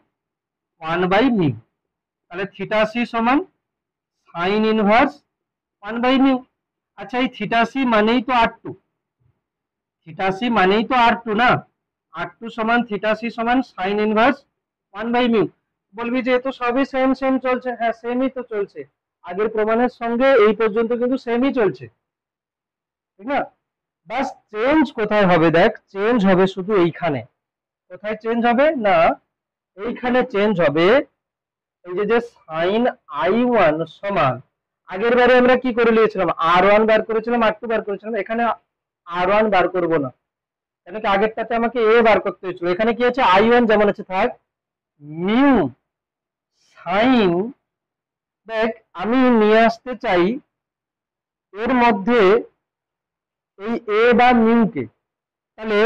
1/μ। তাহলে থিটা সি সমান সাইন ইনভার্স 1/μ। আচ্ছা, এই থিটা সি মানেই তো R2, থিটা সি মানেই তো R2 না, R2 সমান থিটা সি সমান সাইন ইনভার্স 1/μ। বলবি যে এ তো সবই সেম সেম চলছে। হ্যাঁ, সেমই তো চলছে, আগের প্রমাণের সঙ্গে এই পর্যন্ত কিন্তু সেমই চলছে, ঠিক না? বাস চেঞ্জ কোথায় হবে, দেখ চেঞ্জ হবে শুধু এইখানে। কোথায় চেঞ্জ হবে না, এইখানে চেঞ্জ হবে। এই যে সাইন I1 সমান, আগের বারে আমরা কি করে নিয়েছিলাম, R1 বার করেছিলাম, R2 বার করেছিলাম। এখানে R1 বার করব না, কেন কি আগেরটাতে আমাকে এ বার করতে হয়েছিল। এখানে কি আছে, I1 যেমন আছে থাক, মিউ সাইন, দেখ আমি নিয়ে আসতে চাই এর মধ্যে এই এ বা মিউ কে। তাহলে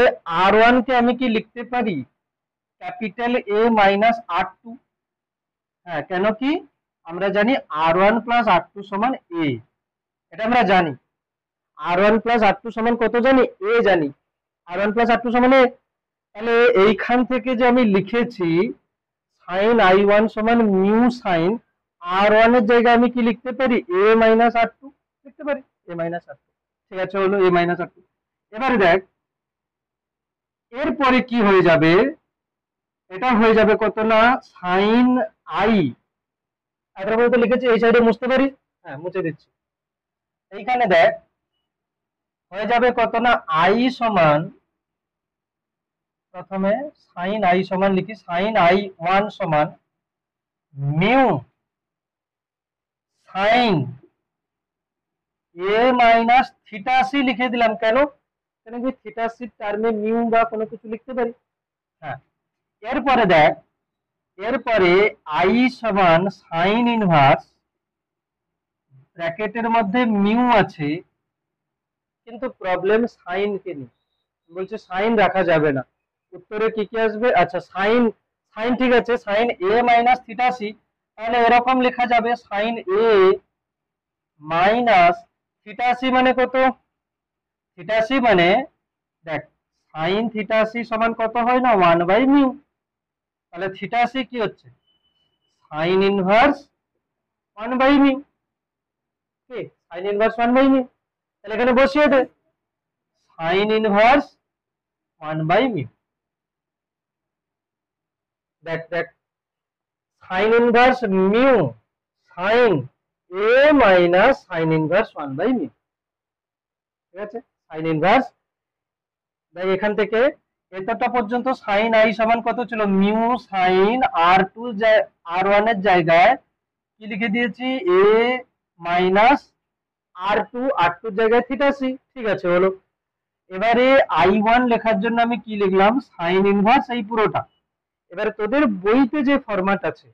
R1 কে আমি কি লিখতে পারি, ক্যাপিটাল A মাইনাস R2। হ্যাঁ, কেন কি আমরা জানি R1 প্লাস R2 সমান A, এটা আমরা জানি। R1 প্লাস R2 সমান কত জানি, A জানি। R1 প্লাস R2 সমান A। তাহলে এইখান থেকে যে আমি লিখেছি সাইন I1 সমান মিউ সাইন R1 এর জায়গায় আমি কি লিখতে পারি, A মাইনাস R2 লিখতে পারি, A মাইনাস R2। ঠিক আছে, হলো A মাইনাস R2। এবারে দেখ এরপরে কি হয়ে যাবে, এটা হয়ে যাবে কত না সাইন I, এটার মধ্যে লিখেছি এই সাইডে মুছতে পারি, হ্যাঁ মুছে দিচ্ছি। এইখানে দেখ হয়ে যাবে কত না I সমান, প্রথমে সাইন I সমান লিখি সাইন I1 সমান mu sine A minus theta C লিখে দিলাম। কেন, কেন কি থিটা সি টার্মে মিউ বা কোনো কিছু লিখতে পারি। হ্যাঁ, এরপরে দেখ এরপরে I সমান সাইন ইনভার্স, ব্র্যাকেটের মধ্যে মিউ আছে, কিন্তু প্রবলেম সাইন কে নিয়ে, বলছে সাইন রাখা যাবে না। উত্তরে কি কি আসবে, আচ্ছা সাইন, সাইন ঠিক আছে, sine A minus theta C, তাহলে এরকম লেখা যাবে sine A minus theta C মানে কত, থিটা সি মানে দেখ সাইন থিটা সি সমান কত হয় না 1/μ। তাহলে থিটা সি কি হচ্ছে, সাইন ইনভার্স 1/μ। কি সাইন ইনভার্স 1/μ, তাহলে এখানে বসিয়ে দে সাইন ইনভার্স 1/μ। দেখ দেখ sine inverse mu sine A minus sine inverse 1/μ। ঠিক আছে, সাইন ইনভার্স, দেখ এখান থেকে এতটা পর্যন্ত সাইন I সমান কত ছিল, মিউ সাইন R1 এর জায়গায় কি লিখে দিয়েছি, A মাইনাস R2 এর জায়গায় থিটা সি। ঠিক আছে, হলো। এবারে I1 লেখার জন্য আমি কি লিখলাম, সাইন ইনভার্স এই পুরোটা। এবারে তোদের বইতে যে ফরম্যাট আছে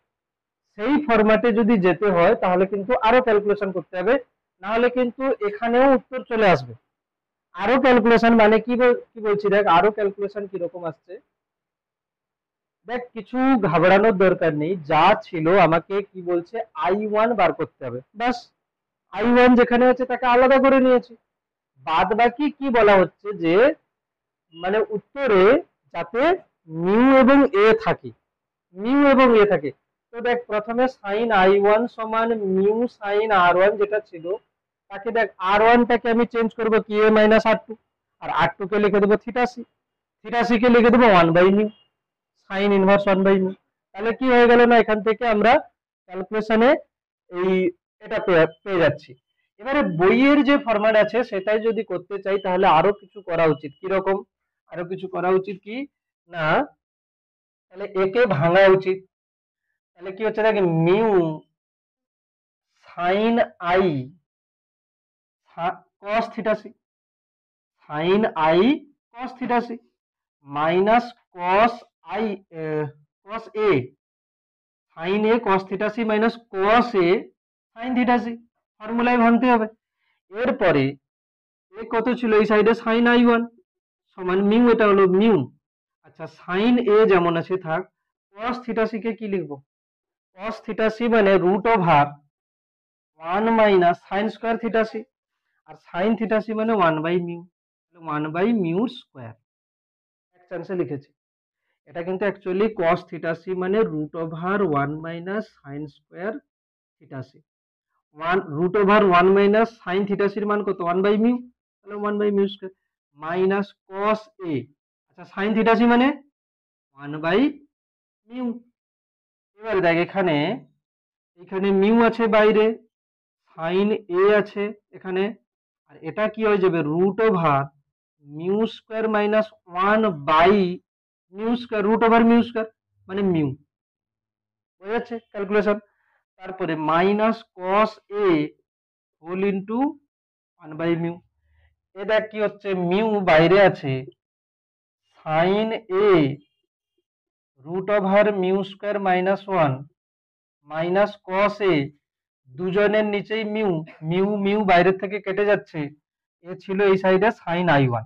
সেই ফরম্যাটে যদি যেতে হয় তাহলে কিন্তু আরো ক্যালকুলেশন করতে হবে, না হলে কিন্তু এখানেও উত্তর চলে আসবে। আরো ক্যালকুলেশন মানে কি কি বলছি, দেখ আরো ক্যালকুলেশন কিরকম আসছে, দেখ কিছু ঘাবড়ানোর দরকার নেই, যা ছিল আমাকে কি বলছে I1 বার করতে হবে, বাস I1 যেখানে আছে তাকে আলাদা করে নিয়েছি। বাদ বাকি কি বলা হচ্ছে যে মানে উত্তরে যাতে মিউ এবং এ থাকে, মিউ এবং এ থাকে। তো দেখ প্রথমে সাইন I1 সমান মিউ সাইন R1 যেটা ছিল, তাকে দেখ R1 টাকে আমি চেঞ্জ করব কি A minus R2, R R2 কে লিখে দেবো theta C, theta C K লিখে দেবো 1/μ, সাইন ইনভার্স 1/μ। তাহলে কি হয়ে গেল না, এখান থেকে আমরা ক্যালকুলেশনে এই এটা পেয়ে যাচ্ছি। এবারে বইয়ের যে ফরম্যাট আছে সেটাই যদি করতে চাই তাহলে আরো কিছু করা উচিত। কিরকম, আরো কিছু করা উচিত কি না, তাহলে একে ভাঙা উচিত। তাহলে কি হচ্ছে দেখ mu sine I cos theta C, sine I cos theta C minus cos I cos A, sine A cos theta C minus cos A sine theta C, ফর্মুলায় ভাঙতে হবে। এরপরে এ কত ছিল, এই সাইডে সাইন I1 সমান মিউ, এটা হলো মিউ। আচ্ছা সাইন A যেমন আছে থাক, cos থিটা সি কে কি লিখবো, cos থিটা সি মানে root over 1 minus sine square theta C, আর সাইন থিটা সি মানে 1/μ, 1/μ স্কয়ার। চান্সে লিখেছি। এটা কিন্তু অ্যাকচুয়ালি cos থিটা সি মানে √1 minus sine square theta C. √1 minus sine theta সির মান কত? 1 বাই মিউ, তাহলে 1 by mu square minus cos a। আচ্ছা সাইন থিটা সি মানে 1 বাই মিউ। এবার দেখ এখানে মিউ আছে বাইরে, সাইন এ আছে এখানে, আর এটা কি হয়ে যাবে √মিউ square minus 1 by mu square, √মিউ স্কোয়ার মানে মিউ। বোঝা যাচ্ছে ক্যালকুলেশন? তারপরে minus cos a whole into 1 by mu. এ দেখ কি হচ্ছে, মিউ বাইরে আছে, সাইন এ √মিউ square minus 1 minus cos a, দুজনের নিচেই মিউ, মিউ মিউ বাইরের থেকে কেটে যাচ্ছে, এ ছিল এই সাইডে সাইন i1।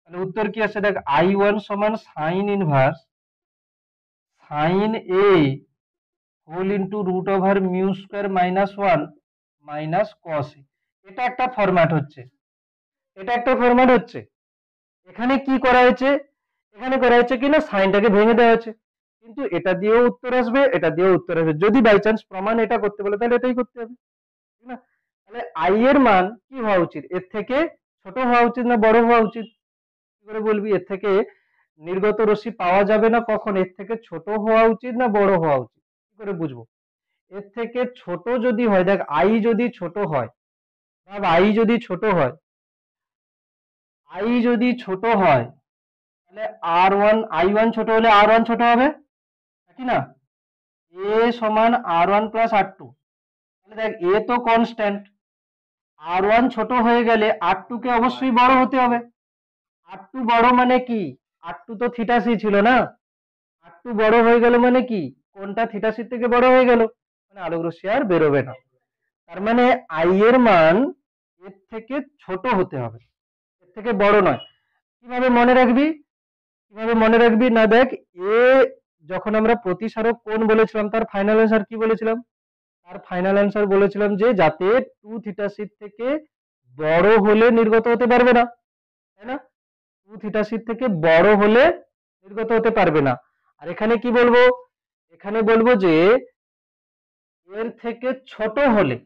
তাহলে উত্তর কি আছে দেখ, i1 সমান sine inverse sine A whole into √মিউ square minus 1 minus cos a। এটা একটা ফরম্যাট হচ্ছে, এটা একটা ফরম্যাট হচ্ছে। এখানে কি করা হয়েছে, এখানে করা হয়েছে কি না সাইনটাকে ভেঙে দেওয়া হয়েছে, কিন্তু এটা দিয়েও উত্তর আসবে, এটা দিয়েও উত্তর আসবে। যদি বাই চান্স প্রমাণ এটা করতে বলে তাহলে এটাই করতে হবে, ঠিক না? তাহলে আই এর মান কি হওয়া উচিত, এর থেকে ছোট হওয়া উচিত না বড় হওয়া উচিত? কি করে বলবি? এর থেকে নির্গত রশ্মি পাওয়া যাবে না কখন, এর থেকে ছোট হওয়া উচিত না বড় হওয়া উচিত? কি করে বুঝবো? এর থেকে ছোট যদি হয়, দেখ আই যদি ছোট হয়, ভাব আই যদি ছোট হয়, আই যদি ছোট হয় তাহলে i1 ছোট হলে r1 ছোট হবে, নাকি না? a সমান r1 প্লাস r2। তাহলে দেখ a তো কনস্ট্যান্ট, r1 ছোট হয়ে গেলে r2 কে অবশ্যই বড় হতে হবে। r2 বড় মানে কি, r2 তো থিটা সি ছিল না, r2 বড় হয়ে গেল মানে কি, কোনটা থিটা সি থেকে বড় হয়ে গেল, মানে আলোক রশ্মি আর বেরোবে না। তার মানে আই এর মান এর থেকে ছোট হতে হবে, এর থেকে বড় নয়। কিভাবে মনে রাখবি, কিভাবে মনে রাখবি না, দেখ এ যখন আমরা প্রতিসারক কোণ বলেছিলাম তার ফাইনাল অ্যান্সার কি বলেছিলাম, তার ফাইনাল অ্যান্সার বলেছিলাম যে যাতে 2 থিটা সি থেকে বড় হলে নির্গত হতে পারবে না, তাই না? 2 থিটা সি থেকে বড় হলে নির্গত হতে পারবে না। আর এখানে কি বলবো, এখানে বলবো যে এর থেকে ছোট হলে,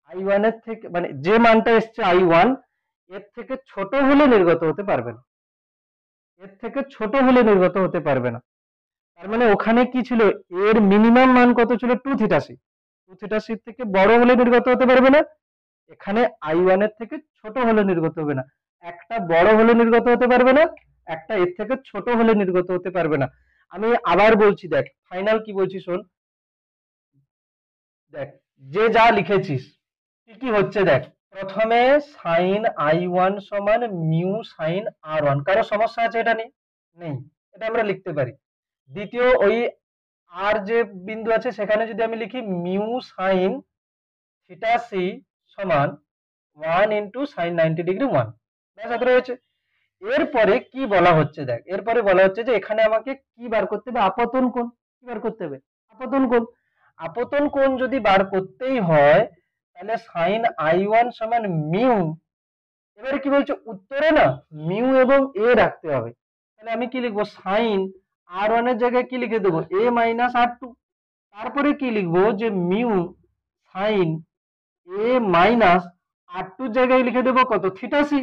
i1 এর থেকে মানে যে মানটা এসছে i1 এর থেকে ছোট হলে নির্গত হতে পারবে না, এর থেকে ছোট হলে নির্গত হতে পারবে না। তার মানে ওখানে কি ছিল, এর মিনিমাম মান কত ছিল 2 থিটা সি, 2 থিটা সি থেকে বড় হলে নির্গত হতে পারবে না, এখানে i1 এর থেকে ছোট হলে নির্গত হবে না। একটা বড় হলে নির্গত হতে পারবে না, একটা এর থেকে ছোট হলে নির্গত হতে পারবে না। আমি আবার বলছি, দেখ ফাইনাল কি বলছি শোন, দেখ যে যা লিখেছিস কি কি হচ্ছে দেখ, প্রথমে সাইন i1 সমান মিউ সাইন r1, কারো সমস্যা আছে এটা নেই? নেই, এটা আমরা লিখতে পারি। দ্বিতীয় ওই আর যে বিন্দু আছে সেখানে যদি আমি লিখি মিউ সাইন থিটা সি সমান 1 ইন্টু সাইন 90 ডিগ্রি 1, ব্যাস এত রয়েছে। এরপরে কি বলা হচ্ছে দেখ, এরপরে বলা হচ্ছে যে এখানে আমাকে কি বার করতে হবে, আপতন কোণ। কি বার করতে হবে, আপতন কোণ। আপতন কোণ যদি বার করতেই হয় তাহলে সাইন i1 সমান মিউ, এবারে কি বলছে উত্তরে না মিউ এবং এ রাখতে হবে। তাহলে আমি কি লিখবো, সাইন r1 এর জায়গায় কি লিখে দেবো, a মাইনাস r2। তারপরে কি লিখবো, যে mu sine a minus r2 এর জায়গায় লিখে দেবো কত, থিটা সি।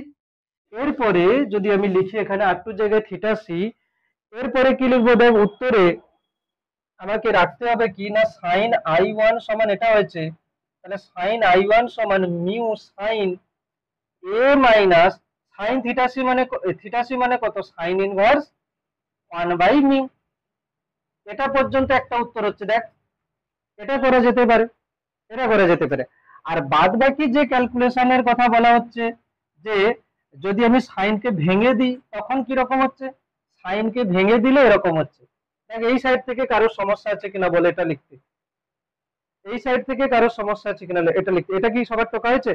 এরপরে যদি আমি লিখি এখানে r2 এর জায়গায় থিটা সি, এরপরে কি লিখবো, দেখ উত্তরে আমাকে রাখতে হবে কি না সাইন i1 সমান এটা হয়েছে, তাহলে সাইন i1 সমান mu sine a minus sine theta C মানে কত, সাইন ইনভার্স 1 বাই মিউ। এটা পর্যন্ত একটা উত্তর হচ্ছে, দেখ এটা করা যেতে পারে, এটা করা যেতে পারে। আর বাদ বাকি যে ক্যালকুলেশনের কথা বলা হচ্ছে, যে যদি আমি সাইনকে ভেঙে দিই তখন কি রকম হচ্ছে, সাইনকে ভেঙে দিলে এরকম হচ্ছে। দেখ এই সাইড থেকে কারোর সমস্যা আছে কিনা বলে এটা লিখতে, এই সাইড থেকে কারোর সমস্যা আছে কিনা এটা লিখতে। এটা কি সবার টোকা হয়েছে,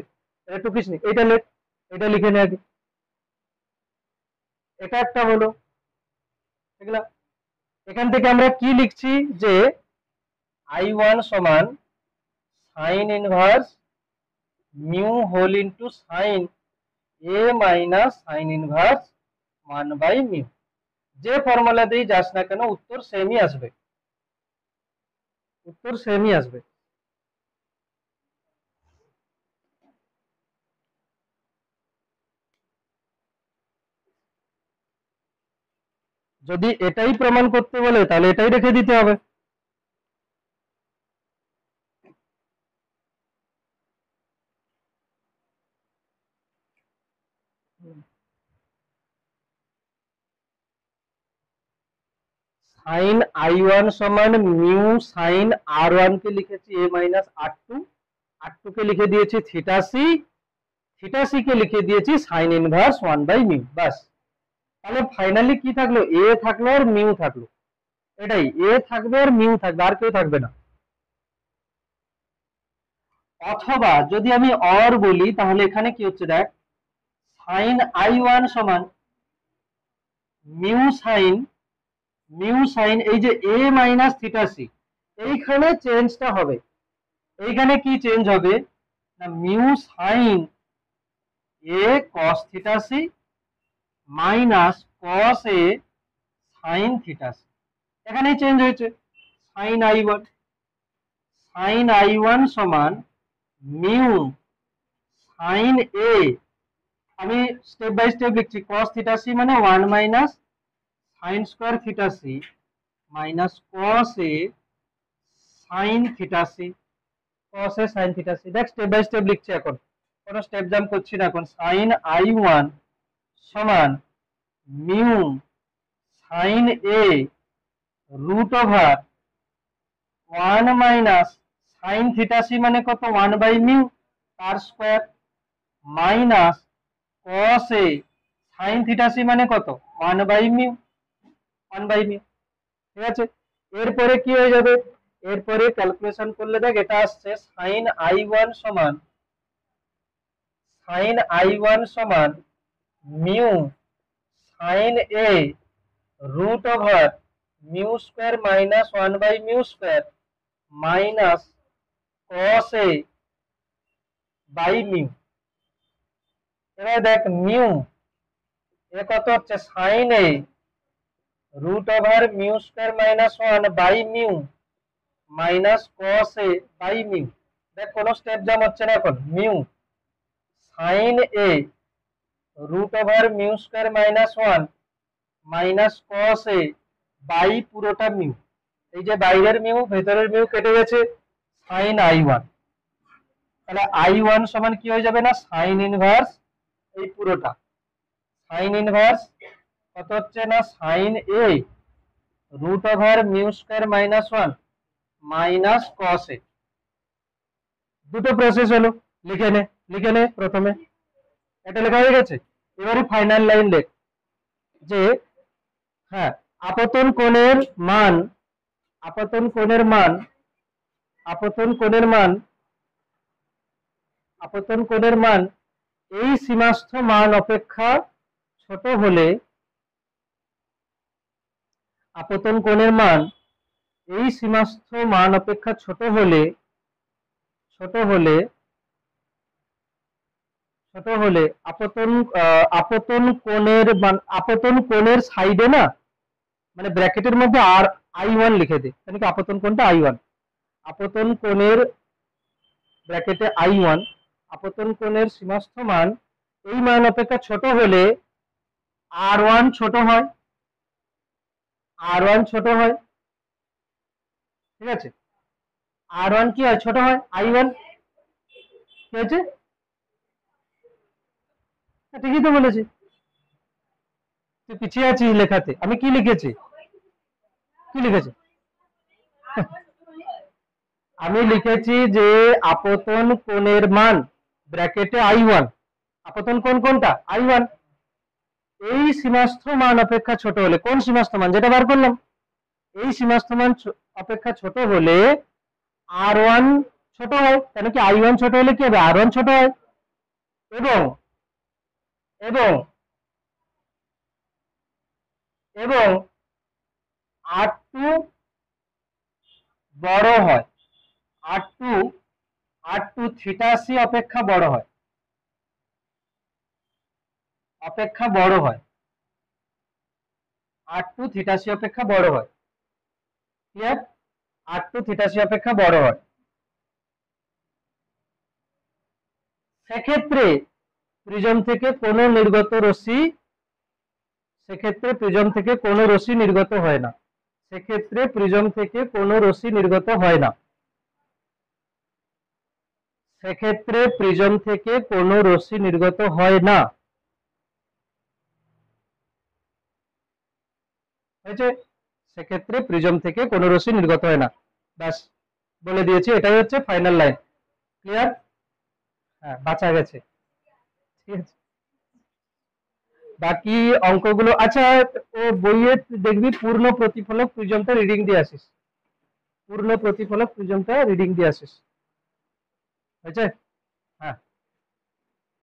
এটা টুকিস নি, এটা লেখ, এটা লিখে নে আগে। এটা একটা হলো, দেখলা? এখান থেকে আমরা কি লিখছি, যে i1 সমান sine inverse mu whole into sine a minus sine inverse 1 by mu. যে ফর্মুলা দিয়ে যাস না কেন উত্তর সেমই আসবে, উত্তর সেমই আসবে। যদি এটাই প্রমাণ করতে বলে তাহলে এটাই রেখে দিতে হবে। সাইন i1 সমান মিউ সাইন r1 কে লিখেছি a মাইনাস r2, r2 কে লিখে দিয়েছি theta C, theta C K লিখে দিয়েছি সাইন ইনভার্স 1/মিউ। বাস, তাহলে ফাইনালি কি থাকলো, এ থাকলো আর মিউ থাকলো, এটাই এ থাকবে আর মিউ থাকবে, আর কেউ থাকবে না। অথবা যদি আমি অর বলি তাহলে এখানে কি হচ্ছে দেখ, সাইন i1 সমান মিউ সাইন, মিউ সাইন এই যে এ মাইনাস থিটা সি, এইখানে চেঞ্জটা হবে, এইখানে কি চেঞ্জ হবে না mu sine A cos theta C minus cos A sine theta C, এখানেই চেঞ্জ হয়েছে। সাইন i1, সাইন i1 সমান মিউ সাইন এ, আমি স্টেপ বাই স্টেপ লিখছি, কস থিটা সি মানে 1 minus sine square theta C minus cos A sine theta C, cos A sine theta C. দেখ step by step লিখছি, এখন কোনো step jump করছি না। এখন সাইন i1 সমান mu sine A root over 1 minus sine theta C মানে কত 1/মিউ তার square minus cos A sine theta C মানে কত 1/মিউ, 1/মিউ। ঠিক আছে, এরপরে কি হয়ে যাবে, এরপরে ক্যালকুলেশন করলে দেখ এটা আসছে সাইন i1 সমান, সাইন i1 সমান mu sine A root over mu square minus 1/মিউ square minus cos A by mu. এবার দেখ মিউ এ কত হচ্ছে sine A root over mu square minus 1/মিউ minus cos A by mu. দেখ কোনো স্টেপ জাম হচ্ছে না, এখন mu sine A root over mu square minus 1 minus cos A by পুরোটা মিউ, এই যে বাইরের মিউ ভেতরের মিউ কেটে গেছে, সাইন i1, তাহলে i1 সমান কি হয়ে যাবে না সাইন ইনভার্স এই পুরোটা, সাইন ইনভার্স কত হচ্ছে না sine A root over mu square minus 1 minus cos A. দুটো প্রসেস হলো, লিখে নে, লিখে নে প্রথমে, এটা লেখা হয়ে গেছে। এবারে ফাইনাল লাইন লেখ যে হ্যাঁ আপতন কোণের মান, আপতন কোণের মান, আপতন কোণের মান, আপতন কোণের মান এই সীমাস্থ মান অপেক্ষা ছোট হলে, আপতন কোণের মান এই সীমাস্থ মান অপেক্ষা ছোট হলে, ছোট হলে, ছোট হলে আপতন আপতন কোণের মান, আপতন কোণের সাইডে না মানে ব্র্যাকেটের মধ্যে আর i1 লিখে দে, মানে কি আপতন কোণটা i1, আপতন কোণের ব্র্যাকেটে i1, আপতন কোণের সীমাস্থ মান এই মান অপেক্ষা ছোট হলে r1 ছোট হয়, r1 ছোট হয়। ঠিক আছে, r1 কি হয় ছোট হয় i1, কি হয়েছে, ঠিকই তো বলেছি, তুই পিছিয়ে আছিস লেখাতে। আমি কি লিখেছি, কি লিখেছি আমি লিখেছি যে আপতন কোণের মান ব্র্যাকেটে i1, আপতন কোণ কোনটা i1, এই সীমাস্থ মান অপেক্ষা ছোট হলে, কোন সীমাস্থ মান যেটা বার করলাম, এই সীমাস্থ মান অপেক্ষা ছোট হলে r1 ছোট হয়, কেন কি i1 ছোট হলে কি হবে r1 ছোট হয়, এবং এবং এবং r2 বড় হয়, r2 r2 থিটা সি অপেক্ষা বড় হয়, অপেক্ষা বড় হয়। R2 θc অপেক্ষা বড় হয়। ক্লিয়ার? R2 θc অপেক্ষা বড় হয়। সেক্ষেত্রে প্রিজম থেকে কোনো নির্গত রশ্মি নির্গত হয় না। সেক্ষেত্রে প্রিজম থেকে কোনো রশ্মি নির্গত হয় না। সেক্ষেত্রে প্রিজম থেকে কোনো রশ্মি নির্গত হয় না। হয়েছে? সেক্ষেত্রে প্রিজম থেকে কোনো রশ্মি নির্গত হয় না। ব্যাস বলে দিয়েছি, এটাই হচ্ছে ফাইনাল লাইন। ক্লিয়ার? হ্যাঁ, বাঁচা গেছে। ঠিক আছে, বাকি অঙ্কগুলো আচ্ছা ও বইয়ে দেখবি পূর্ণ প্রতিফলক প্রিজমটা রিডিং দিয়ে আসিস। পূর্ণ প্রতিফলক প্রিজমটা রিডিং দিয়ে আসিস। হয়েছে? হ্যাঁ।